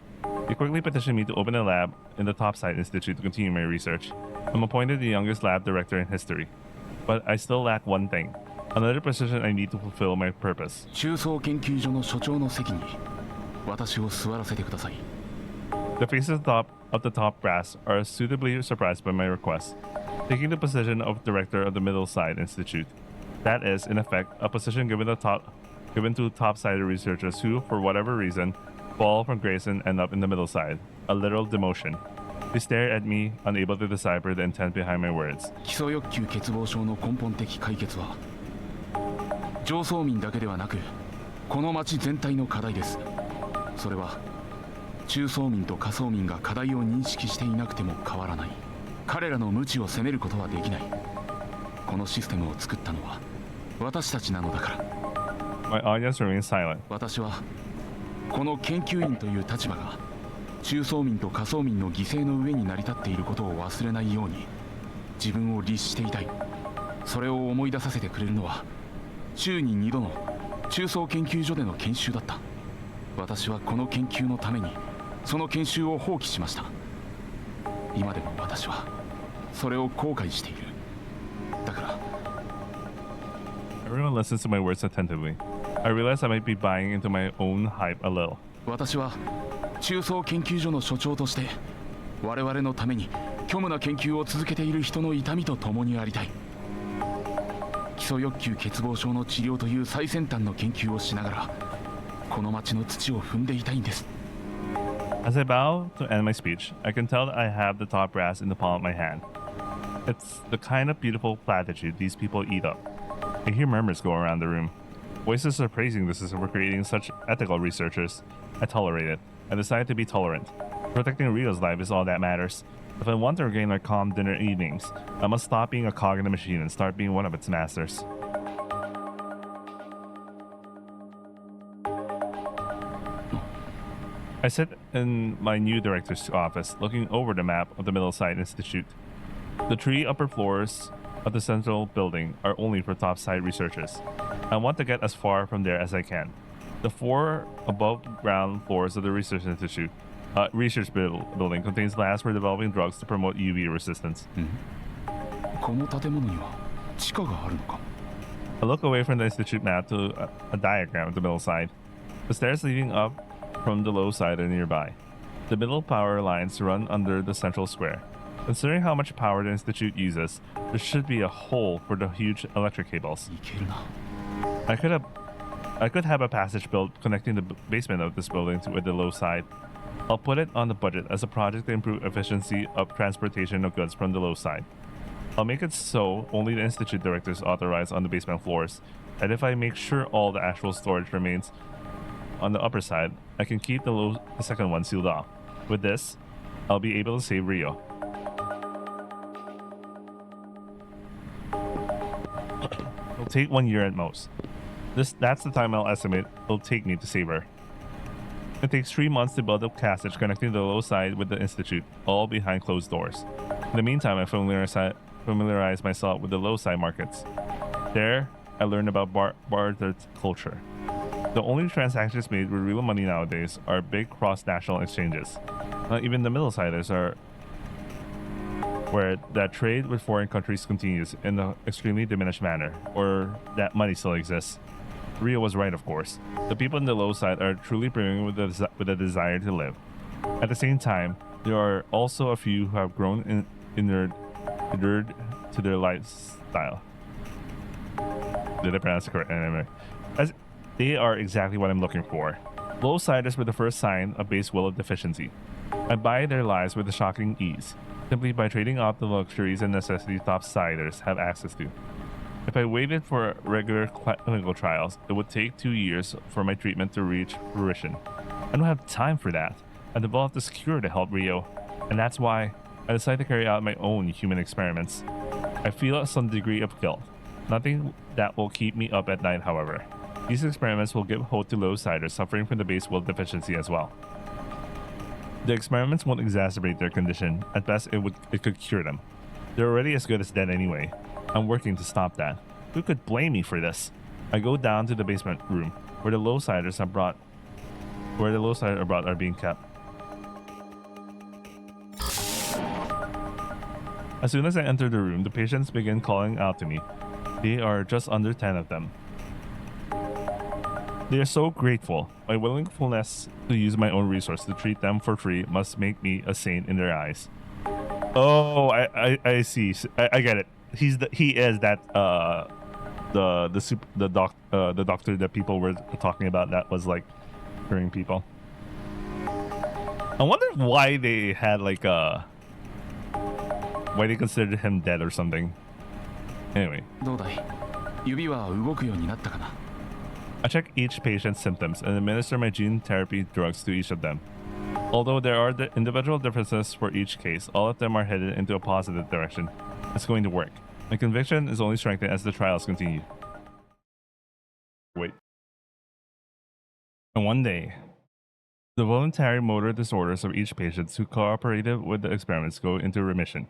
They quickly petitioned me to open a lab in the Topside Institute to continue my research. I'm appointed the youngest lab director in history, but I still lack one thing, another position I need to fulfill my purpose. 中層研究所の所長の席に私を座らせてください The faces of the top brass are suitably surprised by my request, taking the position of director of the Middleside Institute. That is, in effect, a position given to top-sided researchers who, for whatever reason, fall from grace and end up in the middle side, a literal demotion. They stare at me, unable to decipher the intent behind my words. 基礎欲求欠乏症の根本的解決は上層民だけではなくこの町全体の課題ですそれは中層民と下層民が課題を認識していなくても変わらない彼らの無知を責めることはできないこのシステムを作ったのは私たちなのだから My audience remains silent. 私はこの研究員という立場が中層民と下層民の犠牲の上に成り立っていることを忘れないように自分を律していたいそれを思い出させてくれるのは週に2度の中層研究所での研修だった私はこの研究のためにその研修を放棄しました今でも私はそれを後悔しているだから Everyone listens to my words attentively. I realize I might be buying into my own hype a little. 私は中層研究所の所長として我々のために虚無な研究を続けている人の痛みと共にありたい基礎欲求欠乏症の治療という最先端の研究をしながらこの町の土を踏んでいたいんです As I bow to end my speech, I can tell that I have the top brass in the palm of my hand. It's the kind of beautiful platitude these people eat up. I hear murmurs go around the room. Voices are praising the system for creating such ethical researchers. I tolerate it. I decide to be tolerant. Protecting Rio's life is all that matters. If I want to regain my calm dinner evenings, I must stop being a cog in the machine and start being one of its masters. I sit in my new director's office, looking over the map of the Middleside Institute. The 3 upper floors of the central building are only for top-side researchers. I want to get as far from there as I can. The 4 above-ground floors of the research building contains labs for developing drugs to promote UV resistance. この建物には地下があるのか I look away from the institute map to a diagram of the middle side. The stairs leading up from the low side are nearby. The middle power lines run under the central square. Considering how much power the institute uses, there should be a hole for the huge electric cables. いけるな I I could have a passage built connecting the basement of this building with the low side. I'll put it on the budget as a project to improve efficiency of transportation of goods from the low side. I'll make it so only the institute directors authorize on the basement floors, and if I make sure all the actual storage remains on the upper side, I can keep the second one sealed off. With this, I'll be able to save Rio. It'll take 1 year at most. That's the time I'll estimate it'll take me to save her. It takes 3 months to build a passage connecting the low side with the institute, all behind closed doors. In the meantime, I familiarize myself with the low side markets. There, I learned about barter culture. The only transactions made with real money nowadays are big cross-national exchanges. Not even the middle-siders are where that trade with foreign countries continues in an extremely diminished manner, or that money still exists. Rio was right, of course. The people in the low side are truly brimming with a desire to live. At the same time, there are also a few who have grown inured to their lifestyle. Did I pronounce it correctly? Anyway, as they are exactly what I'm looking for. Low-siders were the first sign of base will of deficiency. I buy their lives with a shocking ease, simply by trading off the luxuries and necessities top-siders have access to. If I waited for regular clinical trials, it would take 2 years for my treatment to reach fruition. I don't have time for that. I developed this cure to help Rio, and that's why I decided to carry out my own human experiments. I feel some degree of guilt. Nothing that will keep me up at night, however. These experiments will give hope to low-siders suffering from the base will deficiency as well. The experiments won't exacerbate their condition. At best, it could cure them. They're already as good as dead anyway. I'm working to stop that. Who could blame me for this? I go down to the basement room where the low-siders are brought are being kept. As soon as I enter the room, the patients begin calling out to me. They are just under 10 of them. They are so grateful. My willingness to use my own resource to treat them for free must make me a saint in their eyes. Oh, I see. I get it. He is that the doctor that people were talking about that was like curing people. I wonder why they had like why they considered him dead or something. Anyway. どうだい？指は動くようになったかな？ I check each patient's symptoms and administer my gene therapy drugs to each of them. Although there are individual differences for each case, all of them are headed into a positive direction. It's going to work. My conviction is only strengthened as the trials continue. Wait. And one day, the voluntary motor disorders of each patient who cooperated with the experiments go into remission.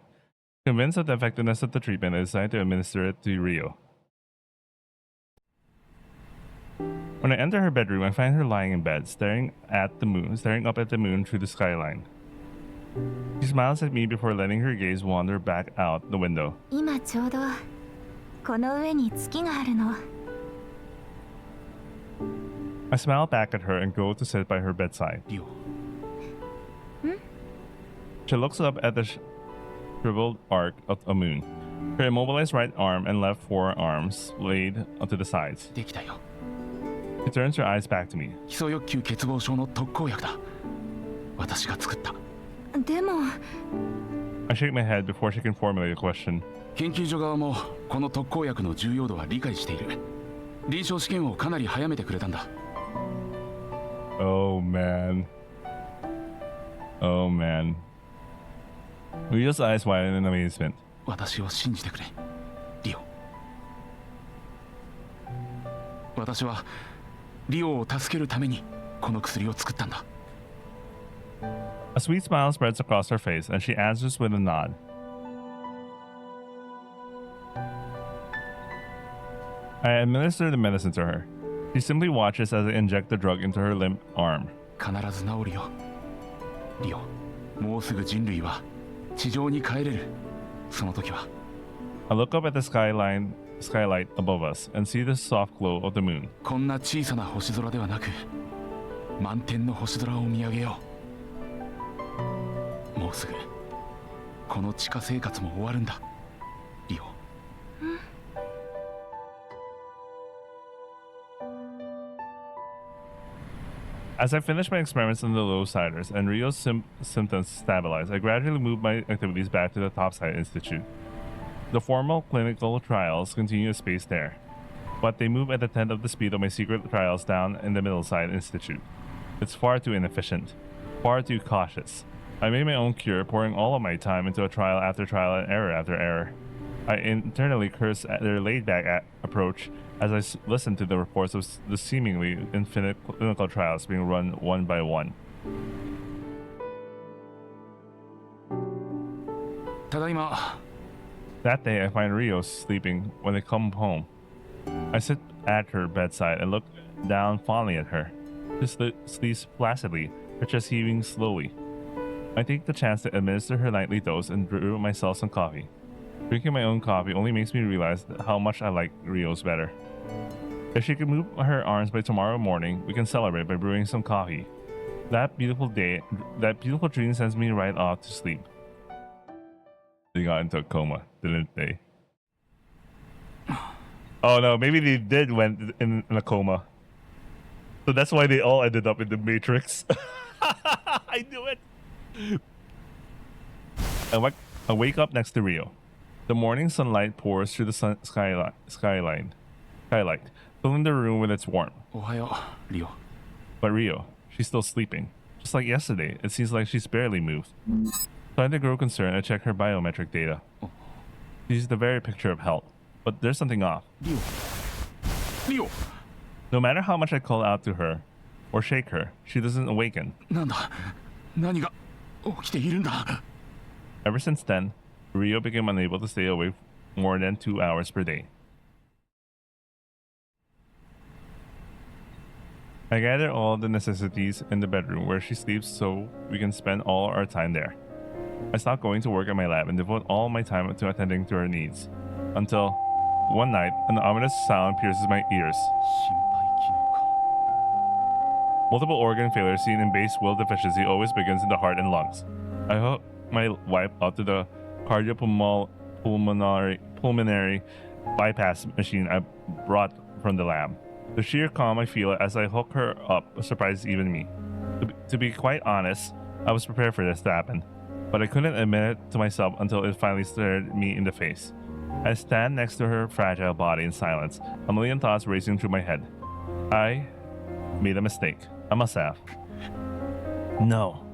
Convinced of the effectiveness of the treatment, I decided to administer it to Rio. When I enter her bedroom, I find her lying in bed, staring up at the moon through the skyline. She smiles at me before letting her gaze wander back out the window. 今ちょうどこの上に月があるの。 I smile back at her and go to sit by her bedside. リオ。 She looks up at the shriveled arc of a moon. Her immobilized right arm and left forearms laid onto the sides. できたよ。 She turns her eyes back to me. 基礎欲求欠乏症の特効薬だ。私が作った。でも I shake my head before she can formulate a question. 研究所側もこの特効薬の重要度は理解している。臨床試験をかなり早めてくれたんだ。 Oh man. Oh man. Rio's eyes widen in amazement. 私を信じてくれ、リオ。私はリオを助けるためにこの薬を作ったんだ。 A sweet smile spreads across her face, and she answers with a nod. I administer the medicine to her. She simply watches as I inject the drug into her limp arm. 必ず治るよ、リオ。もうすぐ人類は地上に帰れる。その時は。 I look up at the skylight above us and see the soft glow of the moon. こんな小さな星空ではなく、満天の星空を見上げよう。もうすぐこの地下生活も終わるんだ、リオ。As I finish my experiments on the low-siders and Rio's symptoms stabilize, I gradually move my activities back to the Topside Institute. The formal clinical trials continue to space there, but they move at a tenth of the speed of my secret trials down in the Middleside Institute. It's far too inefficient, far too cautious. I made my own cure, pouring all of my time into a trial after trial and error after error. I internally curse at their laid-back approach as I listen to the reports of the seemingly infinite clinical trials being run one by one. ただいま。 That day, I find Rio sleeping when I come home. I sit at her bedside and look down fondly at her. She sleeps placidly, her chest heaving slowly. I take the chance to administer her nightly dose and brew myself some coffee. Drinking my own coffee only makes me realize how much I like Rio's better. If she can move her arms by tomorrow morning, we can celebrate by brewing some coffee. That beautiful dream sends me right off to sleep. They got into a coma, didn't they? Oh no, maybe they did went in a coma. So that's why they all ended up in the Matrix. I knew it. I wake up next to Rio. The morning sunlight pours through the skylight, filling the room with its warmth. おはよう、リオ。 But Rio, she's still sleeping. Just like yesterday, it seems like she's barely moved. Starting to grow concerned, I check her biometric data. She's the very picture of health, but there's something off. リオ。リオ。 No matter how much I call out to her or shake her, she doesn't awaken. なんだ。何が起きているんだ。 Ever since then, Rio became unable to stay awake more than 2 hours per day. I gather all the necessities in the bedroom where she sleeps so we can spend all our time there. I stop going to work at my lab and devote all my time to attending to her needs. Until, one night, an ominous sound pierces my ears. 心肺機能か。 Multiple organ failure seen in base will deficiency always begins in the heart and lungs. I hook my wife up to the pulmonary bypass machine I brought from the lab. The sheer calm I feel as I hook her up surprises even me. To be quite honest, I was prepared for this to happen, but I couldn't admit it to myself until it finally stared me in the face. I stand next to her fragile body in silence, a million thoughts racing through my head. I made a mistake. I must have. No,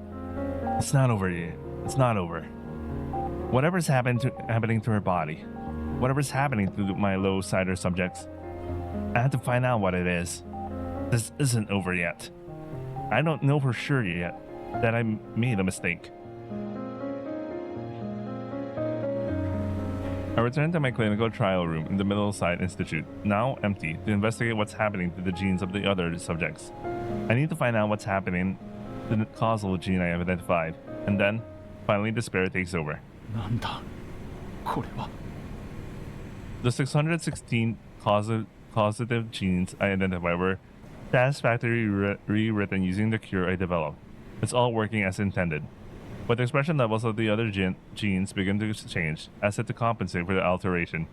it's not over yet. It's not over. Whatever's happening to her body, whatever's happening to my low-sider subjects, I have to find out what it is. This isn't over yet. I don't know for sure yet that I made a mistake. I return to my clinical trial room in the Middleside Institute, now empty, to investigate what's happening to the genes of the other subjects. I need to find out what's happening to the causal gene I have identified, and then, finally, despair takes over. なんだ。これは。 The 616 causative genes I identified were satisfactorily rewritten using the cure I developed. It's all working as intended. But the expression levels of the other genes begin to change, as if to compensate for the alteration.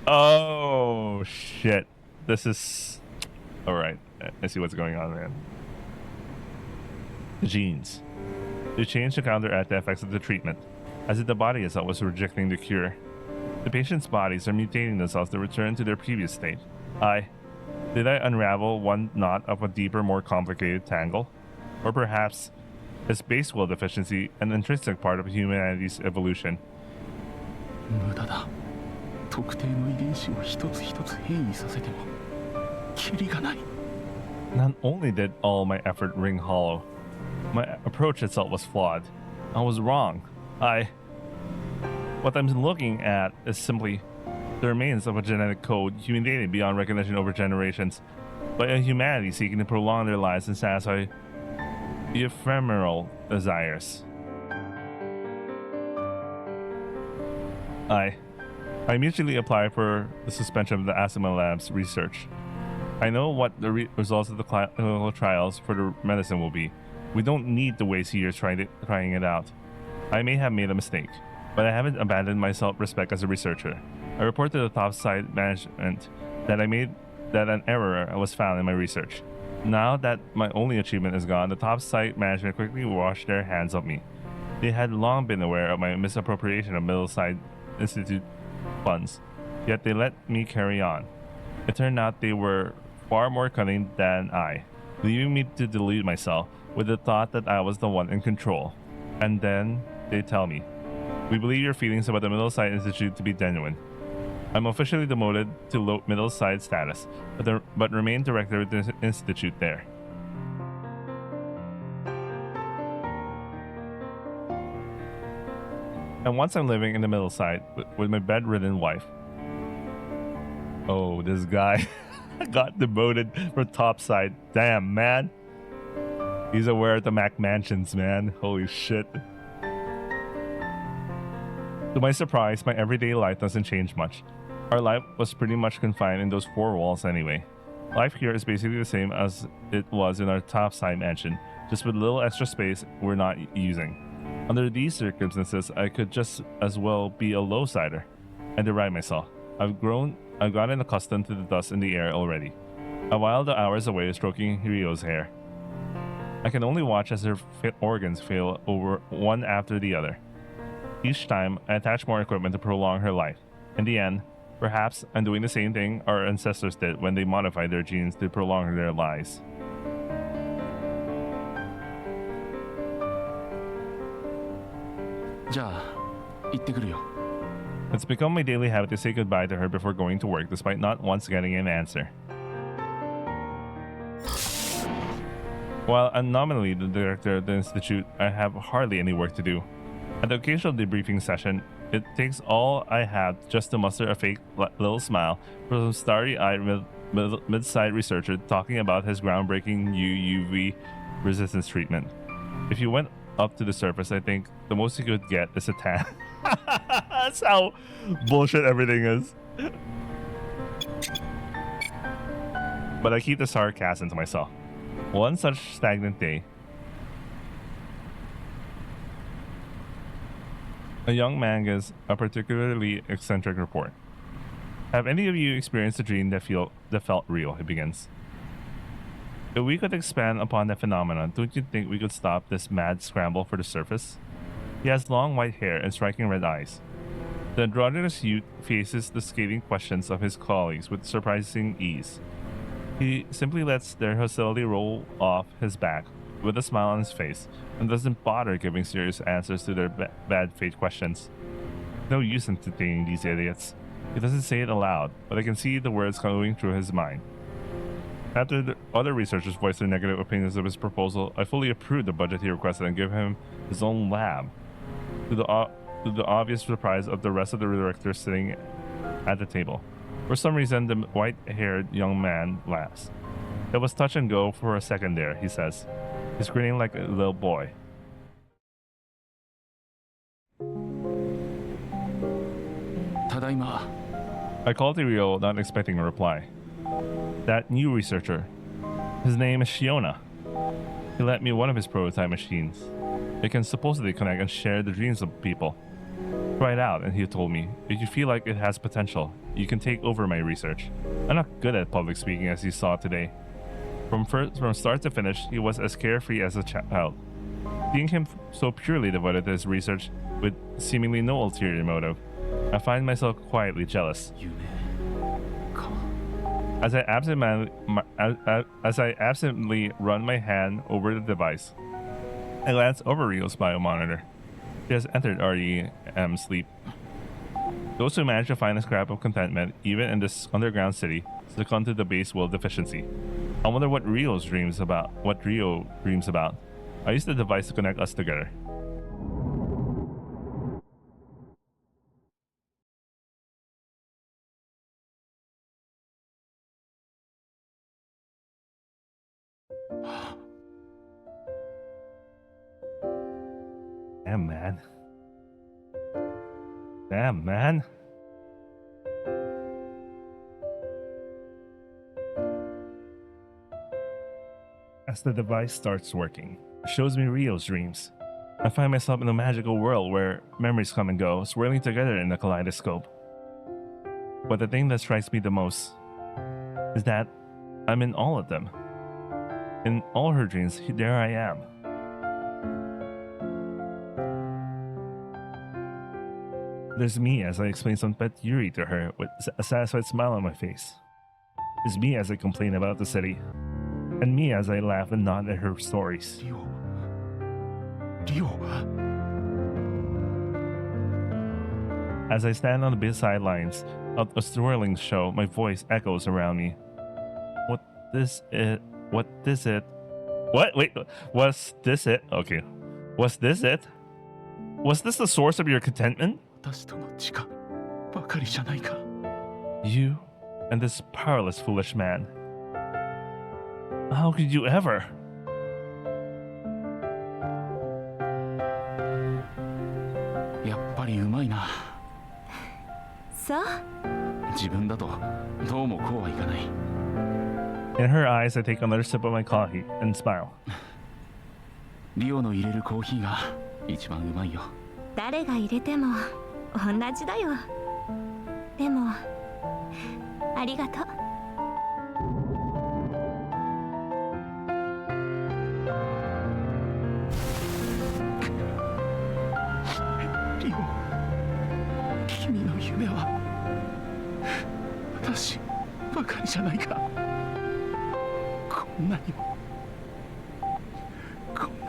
Oh, shit. This is... Alright, I see what's going on, man. The genes. They change to counteract the effects of the treatment, as if the body itself was rejecting the cure. The patient's bodies are mutating themselves to return to their previous state. Did I unravel one knot of a deeper, more complicated tangle? Or perhaps, is base will deficiency an intrinsic part of humanity's evolution? 無駄だ。特定の遺伝子を一つ一つ変異させてもキリがない。 Not only did all my effort ring hollow, my approach itself was flawed. I was wrong. What I'm looking at is simply the remains of a genetic code humiliated beyond recognition over generations, by a humanity seeking to prolong their lives and satisfy ephemeral desires. I immediately apply for the suspension of the Asima Lab's research. I know what the results of the clinical trials for the medicine will be. We don't need to waste years trying it out. I may have made a mistake, but I haven't abandoned my self-respect as a researcher. I report to the Topside management that an error was found in my research. Now that my only achievement is gone, the top site management quickly washed their hands of me. They had long been aware of my misappropriation of Middleside Institute funds, yet they let me carry on. It turned out they were far more cunning than I, leaving me to delude myself with the thought that I was the one in control. And then they tell me, "We believe your feelings about the Middleside Institute to be genuine." I'm officially demoted to low Middleside status, but remain director of the institute there. And once I'm living in the Middleside with my bedridden wife. Oh, this guy got demoted for topside. Damn, man. He's aware of the Mac Mansions, man. Holy shit. To my surprise, my everyday life doesn't change much. Our life was pretty much confined in those four walls anyway. Life here is basically the same as it was in our topside mansion, just with a little extra space we're not using. Under these circumstances, I could just as well be a low-sider. I deride myself. I've gotten accustomed to the dust in the air already. I while the hours away stroking Rio's hair. I can only watch as her organs fail over one after the other. Each time, I attach more equipment to prolong her life. In the end, perhaps I'm doing the same thing our ancestors did when they modified their genes to prolong their lives. It's become my daily habit to say goodbye to her before going to work, despite not once getting an answer. While I'm nominally the director of the institute, I have hardly any work to do. At the occasional debriefing session, it takes all I have just to muster a fake little smile from some starry-eyed mid-side researcher talking about his groundbreaking new UV resistance treatment. If you went up to the surface, I think the most you could get is a tan. That's how bullshit everything is. But I keep the sarcasm to myself. One such stagnant day, a young man gives a particularly eccentric report. Have any of you experienced a dream that felt real? He begins. If we could expand upon that phenomenon, don't you think we could stop this mad scramble for the surface? He has long white hair and striking red eyes. The androgynous youth faces the scathing questions of his colleagues with surprising ease. He simply lets their hostility roll off his back with a smile on his face and doesn't bother giving serious answers to their bad faith questions. No use entertaining these idiots. He doesn't say it aloud, but I can see the words going through his mind. After the other researchers voiced their negative opinions of his proposal, I fully approved the budget he requested and gave him his own lab, to the obvious surprise of the rest of the directors sitting at the table. For some reason, the white-haired young man laughs. It was touch and go for a second there, he says. He's grinning like a little boy. Tadaima. I called Rio, not expecting a reply. That new researcher. His name is Shiona. He lent me one of his prototype machines. It can supposedly connect and share the dreams of people. Try it out, and he told me, if you feel like it has potential, you can take over my research. I'm not good at public speaking, as you saw today. From start to finish, he was as carefree as a child. Seeing him so purely devoted to his research with seemingly no ulterior motive, I find myself quietly jealous. As I absently run my hand over the device, I glance over Rio's biomonitor. She has entered REM sleep. Those who manage to find a scrap of contentment, even in this underground city, succumb to the base will deficiency. I wonder what Rio dreams about. I used the device to connect us together. Damn, man. As the device starts working, it shows me Rio's dreams. I find myself in a magical world where memories come and go, swirling together in a kaleidoscope. But the thing that strikes me the most is that I'm in all of them. In all her dreams, there I am. There's me as I explain some pet Yuri to her with a satisfied smile on my face. There's me as I complain about the city. And me as I laugh and nod at her stories. リオ As I stand on the sidelines of a swirling show, my voice echoes around me. What this it? What this it? What? Wait, was this it? Okay. Was this it? Was this the source of your contentment? 私との地下ばかりじゃないか You and this powerless, foolish man. How could you ever? やっぱりうまいなそう。自分だとどうもこうはいかない In her eyes, I take another sip of my coffee and smile. リオの入れるコーヒーが一番うまいよ誰が入れても同じだよ。でもありがとう。リオ君の夢は私ばかりじゃないかこんな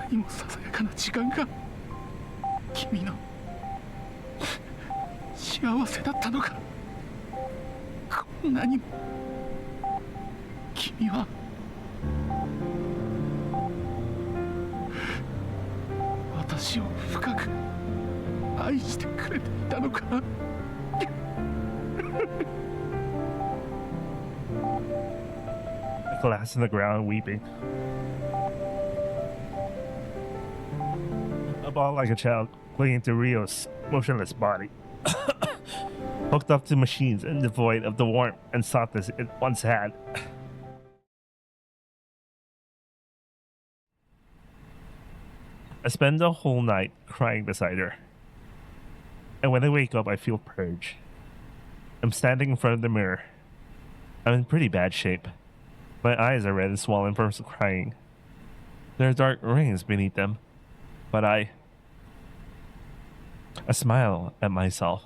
にもささやかな時間が君の幸せだったのかこんなにも君は私を深く愛してくれていたのか I collapse on the ground, weeping. A ball like a child, clinging to Rio's motionless body. Hooked up to machines and devoid of the warmth and softness it once had. I spend the whole night crying beside her. And when I wake up, I feel purge. I'm standing in front of the mirror. I'm in pretty bad shape. My eyes are red and swollen from crying. There are dark rings beneath them. But I smile at myself.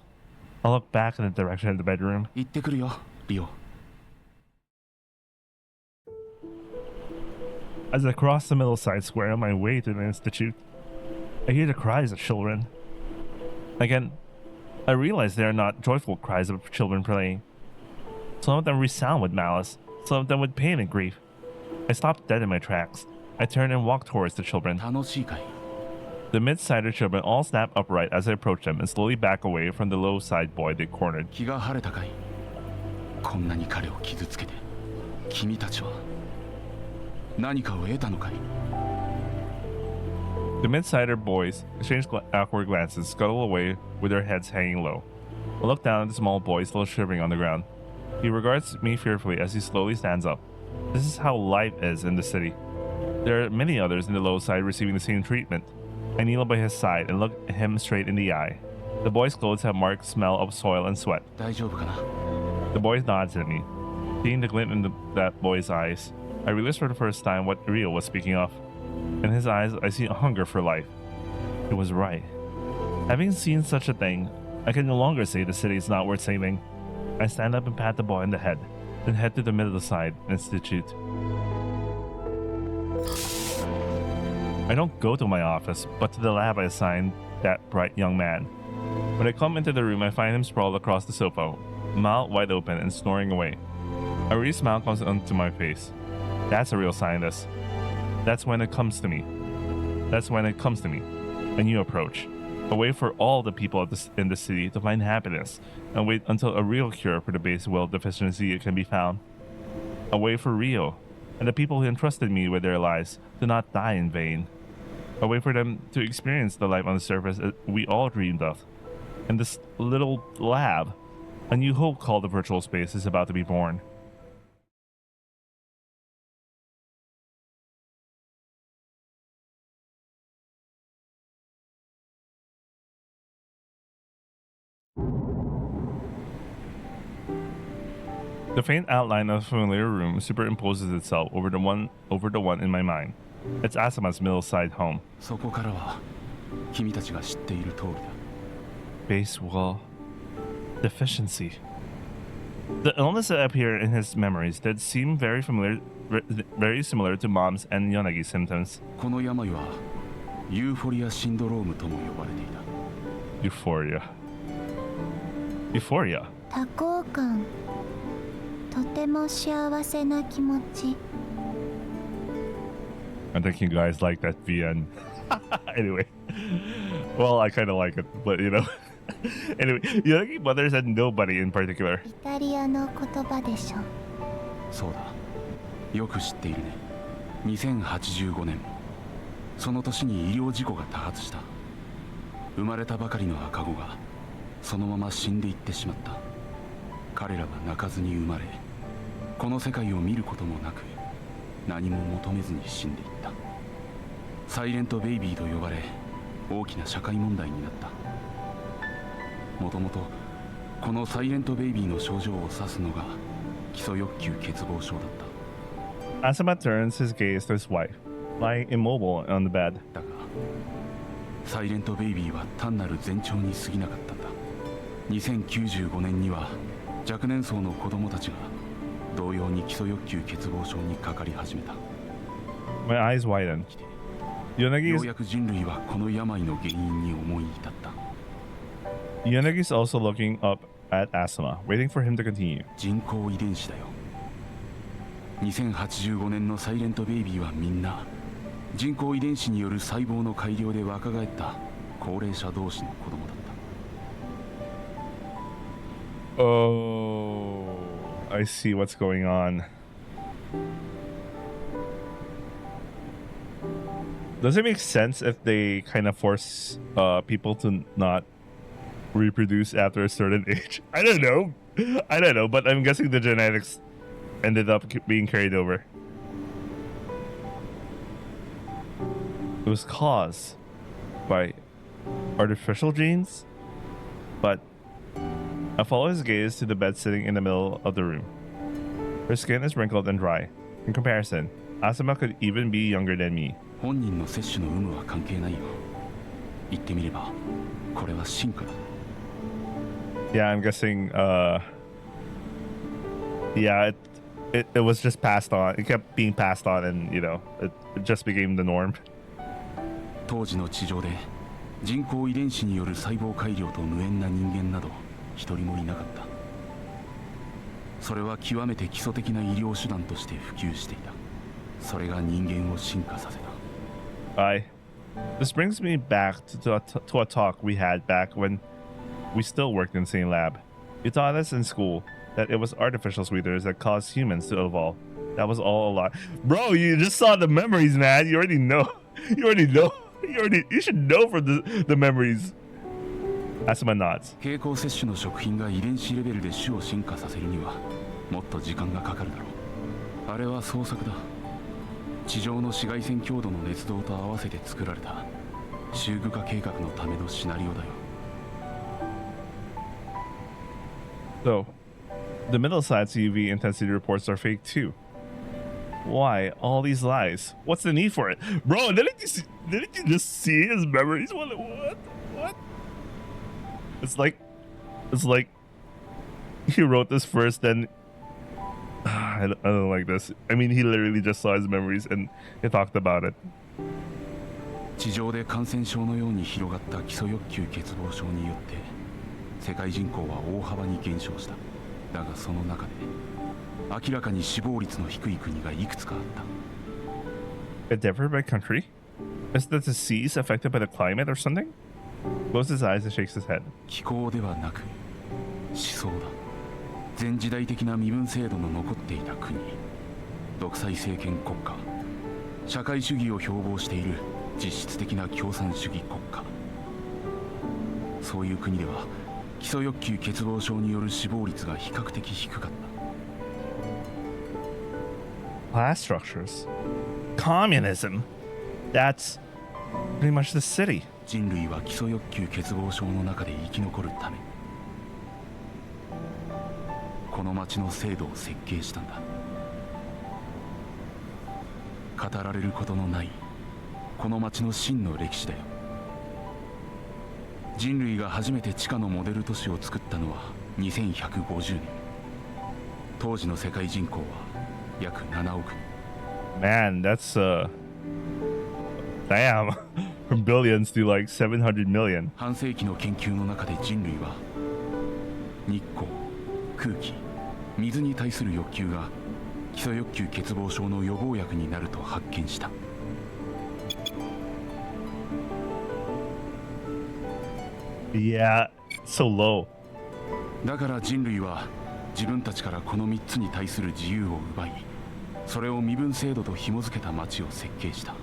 I look back in the direction of the bedroom. 行ってくるよリオ As I cross the middle side square on my way to the institute, I hear the cries of children. Again, I realize they are not joyful cries of children playing. Some of them resound with malice, some of them with pain and grief. I stop dead in my tracks. I turn and walk towards the children. 楽しいかい The mid-sider children all snap upright as I approach them and slowly back away from the low-side boy they cornered. 気が晴れたかいこんなに彼を傷つけて君たちは何かを得たのかい The mid-sider boys exchange awkward glances, scuttle away with their heads hanging low. I look down at the small boy still shivering on the ground. He regards me fearfully as he slowly stands up. This is how life is in the city. There are many others in the low side receiving the same treatment. I kneel by his side and look him straight in the eye. The boy's clothes have marked smell of soil and sweat. 大丈夫かな The boy nods at me. Seeing the glint in that boy's eyes, I realize for the first time what Rio was speaking of. In his eyes, I see a hunger for life. It was right. Having seen such a thing, I can no longer say the city is not worth saving. I stand up and pat the boy on the head, then head to the middle side institute. I don't go to my office, but to the lab I assigned that bright young man. When I come into the room, I find him sprawled across the sofa, mouth wide open and snoring away. A real smile comes onto my face. That's a real scientist. That's when it comes to me. A new approach. A way for all the people in the city to find happiness and wait until a real cure for the base will deficiency can be found. A way for Rio and the people who entrusted me with their lives to not die in vain. A way for them to experience the life on the surface that we all dreamed of. In this little lab, a new hope called the virtual space is about to be born. The faint outline of a familiar room superimposes itself over the one in my mind. It's Asama's middle-side home. そこからは君たちが知っている通りだ。 Base wall deficiency. The illness that appeared in his memories did seem very similar to Mom's and Yonagi's symptoms. この病はユーフォリアシンドロームとも呼ばれていた。 Euphoria. 多幸感、とても幸せな気持ち。 I think you guys like that VN. Anyway. Well, I kind of like it, but you know. Anyway, Yonagi Mother said nobody in particular. イタリアの言葉でしょ。そうだ、よく知っているね。2085年、その年に医療事故が多発した。生まれたばかりの赤子がそのまま死んでいってしまった。彼らは泣かずに生まれ、この世界を見ることもなく、何も求めずに死んでいった。サイレントベイビーと呼ばれ、大きな社会問題になった。もともとこのサイレントベイビーの症状を指すのが基礎欲求欠乏症だった。 Asama turns his gaze to his wife, lying immobile on the bed. だがサイレントベイビーは単なる前兆に過ぎなかったんだ。2095年には若年層の子供たちが同様に基礎欲求欠乏症にかかり始めた。 My eyes widen. よ Yonagi's うやく人類はこの病の原因に思い至った。 Yonagi's also looking up at Asama, waiting for him to continue. 人工遺伝子だよ。2085年のサイレントベイビーはみんな人工遺伝子による細胞の改良で若返った高齢者同士の子供だった。 Oh, I see what's going on. Does it make sense if they kind of force people to not reproduce after a certain age? I don't know, but I'm guessing the genetics ended up being carried over. It was caused by artificial genes, but I follow his gaze to the bed sitting in the middle of the room. Her skin is wrinkled and dry. In comparison, Asama could even be younger than me. 本人の摂取の有無は関係ないよ。言ってみればこれは進化だ。 Yeah, I'm guessing, yeah, it was just passed on. It kept being passed on and, you know, it just became the norm. 当時の地上で人工遺伝子による細胞改良と無縁な人間など一人もいなかった。それは極めて基礎的な医療手段として普及していた。それが人間を進化させた。 This brings me back to a talk we had back when we still worked in the same lab. You taught us in school that it was artificial sweeteners that caused humans to evolve. That was all a lie. Bro, you just saw the memories, man. You already know. You should know from the memories. Asuma nods. 経口摂取の食品が遺伝子レベルで種を進化させるにはもっと時間がかかるだろう。あれは創作だ。地上の紫外線強度の熱動と合わせて作られた集具化計画のためのシナリオだよ。 So, the middle side's UV intensity reports are fake too. Why all these lies? What's the need for it? Bro, didn't you just see his memories? What? It's like he wrote this first, then I don't like this. I mean, he literally just saw his memories and he talked about it. 地上で感染症のように広がった基礎欲求欠乏症によって世界人口は大幅に減少した。だがその中で明らかに死亡率の低い国がいくつかあった。 It differed by country? Is the disease affected by the climate or something? Closes his eyes and shakes his head. 気候ではなく思想だ。前時代的な身分制度の残っていた国、独裁政権国家、社会主義を標榜している実質的な共産主義国家。そういう国では基礎欲求欠乏症による死亡率が比較的低かった。 Class structures. Communism. That's pretty much the city. 人類は基礎欲求欠乏症の中で生き残るため、この町の制度を設計したんだ。語られることのないこの町の真の歴史だよ。人類が初めて地下のモデル都市を作ったのは2150年。当時の世界人口は約7億人。 Man, that's damn. From billions to like 700 million. 半世紀の研究の中で人類は日光、空気、水に対する欲求が基礎欲求欠乏症の予防薬になると発見した。Yeah, so low. だから人類は自分たちからこの3つに対する自由を奪い、それを身分制度と紐付けた町を設計した。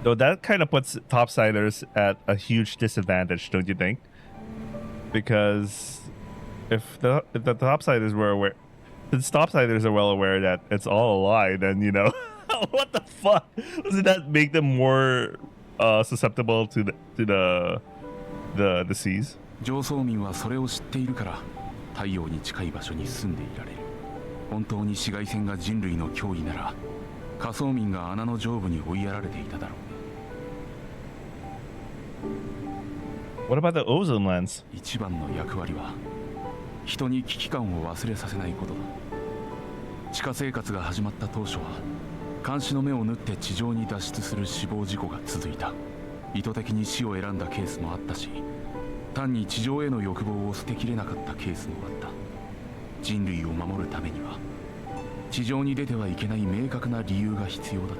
Though that kind of puts topsiders at a huge disadvantage, don't you think? Because if the topsiders were aware, since topsiders are well aware that it's all a lie, then you know, what the fuck? Doesn't that make them more susceptible to the disease? 上層民はそれを知っているから太陽に近い場所に住んでいられる。本当に紫外線が人類の脅威なら下層民が穴の上部に追いやられていただろう。 What about the ozone lens? 一番の役割は人に危機感を忘れさせないことだ。地下生活が始まった当初は監視の目を縫って地上に脱出する死亡事故が続いた。意図的に死を選んだケースもあったし、単に地上への欲望を捨てきれなかったケースもあった。人類を守るためには地上に出てはいけない明確な理由が必要だっ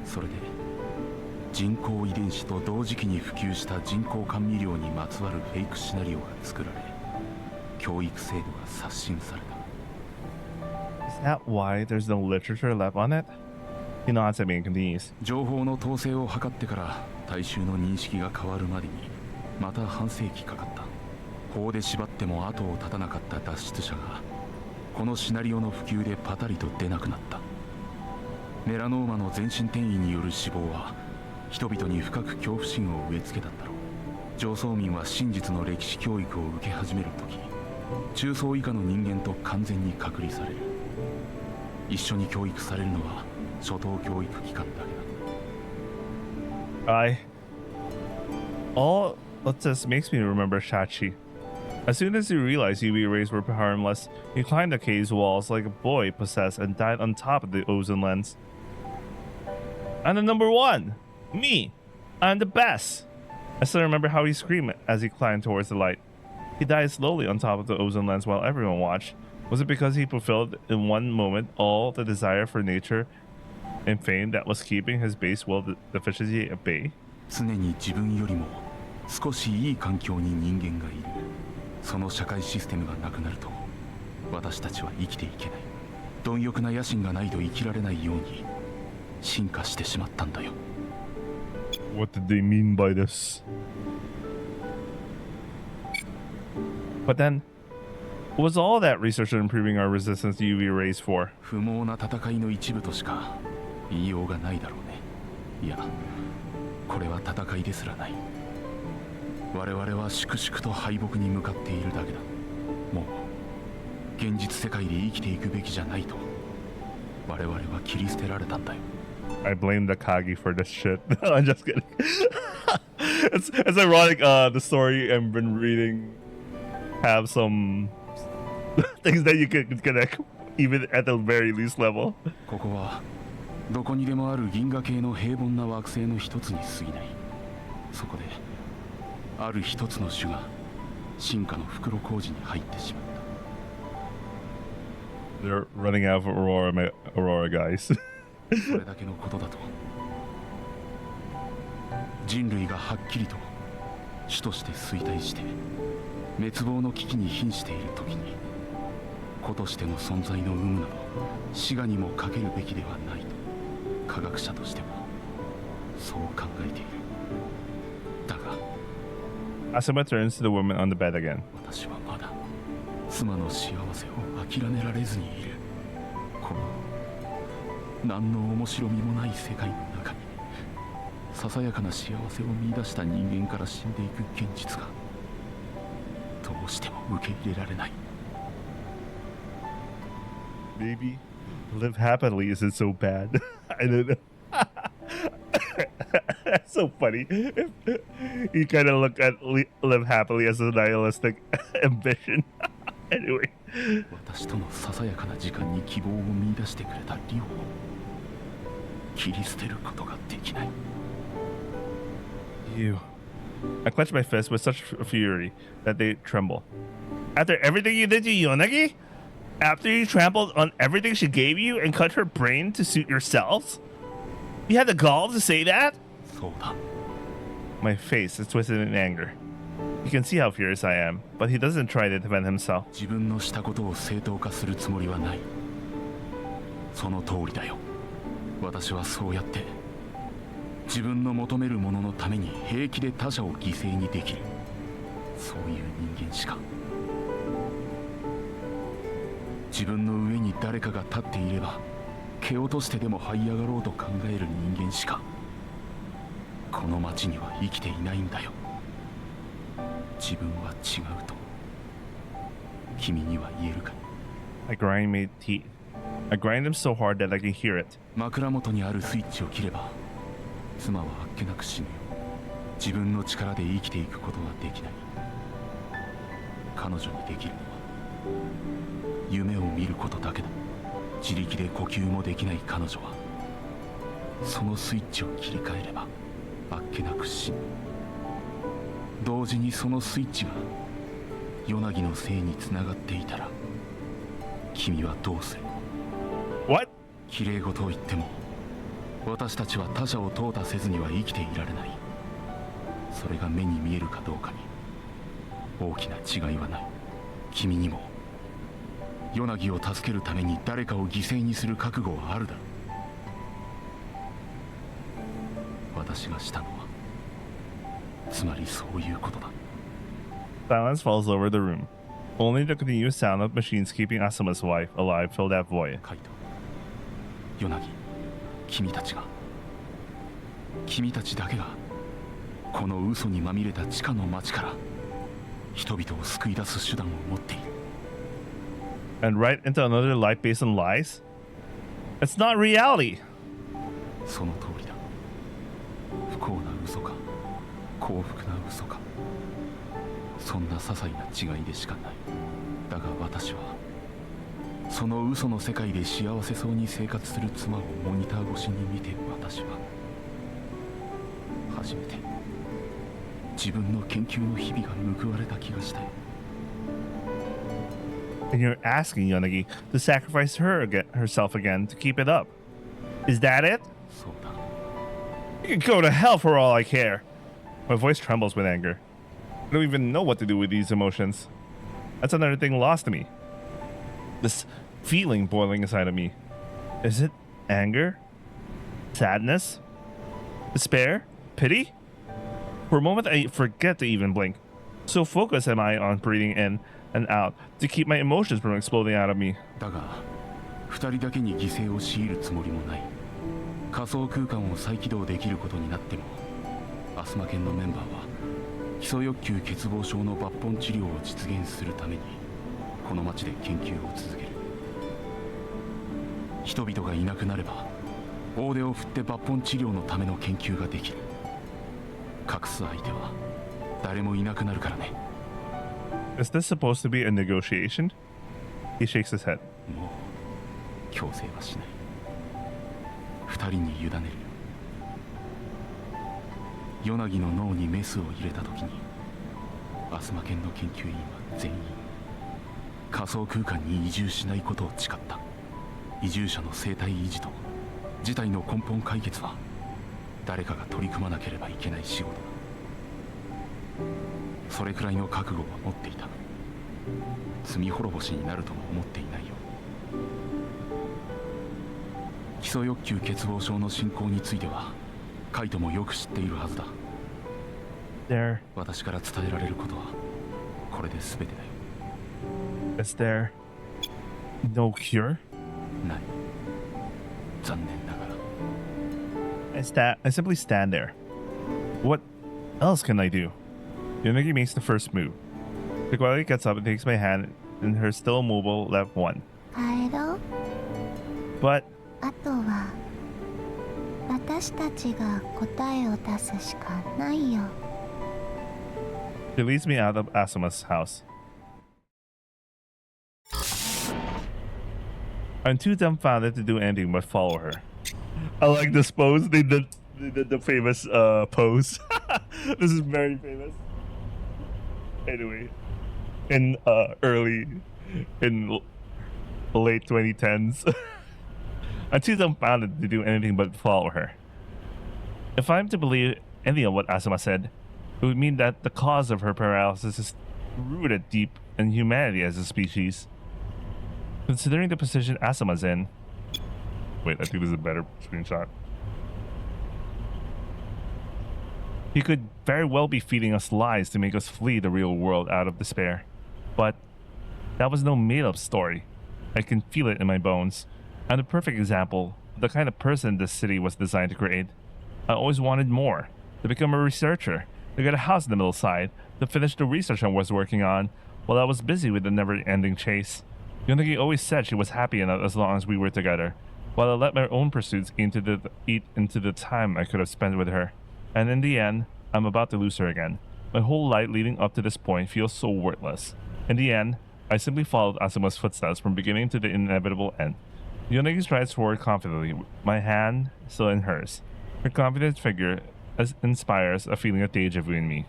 た。それで人工遺伝子と同時期に普及した人工甘味料にまつわるフェイクシナリオが作られ、教育制度が刷新された。 Is that why there's no literature left on it? He nods at me and continues. 情報の統制を図ってから大衆の認識が変わるまでにまた半世紀かかった。法で縛っても後を絶たなかった脱出者がこのシナリオの普及でパタリと出なくなった。メラノーマの全身転移による死亡は人々に深く恐怖心を植え付けたんだろう。上層民は真実の歴史教育を受け始めるとき、中層以下の人間と完全に隔離される。一緒に教育されるのは初等教育機関だけだ。All of this makes me remember Shachi. As soon as he realized UV rays were harmless, he climbed the cave's walls like a boy possessed and died on top of the ozone lens. I'm the number one! Me! I'm the best! I still remember how he screamed as he climbed towards the light. He died slowly on top of the ozone lens while everyone watched. Was it because he fulfilled in one moment all the desire for nature and fame that was keeping his base will deficiency at bay? 常に自分よりも少しいい環境に人間がいる。その社会システムがなくなると私たちは生きていけない。貪欲な野心がないと生きられないように進化してしまったんだよ。 What did they mean by this? But then, what was all that research on improving our resistance to UV rays for? 不毛な戦いの一部としか言いようがないだろうね。いや、これは戦いですらない。我々は粛々と敗北に向かっているだけだ。もう現実世界で生きていくべきじゃないと我々は切り捨てられたんだよ。 I blame the Kagi for this shit. I'm just kidding. it's ironic. The story I've been reading have some things that you can connect, even at the very least level. ここはどこにでもある銀河系の平凡な惑星の一つに過ぎない。そこである一つの種が進化の袋小路に入ってしまった。 They're running out of Aurora, guys. それだけのことだと人類がはっきりと種として衰退して滅亡の危機に瀕している時に子としての存在の有無など死餓にもかけるべきではないと科学者としてはそう考えている。だが Asuma turns to the woman on the bed again. 私はまだ妻の幸せを諦められずにいる。この何の面白みもない世界の中にささやかな幸せを見出した人間から死んでいく現実がどうしても受け入れられない。Maybe live happily isn't so bad. I don't know. That's so funny. You kind of look at live happily as a nihilistic ambition. Anyway. 私とのささやかな時間に希望を見出してくれたリオを切り捨てることができない。 You. I clench my fist with such fury that they tremble. After everything you did to Yonagi? After you trampled on everything she gave you and cut her brain to suit yourselves? You had the gall to say that? そうだ。 My face is twisted in anger. You can see how furious I am, but he doesn't try to defend himself. 自分のしたことを正当化するつもりはない。その通りだよ。私はそうやって自分の求めるもののために平気で他者を犠牲にできる。そういう人間しか。自分の上に誰かが立っていれば蹴落としてでも這い上がろうと考える人間しかこの町には生きていないんだよ。自分は違うと君には言えるか。 I grind my teeth. I grind them so hard that I can hear it. 枕元にあるスイッチを切れば妻はあっけなく死ぬよ。自分の力で生きていくことはできない。彼女にできるのは夢を見ることだけだ。自力で呼吸もできない彼女はそのスイッチを切り替えればあっけなく死ぬ。同時にそのスイッチがヨナギのせいにつながっていたら君はどうする？ What? 綺麗事を言っても私たちは他者を淘汰せずには生きていられない。それが目に見えるかどうかに大きな違いはない。君にもヨナギを助けるために誰かを犠牲にする覚悟はあるだろう。私がしたのはつまりそういうことだ。 Silence falls over the room. Only the continuous sound of machines keeping Asuma's wife alive filled that void. カイト、ヨナギ、君たちだけがこの嘘にまみれた地下の町から人々を救い出す手段を持っている。 And right into another life based on lies? It's not reality. その通りだ。不幸な嘘か幸福な嘘かそんな些細な違いでしかない。だが私はその嘘の世界で幸せそうに生活する妻をモニター越しに見て私は初めて自分の研究の日々が報われた気がしたよ。 And you're asking Yonagi to sacrifice herself again to keep it up. Is that it? そうだ。 You can go to hell for all I care. My voice trembles with anger. I don't even know what to do with these emotions. That's another thing lost to me. This feeling boiling inside of me. Is it anger? Sadness? Despair? Pity? For a moment, I forget to even blink. So focused am I on breathing in and out to keep my emotions from exploding out of me. だが二人だけに犠牲を強いるつもりもない。仮想空間を再起動できることになってもアスマ研のメンバーは基礎欲求欠乏症の抜本治療を実現するためにこの町で研究を続ける。人々がいなくなれば大手を振って抜本治療のための研究ができる。隠す相手は誰もいなくなるからね。 Is this supposed to be a negotiation? He shakes his head. もう強制はしない。二人に委ねる。ヨナギの脳にメスを入れた時にアスマ研の研究員は全員仮想空間に移住しないことを誓った。移住者の生態維持と事態の根本解決は誰かが取り組まなければいけない仕事だ。それくらいの覚悟は持っていた。罪滅ぼしになるとも思っていないよ。基礎欲求欠乏症の進行についてはカイトもよく知っているはずだ。 There. 私から伝えられることはこれで全てだよ。 Is there no cure? ない。残念ながら。I simply stand there. What else can I do? Yonagi makes the first move. Takwari gets up and takes my hand in her still mobile left one. 帰ろう。But あとは私たちが答えを出すしかないよ。 she leads me out of Asuma's house. I'm too dumbfounded to do anything but follow her. I like this pose. They did the famous pose. This is very famous. Anyway, in late 2010s. I'm too dumbfounded to do anything but follow her. If I'm to believe any of what Asuma said, it would mean that the cause of her paralysis is rooted deep in humanity as a species. Considering the position Asuma's in... Wait, I think this is a better screenshot. He could very well be feeding us lies to make us flee the real world out of despair. But that was no made-up story. I can feel it in my bones. I'm the perfect example of the kind of person this city was designed to create. I always wanted more. To become a researcher. To get a house in the middle side. To finish the research I was working on while I was busy with the never-ending chase. Yonagi always said she was happy enough as long as we were together, while I let my own pursuits eat into the time I could have spent with her. And in the end, I'm about to lose her again. My whole life leading up to this point feels so worthless. In the end, I simply followed Asuma's footsteps from beginning to the inevitable end. Yonagi strides forward confidently, my hand still in hers. Her confident figure inspires a feeling of deja vu in me.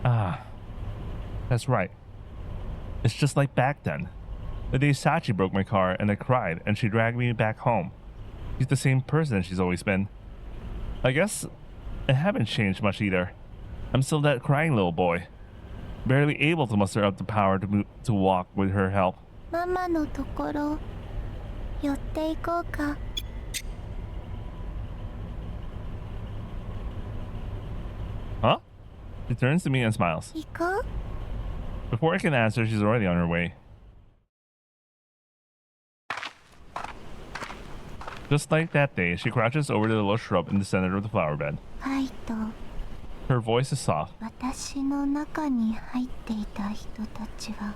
Ah, that's right. It's just like back then. The day Sachi broke my car and I cried and she dragged me back home. She's the same person she's always been. I guess I haven't changed much either. I'm still that crying little boy. Barely able to muster up the power to walk with her help. ママのところ寄っていこうか。 Huh? She turns to me and smiles. 行こう。 Before I can answer, she's already on her way. Just like that day, she crouches over the little shrub in the center of the flower bed. カイト、 Her voice is soft. 私の中に入っていた人たちは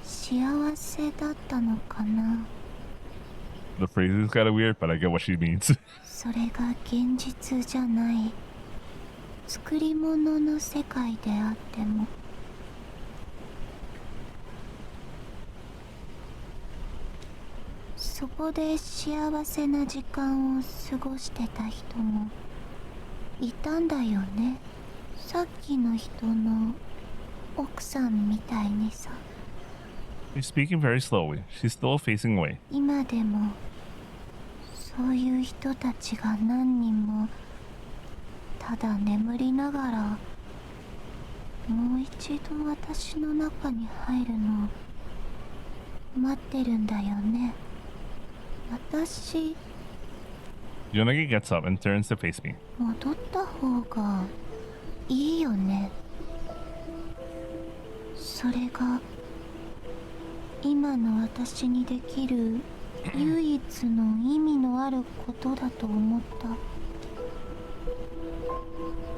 幸せだったのかな。 The phrase is kind of weird, but I get what she means. それが現実じゃない作り物の世界であっても。そこで幸せな時間を過ごしてた人もいたんだよね。さっきの人の奥さんみたいにさ。 She's speaking very slowly. She's still facing away. 今でもそういう人たちが何人もただ眠りながらもう一度私の中に入るのを待ってるんだよね。私 Yonagi gets up and turns to face me. 戻った方がいいよね。それが今の私にできる唯一の意味のあることだと思った。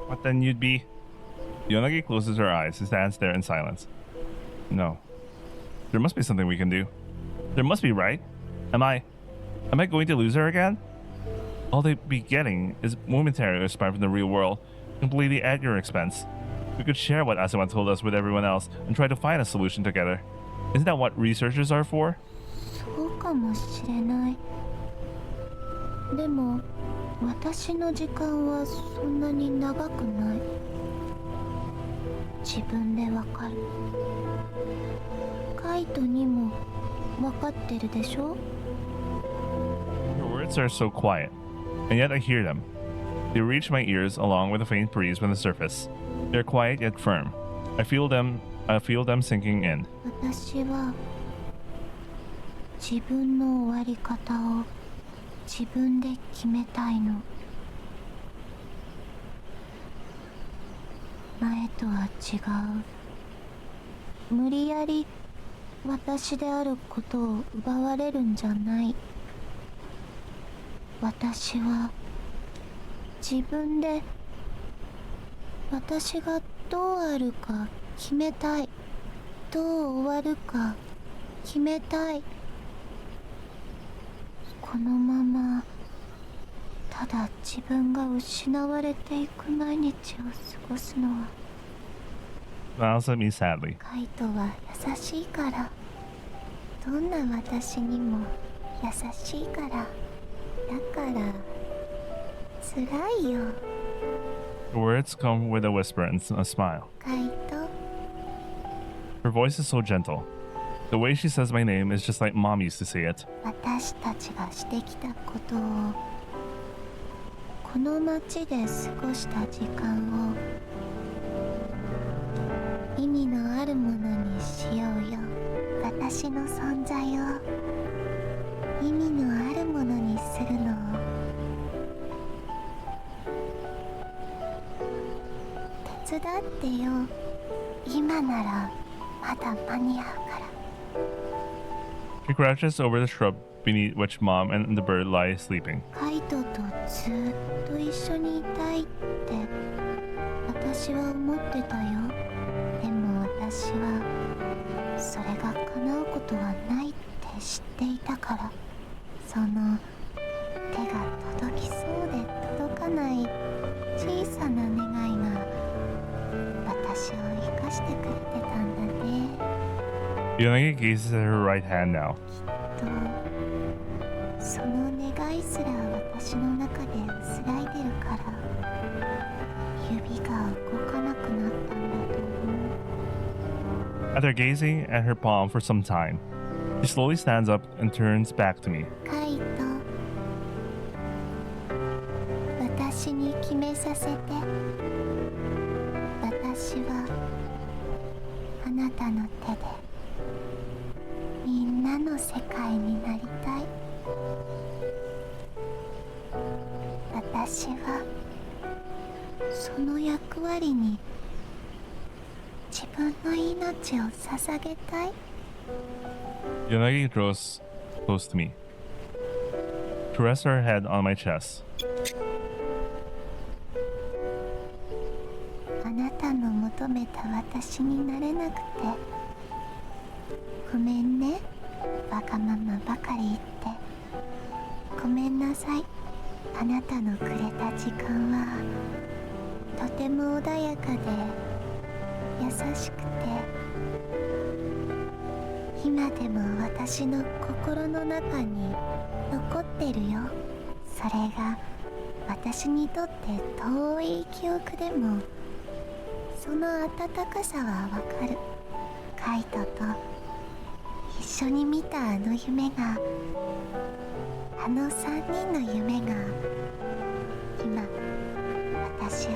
What then you'd be? Yonagi closes her eyes and stands there in silence. No. There must be something we can do. There must be, right? Am I going to lose her again? All they'd be getting is momentary respite from the real world, completely at your expense. We could share what Asuma told us with everyone else and try to find a solution together. Isn't that what researchers are for? そうかもしれない。でも私の時間はそんなに長くない。自分でわかる。カイトにもわかってるでしょ。 Her words are so quiet, and yet I hear them. They reach my ears along with a faint breeze from the surface. They're quiet yet firm. I feel them sinking in. 私は自分の終わり方を自分で決めたいの。前とは違う。無理やり私であることを奪われるんじゃない。私は自分で私がどうあるか決めたい。どう終わるか決めたい。このままただ自分が失われていく毎日を過ごすのは Smiles at me sadly. カイトは優しいから、どんな私にも優しいから、だから辛いよ。 The words come with a whisper and a smile. カイト、 Her voice is so gentle. The way she says my name is just like Mom used to say it. 私たちがしてきたことを、この街で過ごした時間を意味のあるものにしようよ。私の存在を意味のあるものにするのを。手伝ってよ。今ならまだ間に合うから。 She crouches over the shrub beneath which Mom and the bird lie sleeping. カイトとずっと一緒にいたいって私は思ってたよ。でも私はそれが叶うことはないって知っていたから、その手が届きそうで届かない小さな願いが私を生かしてくれてたんだね。 Yonagi gazes at her right hand now. とその願いすら私の中で薄らいでるから指が動かなくなったんだと思う。 After gazing at her palm for some time, she slowly stands up and turns back to me. カイト、私に決めさせて。私はあなたの手でみんなの世界になりたい。私はその役割に自分の命を捧げたい。 Yonagi draws close to me. She rests her head on my chest. あなたの求めた私になれなくてごめんね。わがままばかり言ってごめんなさい。あなたのくれた時間はとても穏やかで優しくて、今でも私の心の中に残ってるよ。それが私にとって遠い記憶でもその温かさはわかる。カイトと一緒に見たあの夢が、あの3人の夢が今私を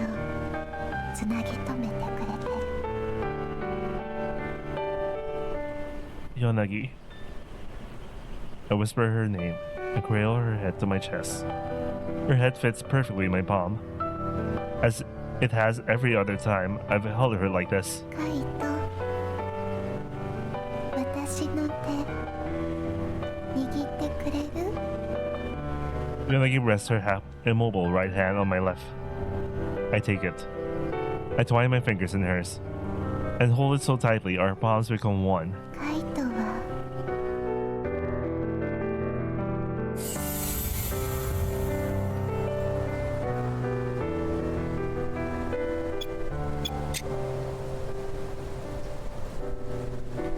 つなぎ止めてくれてる。 Yonagi. I whisper her name and cradle her head to my chest. Her head fits perfectly in my palm, as it has every other time I've held her like this. カイト、私の手握ってくれる？ Yonagi rests her half immobile right hand on my left. I take it. I twine my fingers in hers and hold it so tightly our palms become one. カイトは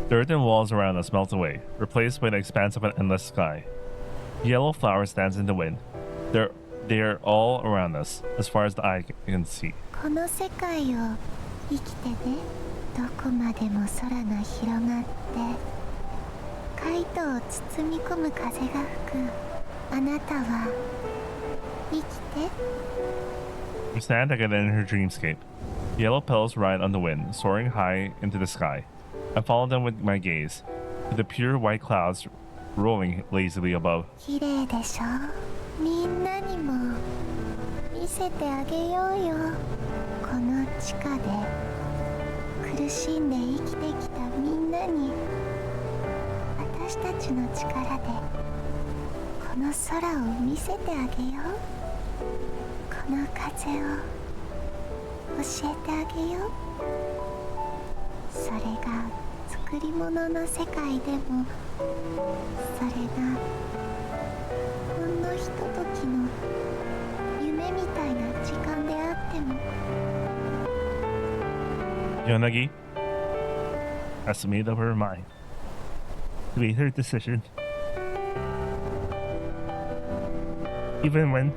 The earthen walls around us melt away, replaced by the expanse of an endless sky. Yellow flowers dance in the wind. They're all around us, as far as the eye can see. この世界を生きてね。どこまでも空が広がってカイトを包み込む風が吹く。あなたは生きて。 We stand together in her dreamscape. Yellow petals ride on the wind, soaring high into the sky. I follow them with my gaze, to the pure white clouds rolling lazily above. 綺麗でしょ。みんなにも見せてあげようよ。この地下で苦しんで生きてきたみんなに私たちの力でこの空を見せてあげよう。この風を教えてあげよう。それが作り物の世界でもそれが時間であっても Yonagi has made up her mind. Made her decision. Even when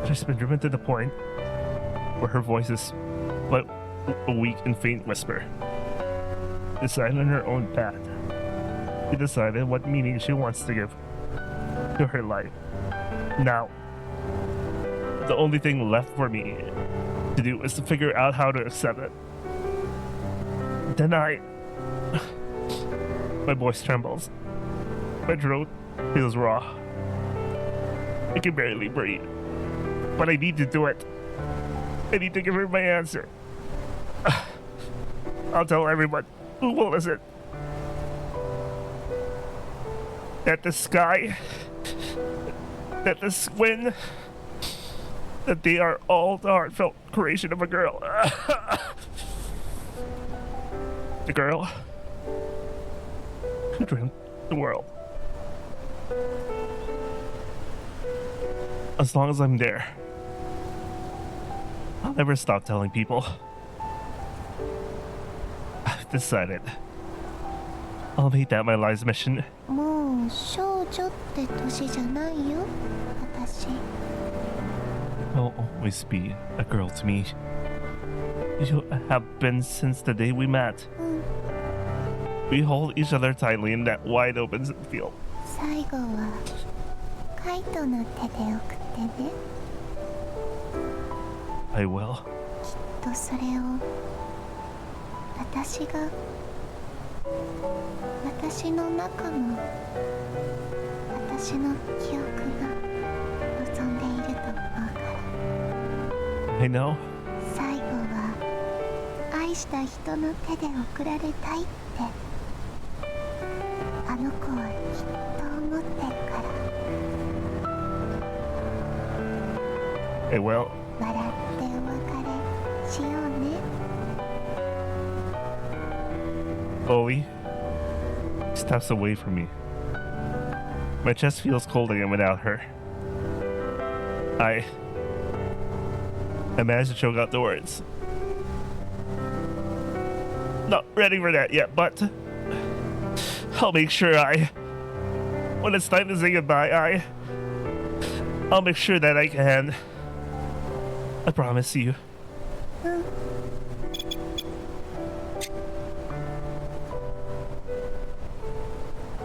she's been driven to the point where her voice is but a weak and faint whisper. Decide on her own path. She decided what meaning she wants to give to her life. Now, the only thing left for me to do is to figure out how to accept it. Then my voice trembles. My throat feels raw. I can barely breathe. But I need to do it. I need to give her my answer. I'll tell everyone who will listen that the sky, that the wind, that they are all the heartfelt creation of a girl. The girl who dreamt the world. As long as I'm there, I'll never stop telling people. I've decided. I'll make that my life's mission. もう少女って年じゃないよ私 I'll always be a girl to me. You have been since the day we met. We hold each other tightly in that wide open field. 最後はカイトの手で送ってね I will. とそれを私が私の中の私の記憶が望んでいると思うから I know. 最後は愛した人の手で送られたいってあの子はきっと思ってるから I will. 笑ってお別れしようね Chloe steps away from me. My chest feels cold again without her. I managed to choke out the words. Not ready for that yet, but I'll make sure when it's time to say goodbye, I'll make sure that I can. I promise you.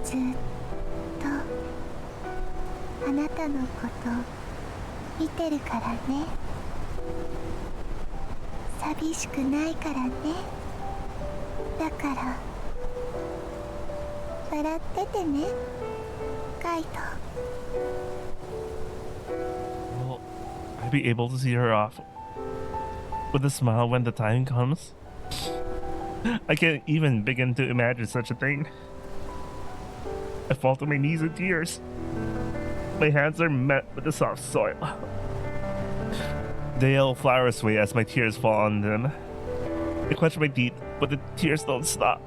ずっとあなたのこと見てるからね寂しくないからねだから笑っててねカイト Will I be able to see her off with a smile when the time comes? I can't even begin to imagine such a thing. I fall to my knees in tears. My hands are met with the soft soil. The yellow flowers sway as my tears fall on them. I clench my teeth, but the tears don't stop.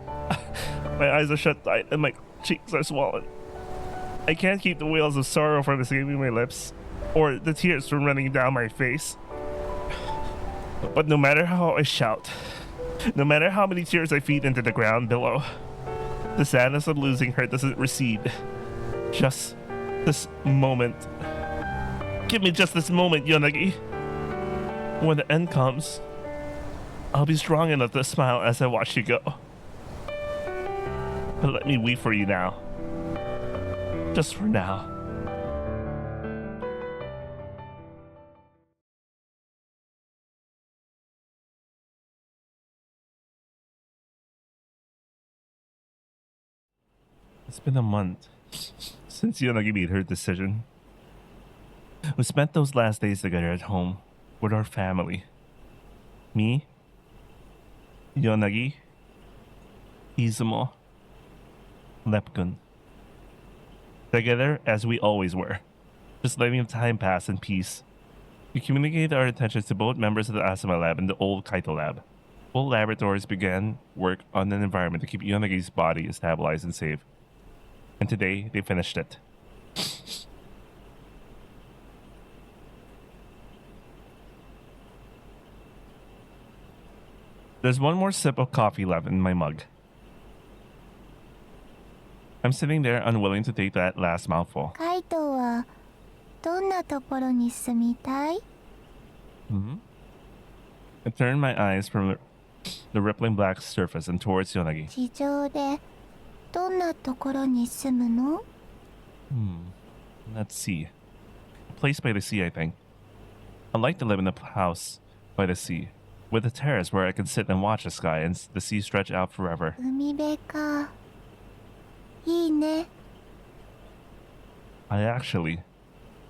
My eyes are shut tight and my cheeks are swollen. I can't keep the wails of sorrow from escaping my lips, or the tears from running down my face. But no matter how I shout, no matter how many tears I feed into the ground below, the sadness of losing her doesn't recede. Just this moment. Give me just this moment, Yonagi. When the end comes, I'll be strong enough to smile as I watch you go. But let me weep for you now. Just for now. It's been a month since Yonagi made her decision. We spent those last days together at home with our family. Me, Yonagi, Izumo, Lepkun. Together as we always were, just letting time pass in peace. We communicated our intentions to both members of the Asuma Lab and the old Kaito Lab. Both laboratories began work on an environment to keep Yonagi's body stabilized and safe. And today, they finished it. There's one more sip of coffee left in my mug. I'm sitting there unwilling to take that last mouthful. カイトはどんなところに住みたい？ I turned my eyes from the rippling black surface and towards Yonagi. 地上でどんなところに住むの？ Let's see. A place by the sea, I think. I'd like to live in a house by the sea, with a terrace where I can sit and watch the sky and the sea stretch out forever. 海辺か。いいね。 I actually.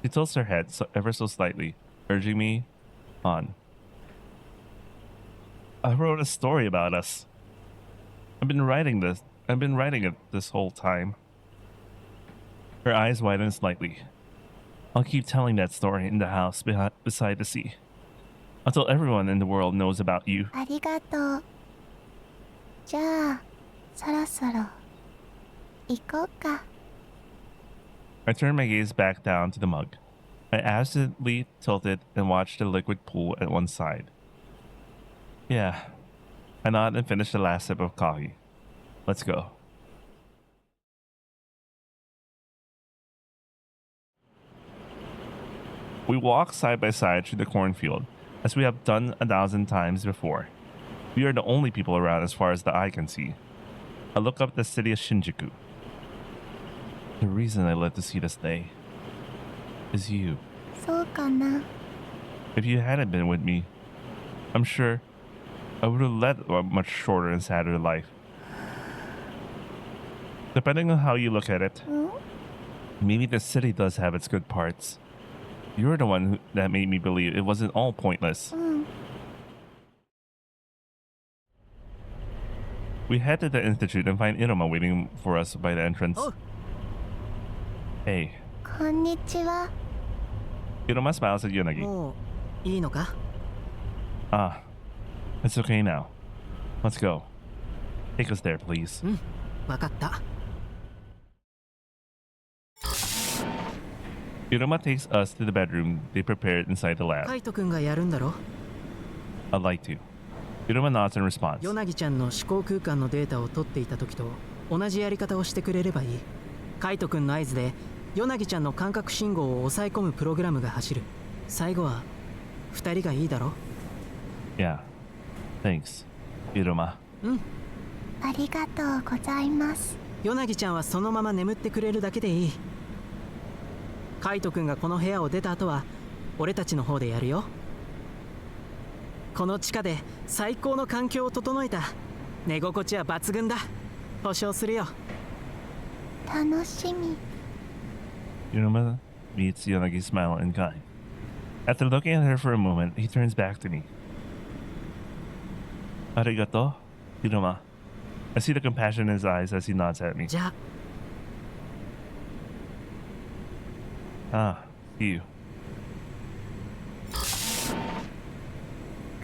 She tilts her head ever so slightly, urging me on. I wrote a story about us. I've been writing it this whole time. Her eyes widen slightly. I'll keep telling that story in the house beside the sea. Until everyone in the world knows about you. ありがとう。じゃあ、そろそろ行こうか。I turned my gaze back down to the mug. I absently tilted and watched the liquid pool at one side. Yeah. I nodded and finished the last sip of coffee. Let's go. We walk side by side through the cornfield, as we have done 1,000 times before. We are the only people around as far as the eye can see. I look up at the city of Shinjuku. The reason I live to see this day is you. そうかな。 If you hadn't been with me, I'm sure I would have led a much shorter and sadder life. Depending on how you look at it, うん？ maybe the city does have its good parts. You're the one that made me believe it wasn't all pointless. うん。 We head to the institute and find Iruma waiting for us by the entrance. Oh. Hey. こんにちは。 Iruma smiles at Yonagi. もういいのか？ Ah, it's okay now. Let's go. Take us there, please. うん、わかった。 Iruma takes us to the bedroom they prepared inside the カ lab. イト君がやるんだろ？ I'd like to. Iruma nods in response. ヨナギちゃんの思考空間のデータを取っていた時と同じやり方をしてくれればいい。カイト君の合図でヨナギちゃんの感覚信号を抑え込むプログラムが走る。最後は2人がいいだろ？ Yeah. Thanks, Iruma. うん。ありがとうございます。ヨナギちゃんはそのまま眠ってくれるだけでいい。カイト君がこの部屋を出た後は俺たちの方でやるよ。この地下で最高の環境を整えた。寝心地は抜群だ。保証するよ。楽しみ。 Iruma meets Yonagi's smile in kind. After looking at her for a moment, he turns back to me. Arigato, Iruma. I see the compassion in his eyes as he nods at me. じゃあ Ah, you.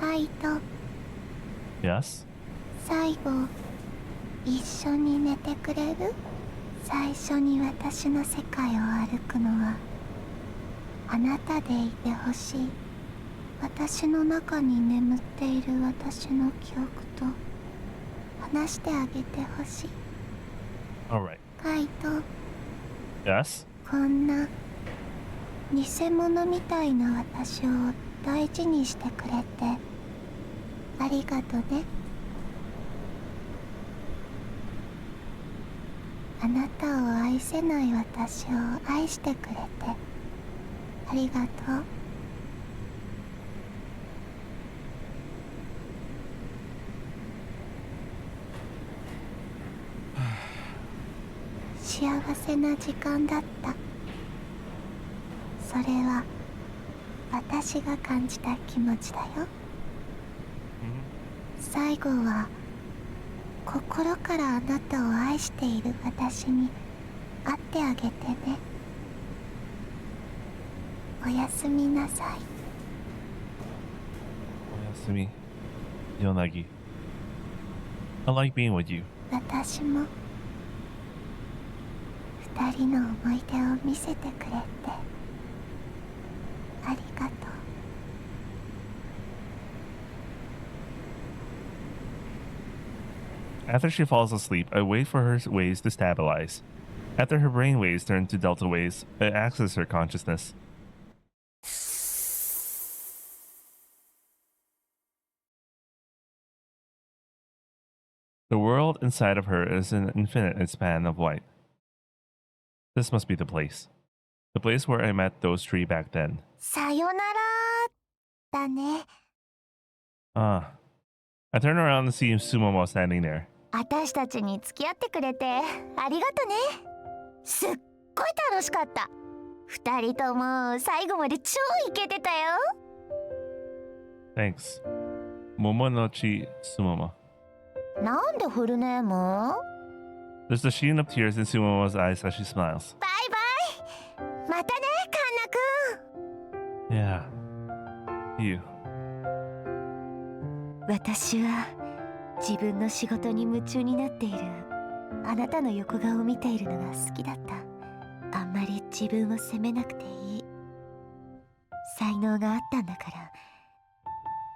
カイト、 Yes? 最後一緒に寝てくれる？最初に私の世界を歩くのはあなたでいてほしい。私の中に眠っている私の記憶と話してあげてほしい。 Alright. カイト、 Yes? こんな偽物みたいな私を大事にしてくれてありがとね。あなたを愛せない私を愛してくれてありがとう。幸せな時間だった。それは私が感じた気持ちだよ。最後は心からあなたを愛している私に会ってあげてね。おやすみなさい。 Oyasumi, Yonagi. I like being with you. 私も二人の思い出を見せてくれてありがとう。After she falls asleep, I wait for her waves to stabilize. After her brain waves turn to delta waves, I access her consciousness. The world inside of her is an infinite span of light. This must be the place. The place where I met those three back then. さよならだね。 Ah. I turn around and see Sumomo standing there. 私たちに付き合ってくれてありがとね。すっごい楽しかった。二人とも最後まで超イケてたよ。 Thanks. Momonochi Sumomo. なんでフルネーム？ There's the sheen of tears in Sumomo's eyes as she smiles. バイバイ。またね、カンナくん。 Yeah. You. 私は自分の仕事に夢中になっているあなたの横顔を見ているのが好きだった。あんまり自分を責めなくていい。才能があったんだから、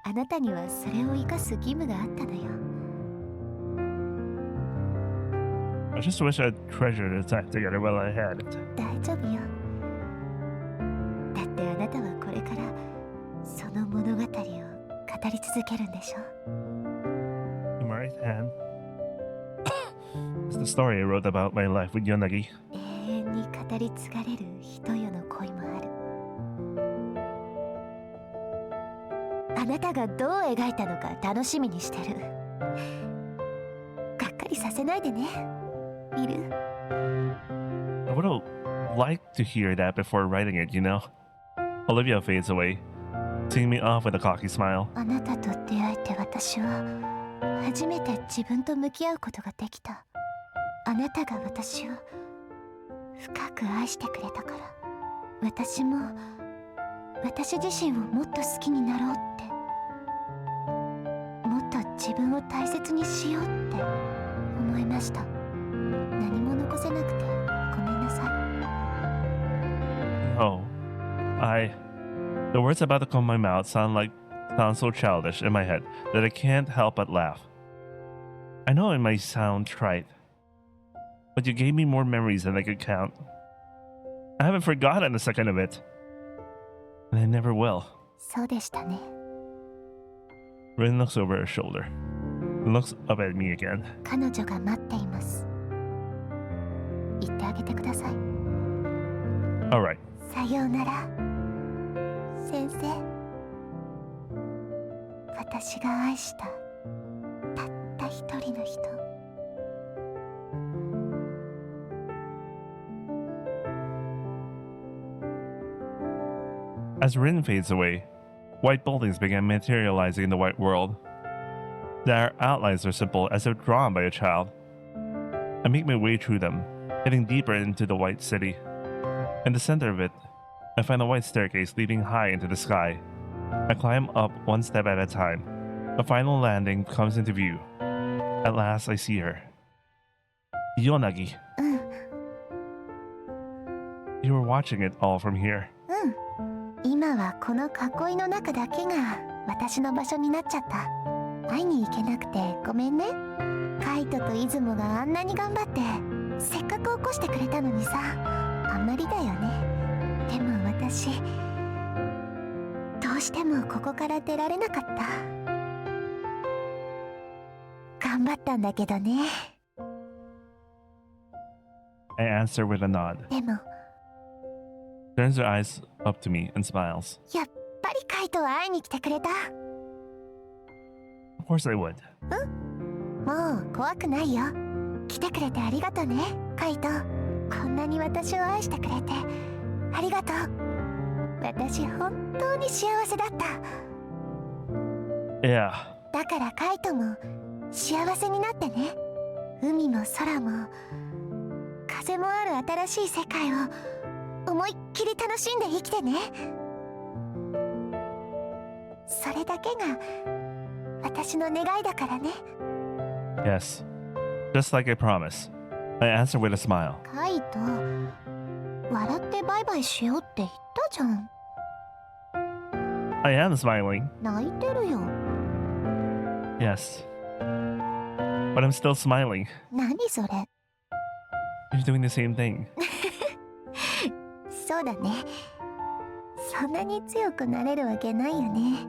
あなたにはそれを生かす義務があったのよ。 I just wish I'd treasured the time together while I had it. 大丈夫よ。だってあなたはこれからその物語を語り続けるんでしょ。 In my right hand is the story I wrote about my life with Yonagi. 永遠に語り継がれる人よの恋もある。あなたがどう描いたのか楽しみにしてる。がっかりさせないでね、ビル。 I would have liked to hear that before writing it, you know? Olivia fades away, seeing me off with a cocky smile. あなたと出会えて私は初めて自分と向き合うことができた。あなたが私を深く愛してくれたから、私も私自身をもっと好きになろうって、もっと自分を大切にしようって思いました。何も残せなくてごめんなさい。 Oh, the words about to come my mouth sound so childish in my head that I can't help but laugh. I know it might sound trite, but you gave me more memories than I could count. I haven't forgotten a second of it, and I never will. そうでしたね。 Rin looks over her shoulder and looks up at me again. 彼女が待っています。言ってあげてください。 All right. さようなら、先生。私が愛したたった一人の人。 As Rin fades away, white buildings begin materializing in the white world. Their outlines are simple as if drawn by a child. I make my way through them, heading deeper into the white city. In the center of it, I find a white staircase leading high into the sky. I climb up one step at a time. A final landing comes into view. At last, I see her. Yonagi. うん、 You were watching it all from here. うん。今はこの囲いの中だけが私の場所になっちゃった。会いに行けなくてごめんね。カイトと出雲があんなに頑張ってせっかく起こしてくれたのにさ、あんまりだよね。でも私どうしてもここから出られなかった。頑張ったんだけどね。 I answer with a nod. でも Turns her eyes up to me and smiles. やっぱりカイトは会いに来てくれた。 Of course I would. もう怖くないよ。来てくれてありがとね、カイト。こんなに私を愛してくれてありがとう。私本当に幸せだった。 Yeah. だからカイトも幸せになってね。海も空も風もある新しい世界を思いっきり楽しんで生きてね。それだけが私の願いだからね。 Yes. Just like I promised. I answer with a smile. カイト、笑ってバイバイしようって言ったじゃん。 I am smiling. 泣いてるよ。 Yes. But I'm still smiling. 何それ。 You're doing the same thing. そうだね。そんなに強くなれるわけないよね。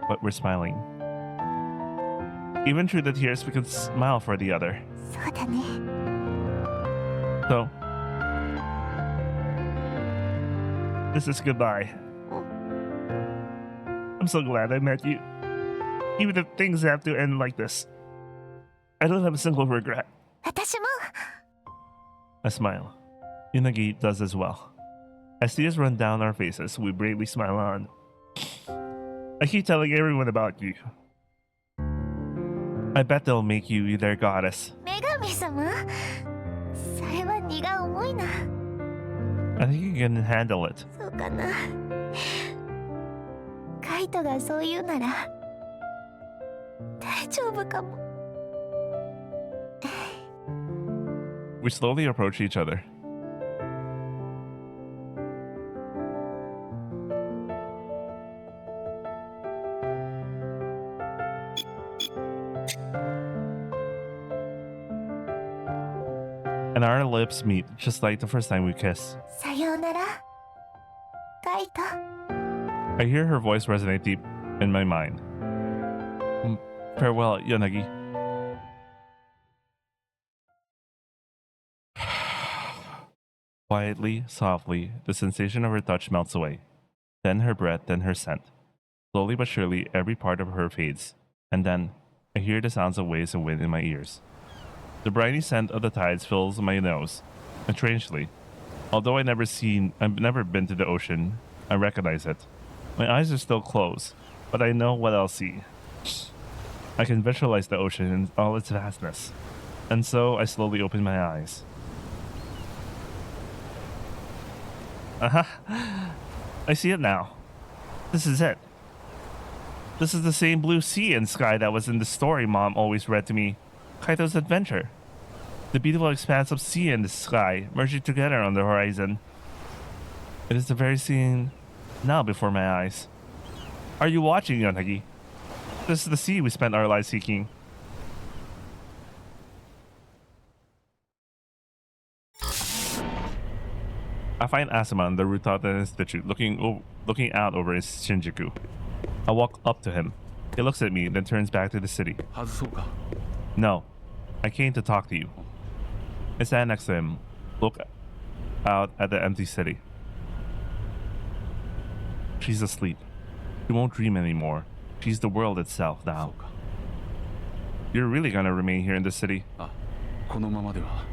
But we're smiling. Even through the tears, we could smile for the other. そうだね。 So, this is goodbye. I'm so glad I met you. Even if things have to end like this, I don't have a single regret. 私も。 I smile. Yunagi does as well. As tears run down our faces, we bravely smile on. I keep telling everyone about you. I bet they'll make you their goddess. 女神様。それは荷が重いな。 I think you can handle it. そうかな。カイトがそう言うなら大丈夫かも。 We slowly approach each other. And our lips meet just like the first time we kiss. さようなら、カイト。 I hear her voice resonate deep in my mind. Farewell, Yonagi. Quietly, softly, the sensation of her touch melts away. Then her breath, then her scent. Slowly but surely, every part of her fades. And then, I hear the sounds of waves and wind in my ears. The briny scent of the tides fills my nose. And strangely, although I've never been to the ocean, I recognize it. My eyes are still closed, but I know what I'll see. I can visualize the ocean in all its vastness. And so I slowly open my eyes. I see it now. This is it. This is the same blue sea and sky that was in the story Mom always read to me. Kaito's adventure. The beautiful expanse of sea and the sky merging together on the horizon. It is the very scene now before my eyes. Are you watching, Yonagi? This is the sea we spent our lives seeking. I find Asuma on the rooftop of the institute, looking out over his Shinjuku. I walk up to him. He looks at me, then turns back to the city. 外そうか。 No, I came to talk to you. I stand next to him, look out at the empty city. She's asleep. She won't dream anymore. She's the world itself そ now. うか。 You're really gonna remain here in the city? あ、このままでは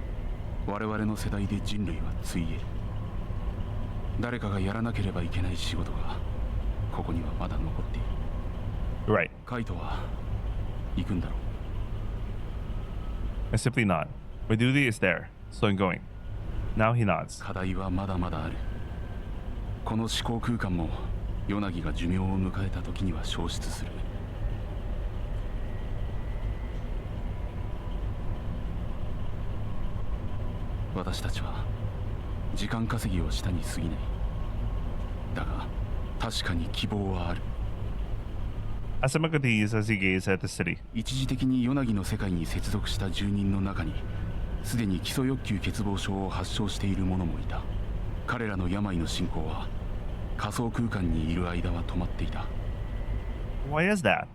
我々の世代で人類はついえる。誰かがやらなければいけない仕事がここにはまだ残っている。 Right. カイトは行くんだろう。 I simply nod. My duty is there, so I'm going. Now he nods. 課題はまだまだある。この思考空間もヨナギが寿命を迎えた時には消失する。私たちは時間稼ぎをしたに過ぎない。だが確かに希望はある。 Asuma continues as he gazes at the city. 一時的にヨナギの世界に接続した住人の中にすでに基礎欲求欠乏症を発症している者もいた。彼らの病の進行は仮想空間にいる間は止まっていた。 Why is that?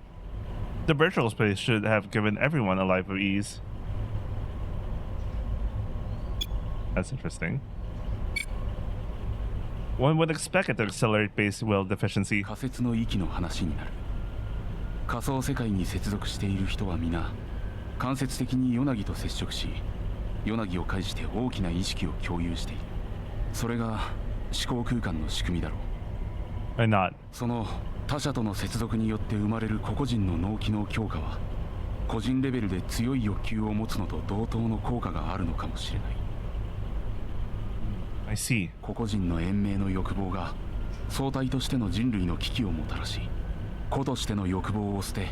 The virtual space should have given everyone a life of ease. That's interesting. One would expect it to accelerate base will deficiency. 仮説の域の話になる。仮想世界に接続している人は皆間接的にヨナギと接触し、ヨナギを介して大きな意識を共有している。それが思考空間の仕組みだろう。 I nod. その他者との接続によって生まれる個々人の脳機能強化は個人レベルで強い欲求を持つのと同等の効果があるのかもしれない。 I see. 個々人の延命の欲望が相対としての人類の危機をもたらし、個としての欲望を捨て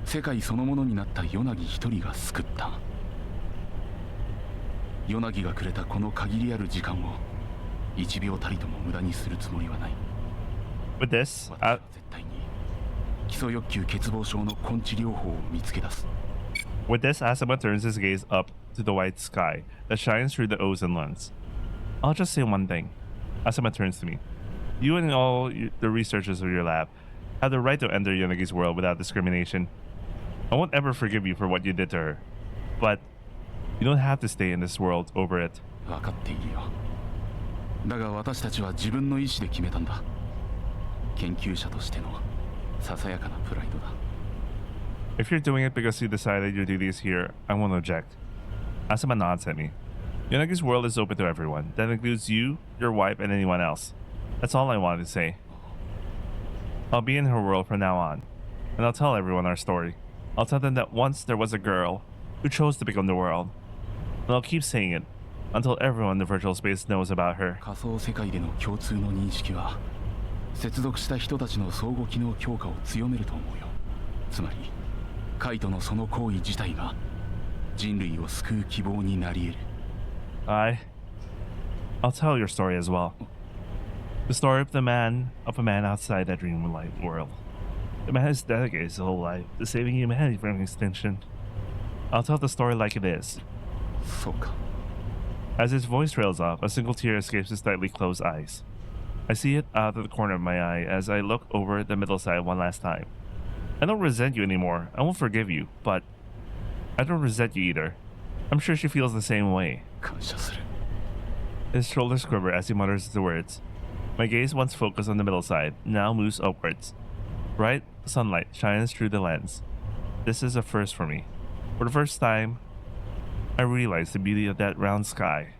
世界そのものになったヨナギ一人が救った。ヨナギがくれたこの限りある時間を1秒たりとも無駄にするつもりはない。 With this, 私は絶対に基礎欲求欠乏症の根治療法を見つけ出す。With this, Asuma turns his gaze up to the white sky that shines through the ozone lens. I'll just say one thing. Asuma turns to me. You and all the researchers of your lab have the right to enter Yonagi's world without discrimination. I won't ever forgive you for what you did to her, but you don't have to stay in this world over it. 分かっているよ。だが私たちは自分の意思で決めたんだ。研究者としてのささやかなプライドだ。If you're doing it because you decided your duty is here, I won't object. Asuma nods at me. Yonagi's world is open to everyone. That includes you, your wife, and anyone else. That's all I wanted to say. I'll be in her world from now on, and I'll tell everyone our story. I'll tell them that once there was a girl who chose to become the world. And I'll keep saying it until everyone in the virtual space knows about her. 仮想世界での共通の認識は接続した人たちの相互機能強化を強めると思うよ。つまりカイトのその行為自体が人類を救う希望になり得る。I'll tell your story as well. The story of a man outside that dreamlight world. The man has dedicated his whole life to saving humanity from extinction. I'll tell the story like it is. そうか。 As his voice trails off, a single tear escapes his tightly closed eyes. I see it out of the corner of my eye as I look over the middle side one last time. I don't resent you anymore. I won't forgive you, but I don't resent you either. I'm sure she feels the same way. 感謝する。 His shoulders quiver as he mutters the words. My gaze, once focused on the middle side, now moves upwards. Bright sunlight shines through the lens. This is a first for me. For the first time, I realize the beauty of that round sky.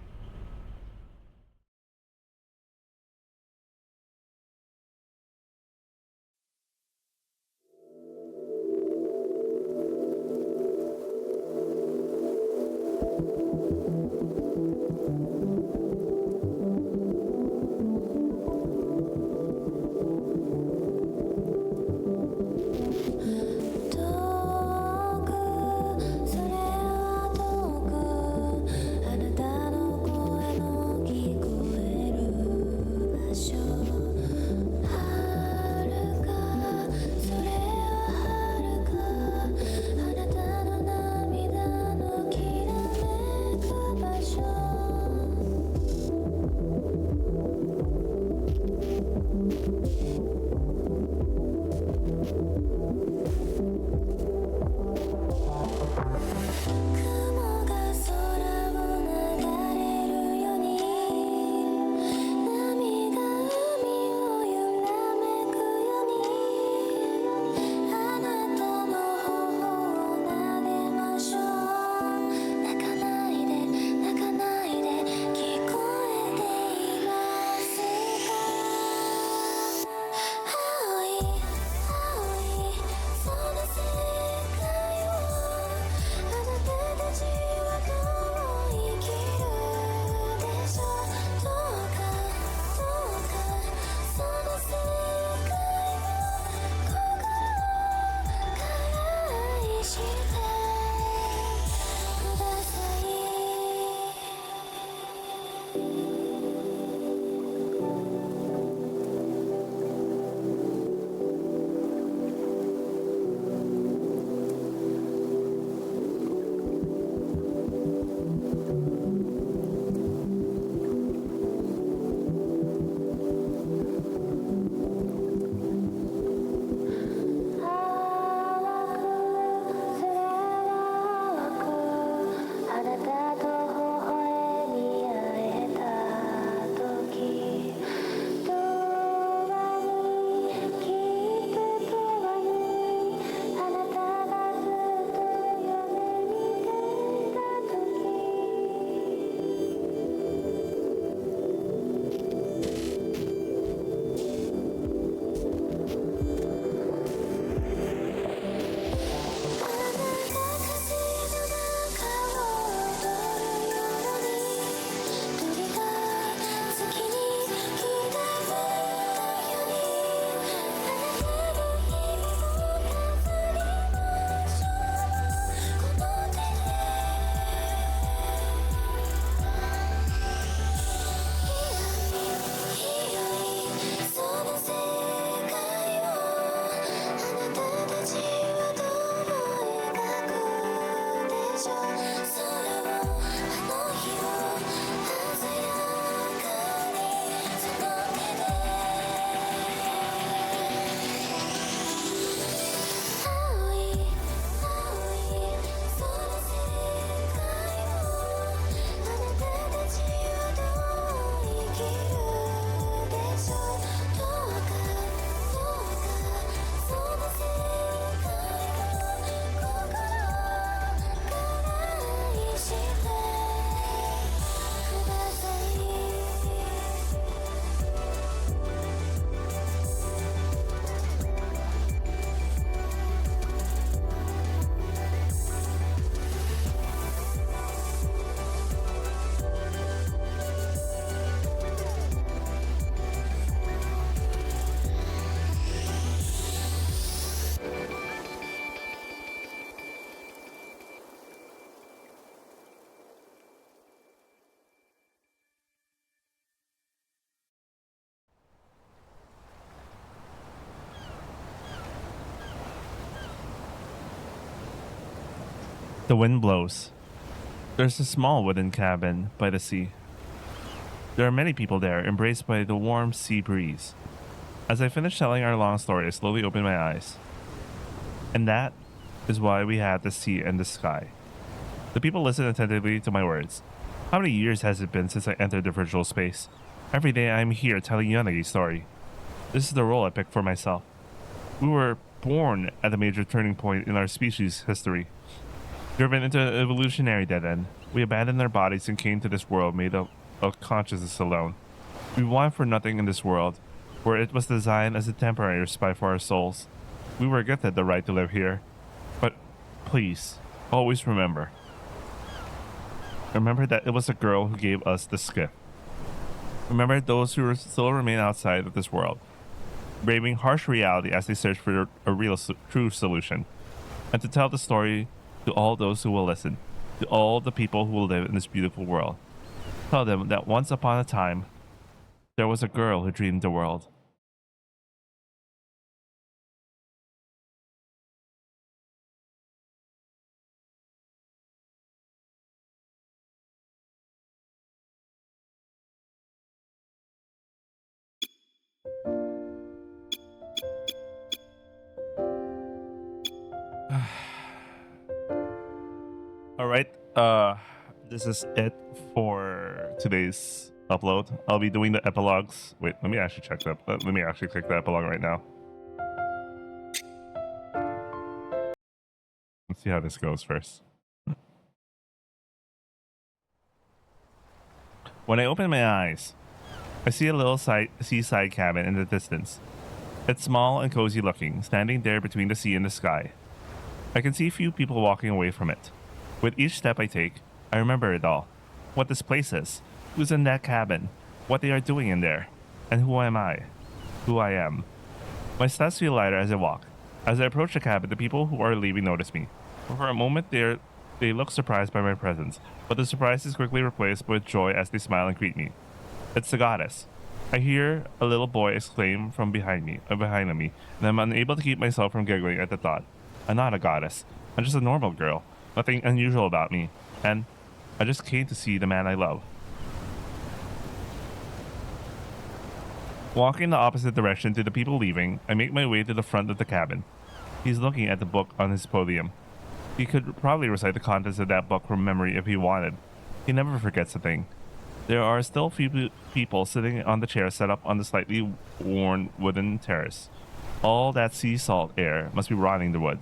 The wind blows. There's a small wooden cabin by the sea. There are many people there, embraced by the warm sea breeze. As I finish telling our long story, I slowly open my eyes. And that is why we have the sea and the sky. The people listen attentively to my words. How many years has it been since I entered the virtual space? Every day I am here telling Yonagi's story. This is the role I picked for myself. We were born at a major turning point in our species' history. Driven into an evolutionary dead end, we abandoned our bodies and came to this world made up of consciousness alone. We want for nothing in this world, where it was designed as a temporary respite for our souls. We were gifted the right to live here. But please, always remember. Remember that it was a girl who gave us this gift. Remember those who still remain outside of this world, braving harsh reality as they search for a real, true solution. And to tell the story to all those who will listen, to all the people who will live in this beautiful world. Tell them that once upon a time, there was a girl who dreamed the world. All right, this is it for today's upload. I'll be doing the epilogues. Wait, let me actually check that. Let me actually click the epilogue right now. Let's see how this goes first. When I open my eyes, I see a little seaside cabin in the distance. It's small and cozy looking, standing there between the sea and the sky. I can see a few people walking away from it. With each step I take, I remember it all. What this place is, who's in that cabin, what they are doing in there, and who am I? Who I am. My steps feel lighter as I walk. As I approach the cabin, the people who are leaving notice me. For a moment, they look surprised by my presence, but the surprise is quickly replaced with joy as they smile and greet me. It's the goddess. I hear a little boy exclaim from behind me, and I'm unable to keep myself from giggling at the thought. I'm not a goddess. I'm just a normal girl. Nothing unusual about me, and I just came to see the man I love. Walking the opposite direction to the people leaving, I make my way to the front of the cabin. He's looking at the book on his podium. He could probably recite the contents of that book from memory if he wanted. He never forgets a thing. There are still few people sitting on the chair set up on the slightly worn wooden terrace. All that sea salt air must be rotting the wood.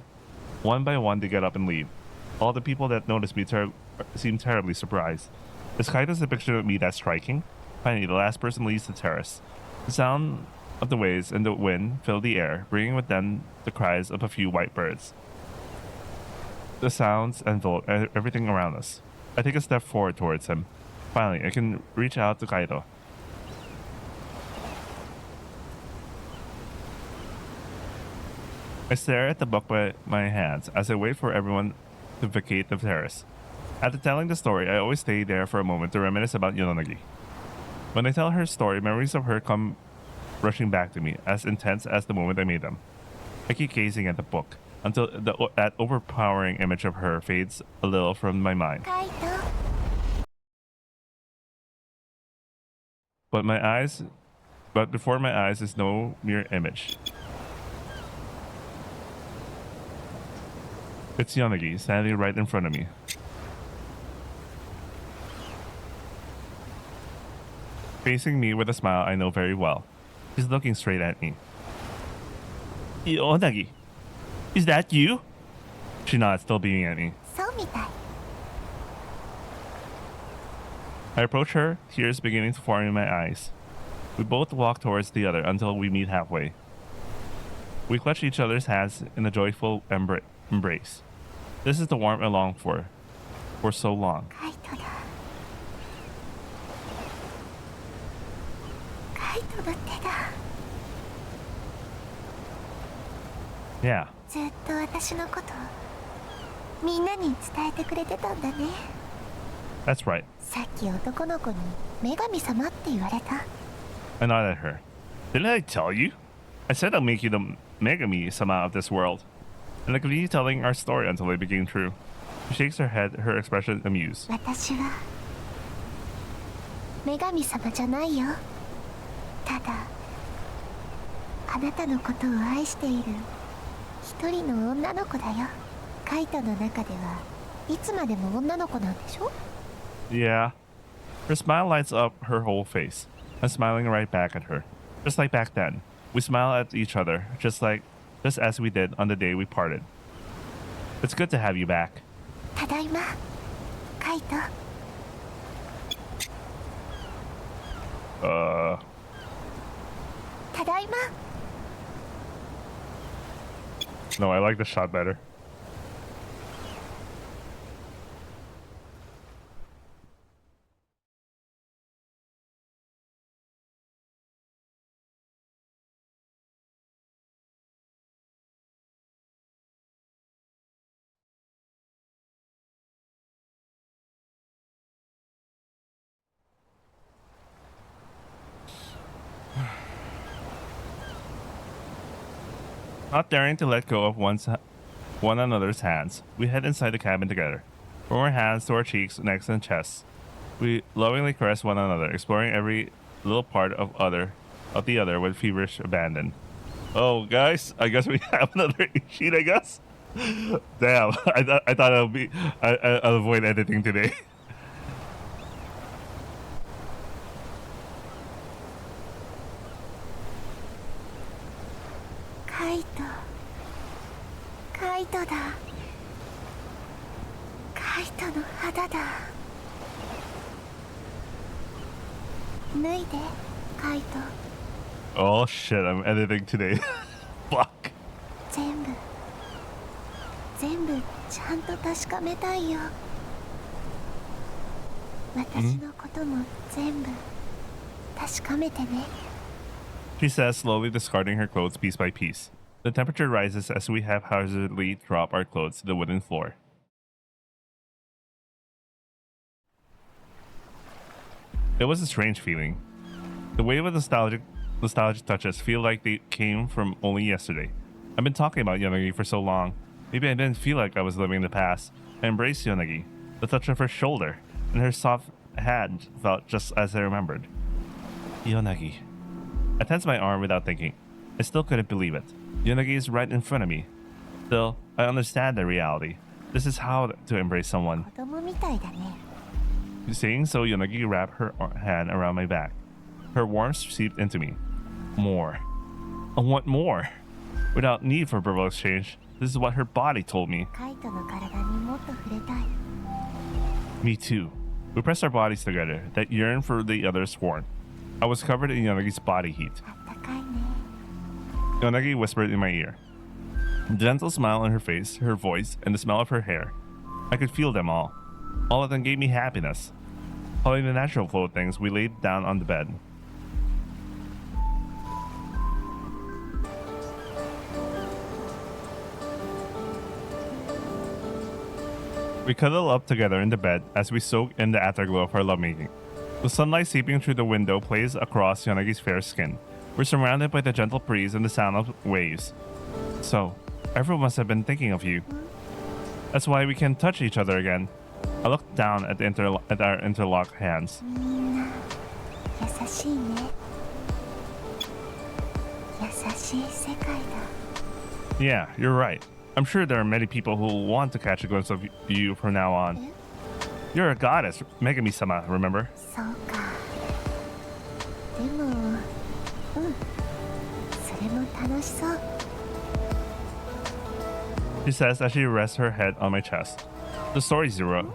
One by one, they get up and leave. All the people that notice me seem terribly surprised. Is Kaito's depiction of me that striking? Finally, the last person leaves the terrace. The sound of the waves and the wind fill the air, bringing with them the cries of a few white birds. The sounds envelop everything around us. I take a step forward towards him. Finally, I can reach out to Kaito. I stare at the book by my hands as I wait for everyone to vacate the terrace. After telling the story, I always stay there for a moment to reminisce about Yonagi. When I tell her story, memories of her come rushing back to me, as intense as the moment I made them. I keep gazing at the book until that overpowering image of her fades a little from my mind. Kaito. But before my eyes is no mere image. It's Yonagi standing right in front of me. Facing me with a smile I know very well. He's looking straight at me. Yonagi, is that you? She nods, still beaming at me. そうみたい。 I approach her, tears beginning to form in my eyes. We both walk towards the other until we meet halfway. We clutch each other's hands in a joyful embrace. This is the warmth I longed for so long. カイトだ。カイトの手だ。 Yeah, ずっと私のことみんなに伝えてくれてたんだね。 that's right. さっき男の子に女神様って言われた。 I nod at her. Didn't I tell you? I said I'll make you the Megami-sama of this world. And I continue telling our story until it became true. She shakes her head, her expression amused. 私は女神様じゃないよ。ただあなたのことを愛している一人の女の子だよ。カイトの中ではいつまでも女の子なんでしょ？ Yeah. Her smile lights up her whole face. I'm smiling right back at her. Just like back then. We smile at each other, just as we did on the day we parted. It's good to have you back. ただいま、カイト。ただいま。 No, I like the shot better. Not daring to let go of one another's hands, we head inside the cabin together. From our hands to our cheeks, necks, and chests, we lovingly caress one another, exploring every little part of the other with feverish abandon. Oh, guys, I guess we have another sheet. I guess. Damn, I thought I'll avoid editing today. カイト、カイトだ。カイトの肌だ。脱いで、カイト。Oh shit, I'm editing today. Fuck. 全部ちゃんと確かめたいよ。私のことも全部確かめてね。 She says, slowly discarding her clothes piece by piece. The temperature rises as we haphazardly drop our clothes to the wooden floor. It was a strange feeling. The wave of nostalgic touches feel like they came from only yesterday. I've been talking about Yonagi for so long. Maybe I didn't feel like I was living in the past. I embraced Yonagi. The touch of her shoulder and her soft hand felt just as I remembered. Yonagi. I tensed my arm without thinking. I still couldn't believe it. Yonagi is right in front of me. Still, I understand the reality. This is how to embrace someone. 子供みたいだね。 Saying so, Yonagi wrapped her hand around my back. Her warmth seeped into me. More. I want more. Without need for verbal exchange, this is what her body told me. カイトの体にもっと触れたい。 Me too. We pressed our bodies together, that yearned for the other's warmth. I was covered in Yonagi's body heat. あったかいね。 Yonagi whispered in my ear. The gentle smile on her face, her voice, and the smell of her hair. I could feel them all. All of them gave me happiness. Following the natural flow of things, we laid down on the bed. We cuddle up together in the bed as we soak in the afterglow of our lovemaking. The sunlight seeping through the window plays across Yonagi's fair skin. We're surrounded by the gentle breeze and the sound of waves. So, everyone must have been thinking of you. That's why we can touch each other again. I looked down at our interlocked hands. みんな優しいね。優しい世界だ。 Yeah, you're right. I'm sure there are many people who will want to catch a glimpse of you from now on. You're a goddess, Megami-sama, remember? そうか。でも、それも楽しそう。 She says as she rests her head on my chest. The stories you wrote.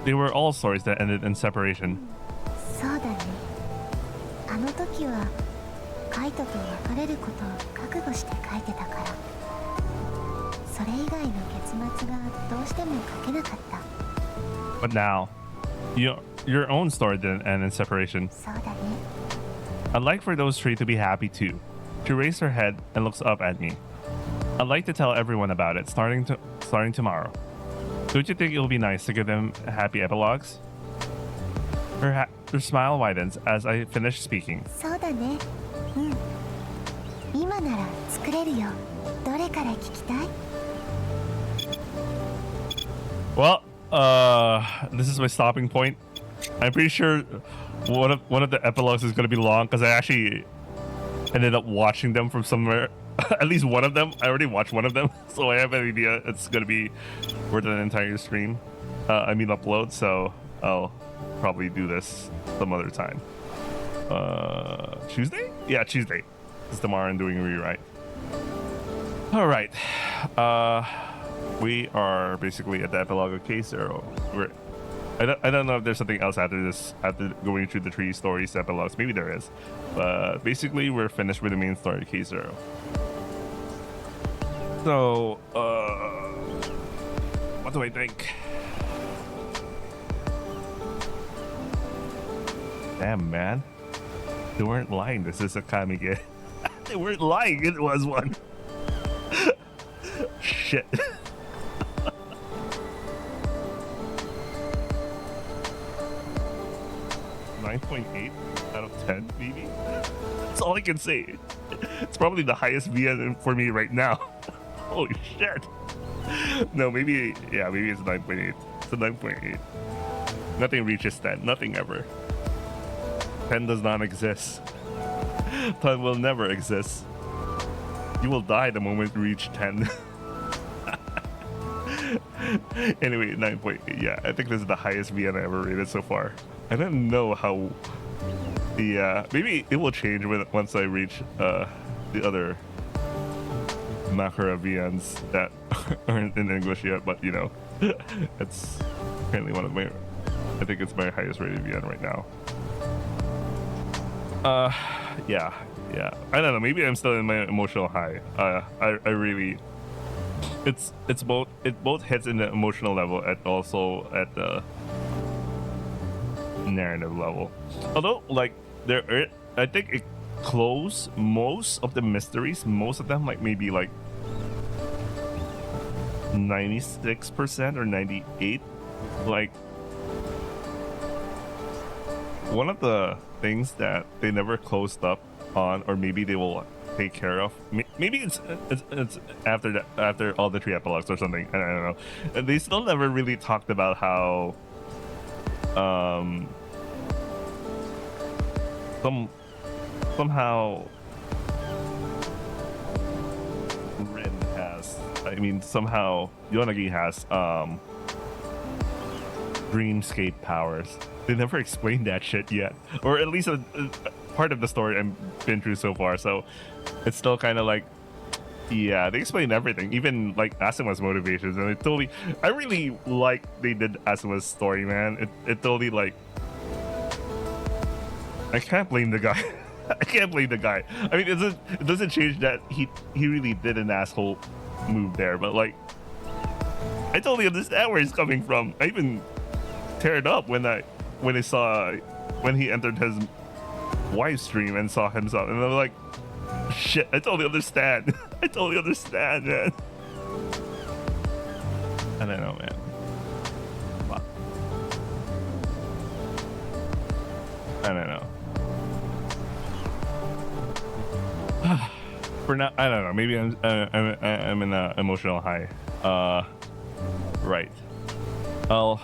They were all stories that ended in separation. そうだね。あの時はカイトと別れることを覚悟して書いてたから。それ以外の結末がどうしても書けなかった。 But now, your own story didn't end in separation. そうだね。 I'd like for those three to be happy too. She raised her head and looks up at me. I'd like to tell everyone about it starting tomorrow. Don't you think it will be nice to give them happy epilogues? Her smile widens as I finish speaking. そうだね。今なら作れるよ。どれから聞きたい？ Well, this is my stopping point. I'm pretty sure one of the epilogues is going to be long because I actually ended up watching them from somewhere. At least one of them. I already watched one of them, so I have an idea it's going to be worth an entire stream. Upload. So I'll probably do this some other time. Tuesday? Yeah, Tuesday. It's tomorrow. I'm doing a rewrite. All right. We are basically at the epilogue of K0. I don't know if there's something else after this, after going through the 3 stories epilogues. Maybe there is. But basically, we're finished with the main story, K0. So, what do I think? Damn, man. They weren't lying. This is a Kamige. They weren't lying. It was one. Shit. .8 out of 10, maybe. That's all I can say. It's probably the highest VN for me right now. Holy shit. No, maybe it's 9.8. It's a 9.8. Nothing reaches 10. Nothing ever. 10 does not exist. 10 will never exist. You will die the moment you reach 10. Anyway, 9.8. Yeah, I think this is the highest VN I ever rated so far. I don't know how. Yeah, maybe it will change once I reach the other Makara VNs that aren't in English yet. But you know, it's currently one of my. I think it's my highest rated VN right now. Yeah. I don't know. Maybe I'm still in my emotional high. I really. It both hits in the emotional level and also at the narrative level. Although, like, I think it closed most of the mysteries. Most of them, like maybe like 96% or 98%. Like, one of the things that they never closed up on, or maybe they will take care of. Maybe it's after all the 3 epilogues or something. I don't know. And they still never really talked about how somehow Rin has. I mean, somehow Yonagi has dreamscape powers. They never explained that shit yet, or at least a part of the story I've been through so far. So it's still kind of like, yeah, they explained everything, even like Asuma's motivations, and it totally. I really like they did Asuma's story, man. It totally like. I can't blame the guy. I can't blame the guy. I mean, it doesn't change that he really did an asshole move there, but like, I totally understand where he's coming from. I even teared up when he entered his wife's stream and saw himself, and I was like, shit, I totally understand. I totally understand, man. I don't know, man. Fuck. I don't know. For now, I don't know. Maybe I'm in an emotional high. Right. I'll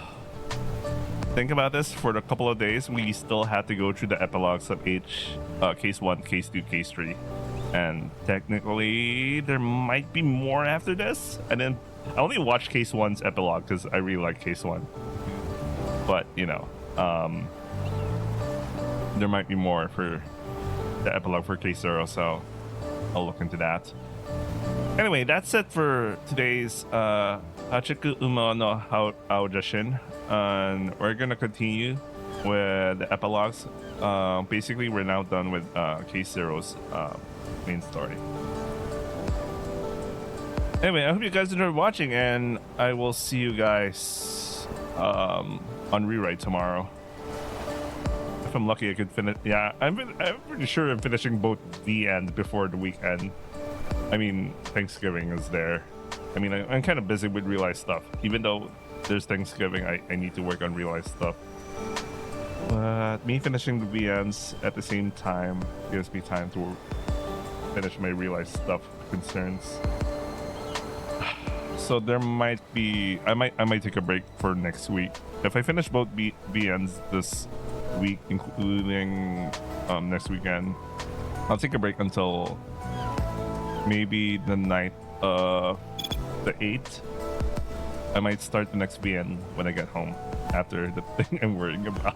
think about this for a couple of days. We still have to go through the epilogues of case 1, case 2, case 3, and technically there might be more after this. And then I only watched case 1's epilogue because I really like case 1, but you know, there might be more for the epilogue for case 0, so I'll look into that. Anyway, that's it for today's Hachiku Umo no Aojashin, and we're gonna continue with the epilogues. Basically, we're now done with case 0's main story. Anyway, I hope you guys enjoyed watching, and I will see you guys on rewrite tomorrow. If I'm lucky, I could finish. Yeah, I'm pretty sure I'm finishing both the end before the weekend. I mean, Thanksgiving is there. I mean, I'm kind of busy with real life stuff. Even though there's Thanksgiving, I need to work on real life stuff. But me finishing the VNs at the same time gives me time to finish my real life stuff concerns. so there might be I might take a break for next week. If I finish both BNs this week, including next weekend, I'll take a break until maybe the night of the 8th. I might start the next BN when I get home after the thing I'm worrying about.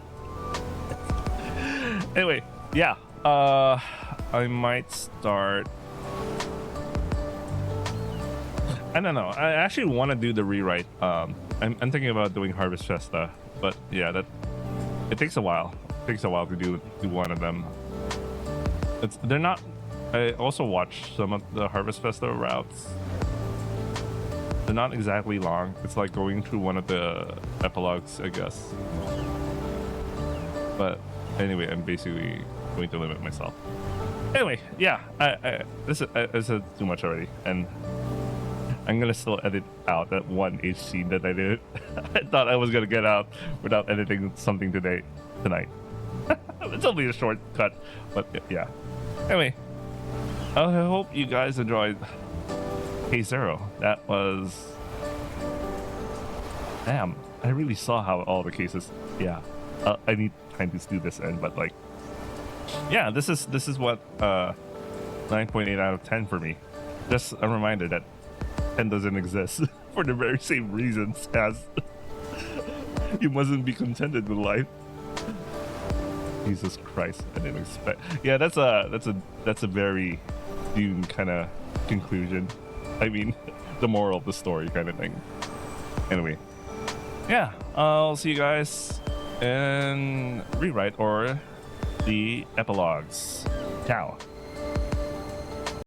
Anyway, yeah, I might start. I don't know. I actually want to do the rewrite. I'm thinking about doing Harvest Festa, but yeah, it takes a while. It takes a while to do one of them. They're not. I also watched some of the Harvest Festa routes. They're not exactly long. It's like going through one of the epilogues, I guess. But anyway, I'm basically going to limit myself. Anyway, yeah, this is too much already, and I'm gonna still edit out that one H scene that I did. I thought I was gonna get out without editing something tonight. It's only a short cut, but yeah. Anyway, I hope you guys enjoyed K0. That was... Damn, I really saw how all the cases... Yeah, I need time to do this end, but like... Yeah, this is what 9.8 out of 10 for me. Just a reminder that 10 doesn't exist for the very same reasons as you mustn't be contented with life. Jesus Christ, I didn't expect. Yeah, that's a very Dune kind of conclusion. I mean, the moral of the story kind of thing. Anyway, yeah, I'll see you guys in rewrite or the epilogues. Ciao.